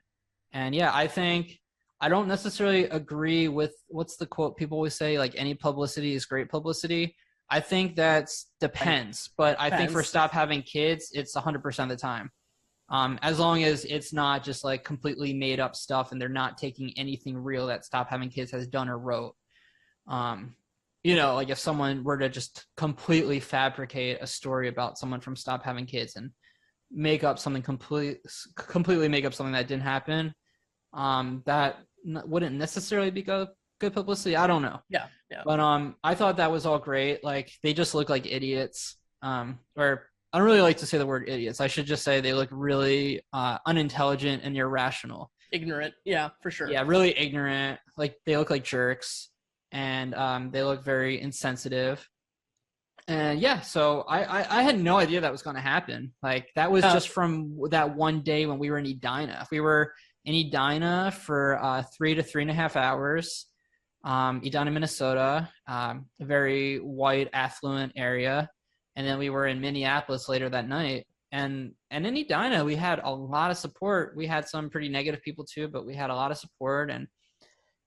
And yeah, I don't necessarily agree with what's the quote people always say, like any publicity is great publicity. I think that depends, but I think for Stop Having Kids, it's 100% of the time. As long as it's not just like completely made up stuff and they're not taking anything real that Stop Having Kids has done or wrote. Like if someone were to just completely fabricate a story about someone from Stop Having Kids and make up something completely make up something that didn't happen, that wouldn't necessarily be good publicity. I don't know. Yeah. But I thought that was all great. Like they just look like idiots. Or I don't really like to say the word idiots. I should just say they look really unintelligent and irrational. Ignorant. Yeah, for sure. Yeah, really ignorant. Like they look like jerks. And they look very insensitive. And yeah, so I had no idea that was going to happen. Like that was just from that one day when we were in Edina. We were in Edina for 3 to 3.5 hours. Edina, Minnesota, a very white, affluent area. And then we were in Minneapolis later that night. And in Edina, we had a lot of support. We had some pretty negative people too, but we had a lot of support. And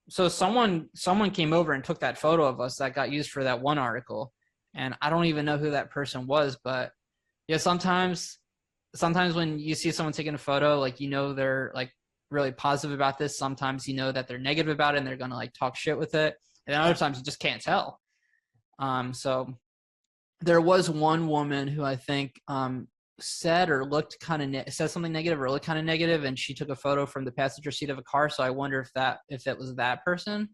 so someone came over and took that photo of us that got used for that one article. And I don't even know who that person was, but yeah, sometimes when you see someone taking a photo, like, they're like really positive about this. Sometimes that they're negative about it and they're going to like talk shit with it. And then other times you just can't tell. So there was one woman who I think said or looked said something negative or looked kind of negative, and she took a photo from the passenger seat of a car. So I wonder if it was that person.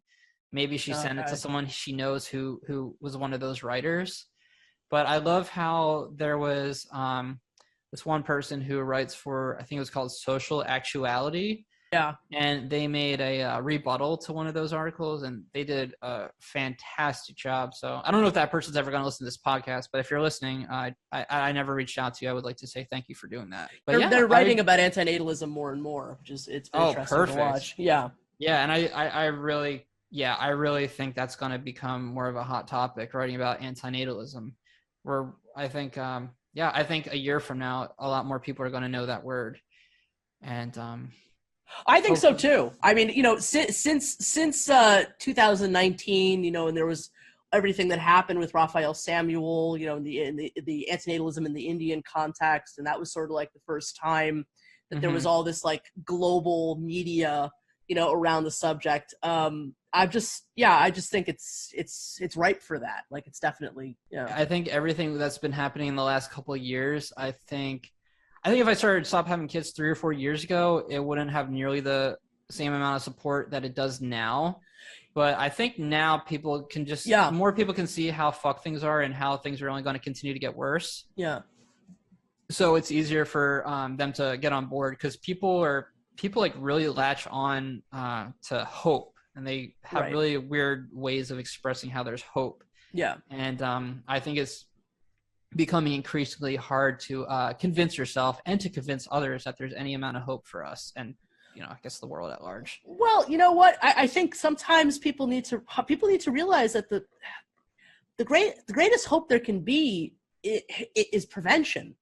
Maybe she sent it to someone she knows who was one of those writers. But I love how there was this one person who writes for, I think it was called Social Actuality. Yeah. And they made a rebuttal to one of those articles, and they did a fantastic job. So I don't know if that person's ever going to listen to this podcast, but if you're listening, I never reached out to you. I would like to say thank you for doing that. But they're writing about antinatalism more and more, which is it's interesting to watch. Yeah. Yeah, and I really think that's going to become more of a hot topic, writing about antinatalism, where I think a year from now, a lot more people are going to know that word. And I think so too. I mean, since 2019, and there was everything that happened with Raphael Samuel, in the antinatalism in the Indian context, and that was sort of like the first time that there was all this like global media, around the subject. I just think it's ripe for that. Like it's definitely, I think everything that's been happening in the last couple of years, I think if I started Stop Having Kids 3 or 4 years ago, it wouldn't have nearly the same amount of support that it does now. But I think now people can more people can see how fucked things are and how things are only going to continue to get worse. Yeah. So it's easier for them to get on board, because people like really latch on to hope, and they have really weird ways of expressing how there's hope. Yeah. And I think it's becoming increasingly hard to convince yourself and to convince others that there's any amount of hope for us and, I guess the world at large. Well, you know what? I think sometimes people need to realize that the greatest hope there can be is prevention.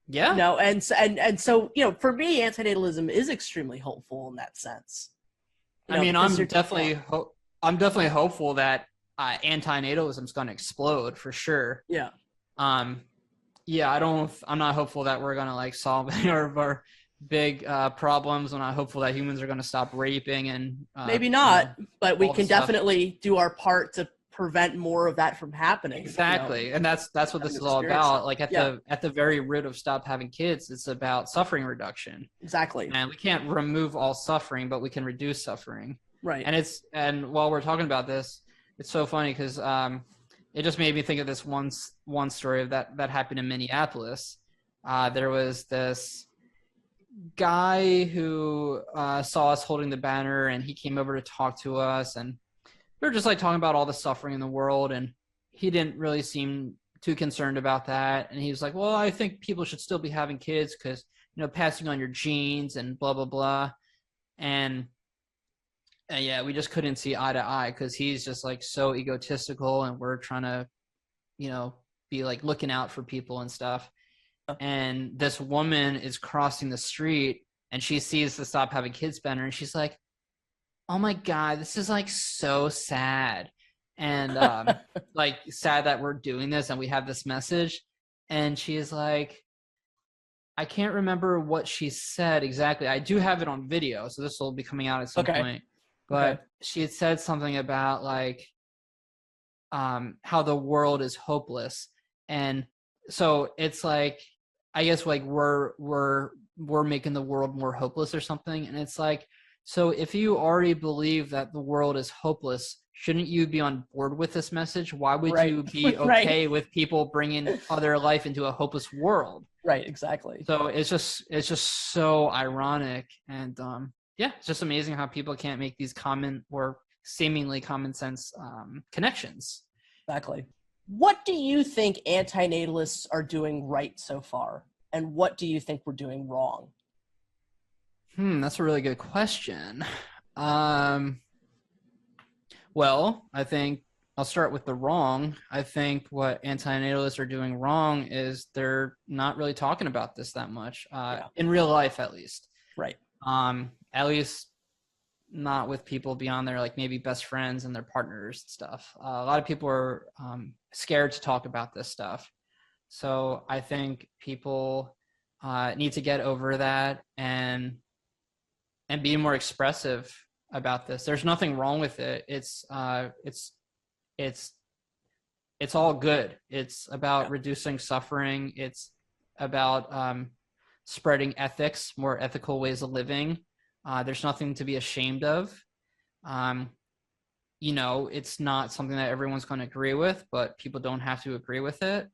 Yeah. And so, for me, antinatalism is extremely hopeful in that sense. I'm definitely hopeful that anti-natalism is going to explode for sure. Yeah. I'm not hopeful that we're going to like solve any of our big problems. I'm not hopeful that humans are going to stop raping and maybe not, but we can definitely do our part to prevent more of that from happening. Exactly. And that's what this is all about. Like at the very root of Stop Having Kids, it's about suffering reduction. Exactly. And we can't remove all suffering, but we can reduce suffering. Right. And while we're talking about this, it's so funny because it just made me think of this one story of that happened in Minneapolis. There was this guy who saw us holding the banner, and he came over to talk to us, and we were just like talking about all the suffering in the world, and he didn't really seem too concerned about that. And he was like, well, I think people should still be having kids because, passing on your genes and blah blah blah. And yeah, we just couldn't see eye to eye because he's just like so egotistical, and we're trying to be like looking out for people and stuff. And this woman is crossing the street, and she sees the Stop Having Kids banner, and she's like, oh my God, this is like so sad. And like sad that we're doing this and we have this message. And she's like, I can't remember what she said exactly. I do have it on video, so this will be coming out at some point. But she had said something about like how the world is hopeless. And so it's like, I guess like we're making the world more hopeless or something. And it's like, so if you already believe that the world is hopeless, shouldn't you be on board with this message? Why would you be okay with people bringing other life into a hopeless world? Right, exactly. So it's just so ironic. And yeah, it's just amazing how people can't make these common or seemingly common sense connections. Exactly. What do you think anti-natalists are doing right so far? And what do you think we're doing wrong? That's a really good question. Well, I think I'll start with the wrong. I think what anti-natalists are doing wrong is they're not really talking about this that much, in real life at least. Right. At least not with people beyond their like maybe best friends and their partners and stuff. A lot of people are scared to talk about this stuff. So I think people need to get over that and be more expressive about this. There's nothing wrong with it. It's all good. It's about reducing suffering. It's about spreading ethics, more ethical ways of living. There's nothing to be ashamed of. It's not something that everyone's going to agree with, but people don't have to agree with it.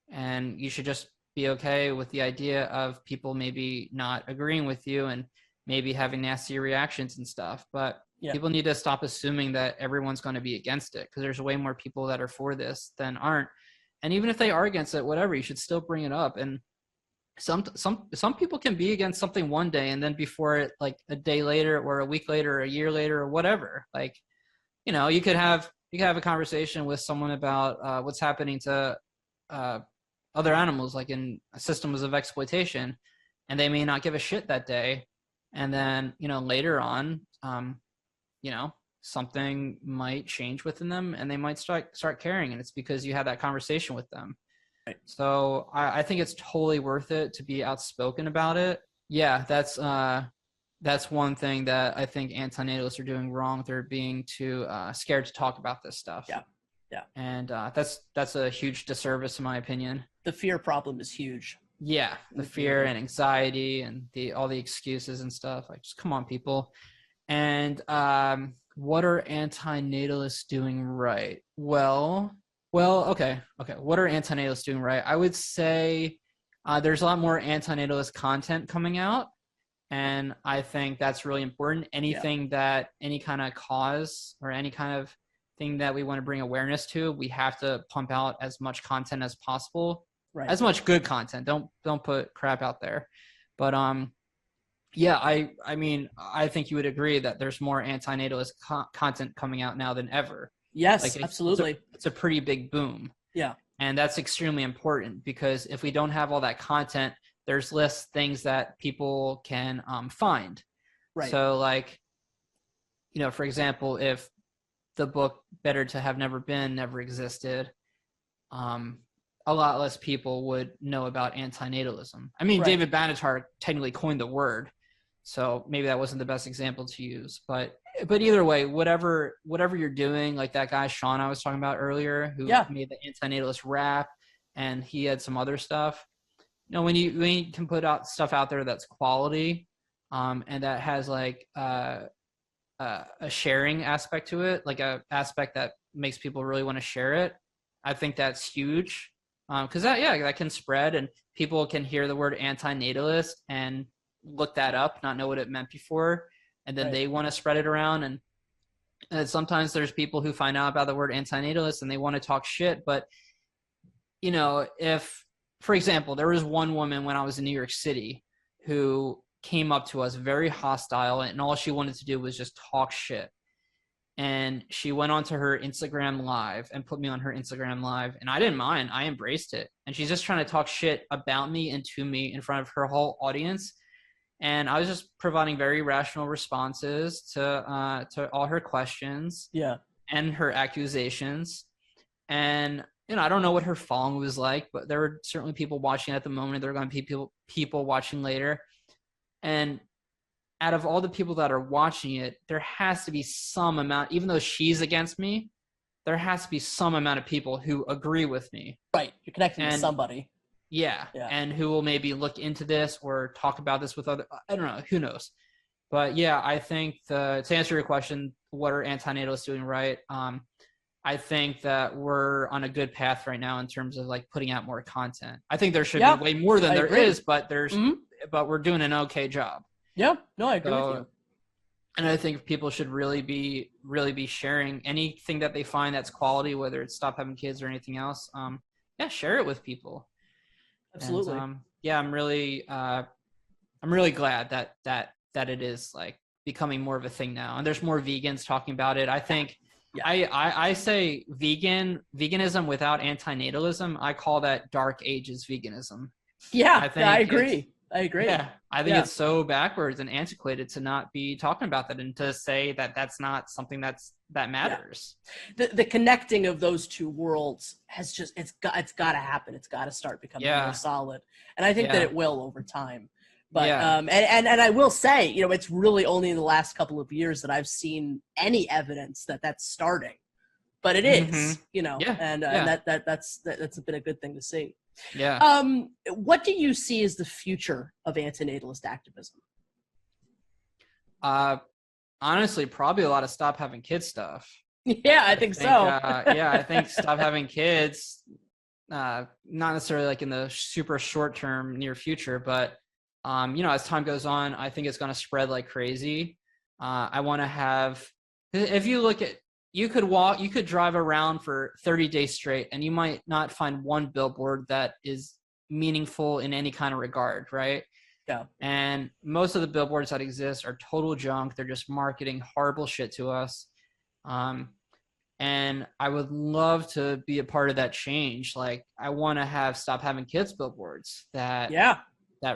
And you should just be okay with the idea of people maybe not agreeing with you and maybe having nasty reactions and stuff. But people need to stop assuming that everyone's going to be against it, because there's way more people that are for this than aren't. And even if they are against it, whatever, you should still bring it up. And some people can be against something one day, and then before it, like a day later or a week later or a year later or whatever, like, you could have a conversation with someone about what's happening to other animals, like in systems of exploitation, and they may not give a shit that day. And then, later on, something might change within them, and they might start caring. And it's because you had that conversation with them. Right. So I think it's totally worth it to be outspoken about it. Yeah, that's one thing that I think anti-natalists are doing wrong. They're being too scared to talk about this stuff. Yeah. And that's a huge disservice in my opinion. The fear problem is huge. Yeah, the fear and anxiety and all the excuses and stuff. Like, just come on, people. And what are anti-natalists doing right? Well, okay. What are anti-natalists doing right? I would say there's a lot more anti-natalist content coming out, and I think that's really important. Anything that any kind of cause or any kind of thing that we want to bring awareness to, we have to pump out as much content as possible. Right. As much good content. Don't put crap out there. But yeah, I mean, I think you would agree that there's more anti-natalist content coming out now than ever. Yes, absolutely. It's a pretty big boom. Yeah. And that's extremely important, because if we don't have all that content, there's less things that people can find. Right. So like, for example, if the book Better to Have Never Been never existed, a lot less people would know about anti-natalism. I mean, right. David Banatar technically coined the word, so maybe that wasn't the best example to use. But either way, whatever you're doing, like that guy Sean I was talking about earlier, who made the anti-natalist rap, and he had some other stuff. When you can put out stuff out there that's quality, and that has like a sharing aspect to it, like a aspect that makes people really want to share it, I think that's huge, because that can spread, and people can hear the word anti-natalist and look that up, not know what it meant before, and then they want to spread it around. And sometimes there's people who find out about the word anti-natalist and they want to talk shit. But, you know, if, for example, there was one woman when I was in New York City who came up to us very hostile, and all she wanted to do was just talk shit. And she went onto her Instagram live and put me on her Instagram live, and I didn't mind. I embraced it. And she's just trying to talk shit about me and to me in front of her whole audience. And I was just providing very rational responses to all her questions, and her accusations. And, you know, I don't know what her following was like, but there were certainly people watching at the moment. There are going to be people watching later. And out of all the people that are watching it, there has to be some amount, even though she's against me, there has to be some amount of people who agree with me. Right. You're connecting to somebody. Yeah. And who will maybe look into this or talk about this with other, I don't know, who knows. But yeah, I think to answer your question, what are anti-natalists doing right? I think that we're on a good path right now in terms of like putting out more content. I think there should be way more than there is, but but we're doing an okay job. Yeah, no, I agree with you. And I think people should really be sharing anything that they find that's quality, whether it's Stop Having Kids or anything else. Share it with people. Absolutely. And, I'm really glad that it is like becoming more of a thing now, and there's more vegans talking about it. I think I say veganism without anti-natalism. I call that dark ages veganism. Yeah, I agree. Yeah, I think it's so backwards and antiquated to not be talking about that and to say that that's not something that matters. The connecting of those two worlds has just it's got to happen. It's got to start becoming more solid, and I think that it will over time. But and I will say, you know, it's really only in the last couple of years that I've seen any evidence that that's starting. But it is, you know, and that's been a good thing to see. Yeah. What do you see as the future of anti-natalist activism? Honestly, probably a lot of Stop Having Kids stuff. Yeah, I think so. I think Stop Having Kids, not necessarily like in the super short term near future, but you know, as time goes on, I think it's going to spread like crazy. I want to have, if you look at, you could drive around for 30 days straight and you might not find one billboard that is meaningful in any kind of regard, right? Yeah. And most of the billboards that exist are total junk. They're just marketing horrible shit to us. And I would love to be a part of that change. Like, I want to have Stop Having Kids billboards that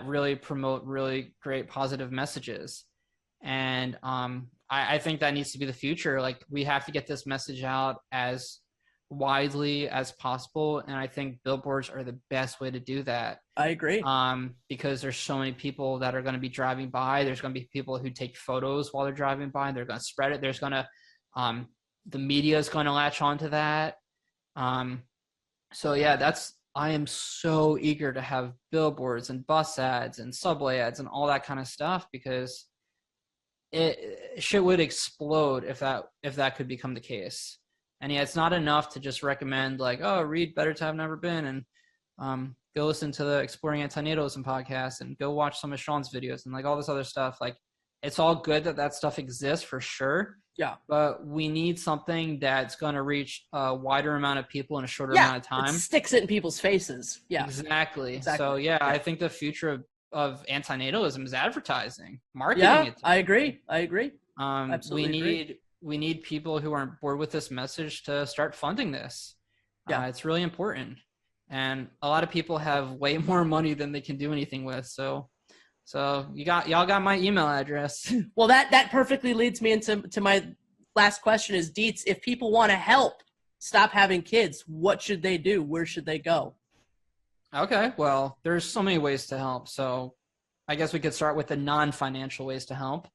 really promote really great positive messages. And I think that needs to be the future. Like, we have to get this message out as widely as possible, and I think billboards are the best way to do that. I agree. Because there's so many people that are going to be driving by. There's going to be people who take photos while they're driving by, and they're going to spread it. There's going to the media is going to latch onto that. So yeah, I am so eager to have billboards and bus ads and subway ads and all that kind of stuff, because shit would explode if that could become the case. And yeah, it's not enough to just recommend like, oh, read Better to Have Never Been and go listen to the Exploring Anti-Natalism podcast and go watch some of Sean's videos and like all this other stuff. Like, it's all good that stuff exists for sure. Yeah. But we need something that's going to reach a wider amount of people in a shorter amount of time. It sticks it in people's faces. Yeah. Exactly. So yeah, I think the future of anti-natalism is advertising, marketing. Yeah, I agree. Absolutely we need people who are on board with this message to start funding this. Yeah, it's really important. And a lot of people have way more money than they can do anything with. So y'all got my email address. Well, that perfectly leads me into my last question is, Dietz, if people want to help Stop Having Kids, what should they do? Where should they go? Okay, well, there's so many ways to help. So I guess we could start with the non-financial ways to help.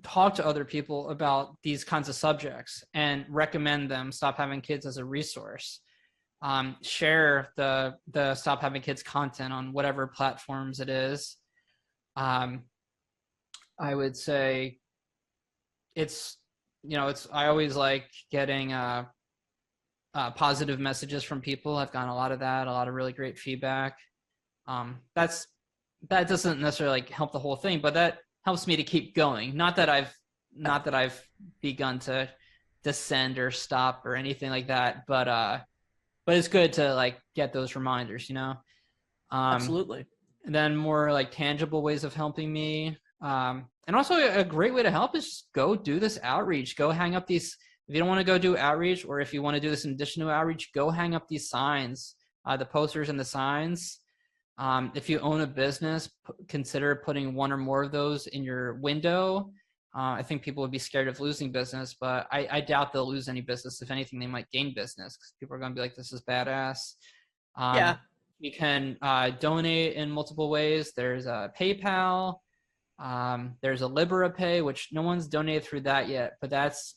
Talk to other people about these kinds of subjects and recommend them Stop Having Kids as a resource. Share the Stop Having Kids content on whatever platforms it is. I would say it's I always like getting positive messages from people. I've gotten a lot of that, a lot of really great feedback. That doesn't necessarily like help the whole thing, but that helps me to keep going. Not that I've begun to descend or stop or anything like that, but it's good to like get those reminders, Absolutely. And then more like tangible ways of helping me. And also a great way to help is just go do this outreach. Go hang up these, if you don't want to go do outreach, or if you want to do this in addition to outreach, go hang up these signs, the posters and the signs. If you own a business, consider putting one or more of those in your window. I think people would be scared of losing business, but I doubt they'll lose any business. If anything, they might gain business because people are going to be like, this is badass. Yeah. You can donate in multiple ways. There's a PayPal. There's a LiberaPay, which no one's donated through that yet, but that's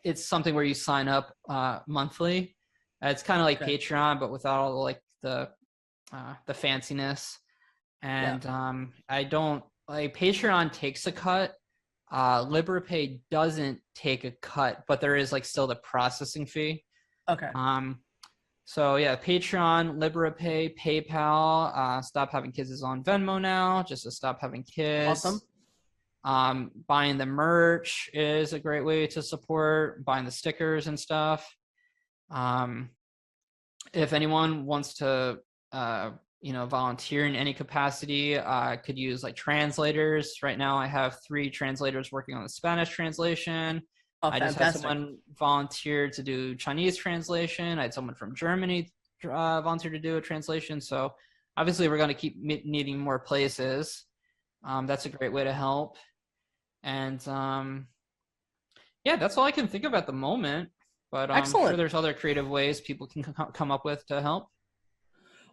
it's something where you sign up monthly. It's kind of like Patreon, but without all like the fanciness. And I don't like Patreon takes a cut. LiberaPay doesn't take a cut, but there is like still the processing fee. Okay. So yeah, Patreon, LiberaPay, PayPal. Stop Having Kids is on Venmo now, just to Stop Having Kids. Awesome. Buying the merch is a great way to support, buying the stickers and stuff. If anyone wants to, volunteer in any capacity, I could use like translators. Right now I have 3 translators working on the Spanish translation. Oh, I just had someone volunteer to do Chinese translation. I had someone from Germany volunteer to do a translation. So obviously we're going to keep needing more places. That's a great way to help. And that's all I can think of at the moment. But I'm sure there's other creative ways people can come up with to help.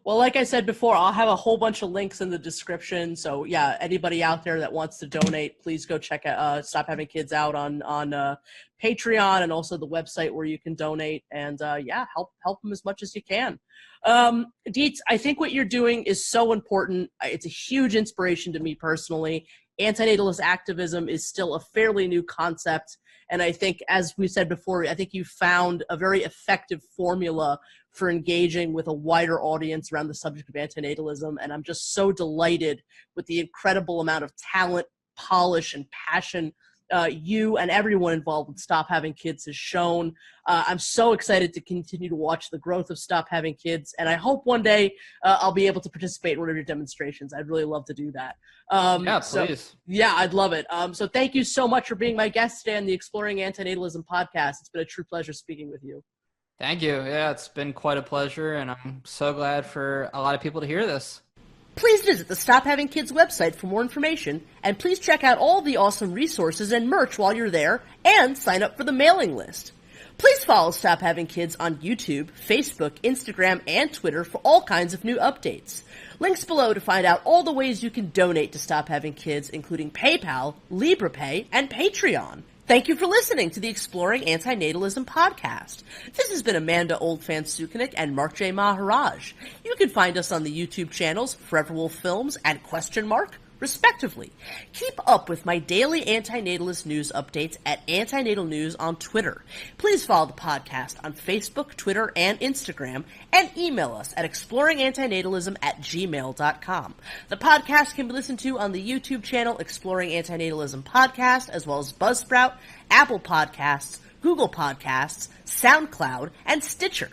Well, like I said before, I'll have a whole bunch of links in the description. So yeah, anybody out there that wants to donate, please go check out Stop Having Kids out on Patreon, and also the website where you can donate. And help them as much as you can. Dietz, I think what you're doing is so important. It's a huge inspiration to me personally. Antinatalist activism is still a fairly new concept. And I think, as we said before, I think you found a very effective formula for engaging with a wider audience around the subject of antinatalism. And I'm just so delighted with the incredible amount of talent, polish, and passion you and everyone involved with Stop Having Kids has shown. I'm so excited to continue to watch the growth of Stop Having Kids, and I hope one day I'll be able to participate in one of your demonstrations. I'd really love to do that. Please. I'd love it. So thank you so much for being my guest today on the Exploring Antinatalism podcast. It's been a true pleasure speaking with you. Thank you. Yeah, it's been quite a pleasure, and I'm so glad for a lot of people to hear this. Please visit the Stop Having Kids website for more information, and please check out all the awesome resources and merch while you're there, and sign up for the mailing list. Please follow Stop Having Kids on YouTube, Facebook, Instagram, and Twitter for all kinds of new updates. Links below to find out all the ways you can donate to Stop Having Kids, including PayPal, LiberaPay, and Patreon. Thank you for listening to the Exploring Anti-Natalism podcast. This has been Amanda Oldfan-Sukenick and Mark J. Maharaj. You can find us on the YouTube channels Forever Wolf Films and Question Mark, respectively. Keep up with my daily antinatalist news updates at Antinatal News on Twitter. Please follow the podcast on Facebook, Twitter, and Instagram, and email us at exploringantinatalism@gmail.com. The podcast can be listened to on the YouTube channel Exploring Antinatalism Podcast, as well as Buzzsprout, Apple Podcasts, Google Podcasts, SoundCloud, and Stitcher.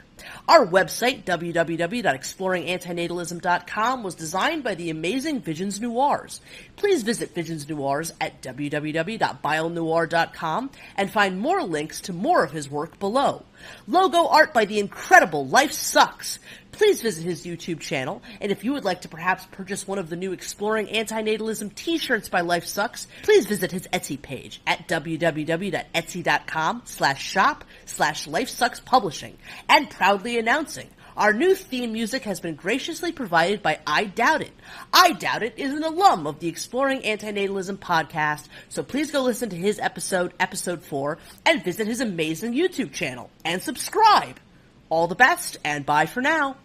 Our website, www.exploringantinatalism.com, was designed by the amazing Visions Noirs. Please visit Visions Noirs at www.bionoir.com and find more links to more of his work below. Logo art by the incredible Life Sucks. Please visit his YouTube channel, and if you would like to perhaps purchase one of the new Exploring Antinatalism t-shirts by Life Sucks, please visit his Etsy page at www.etsy.com/shop/LifeSucksPublishing. And proudly announcing, our new theme music has been graciously provided by I Doubt It. I Doubt It is an alum of the Exploring Antinatalism podcast, so please go listen to his episode 4, and visit his amazing YouTube channel, and subscribe. All the best, and bye for now.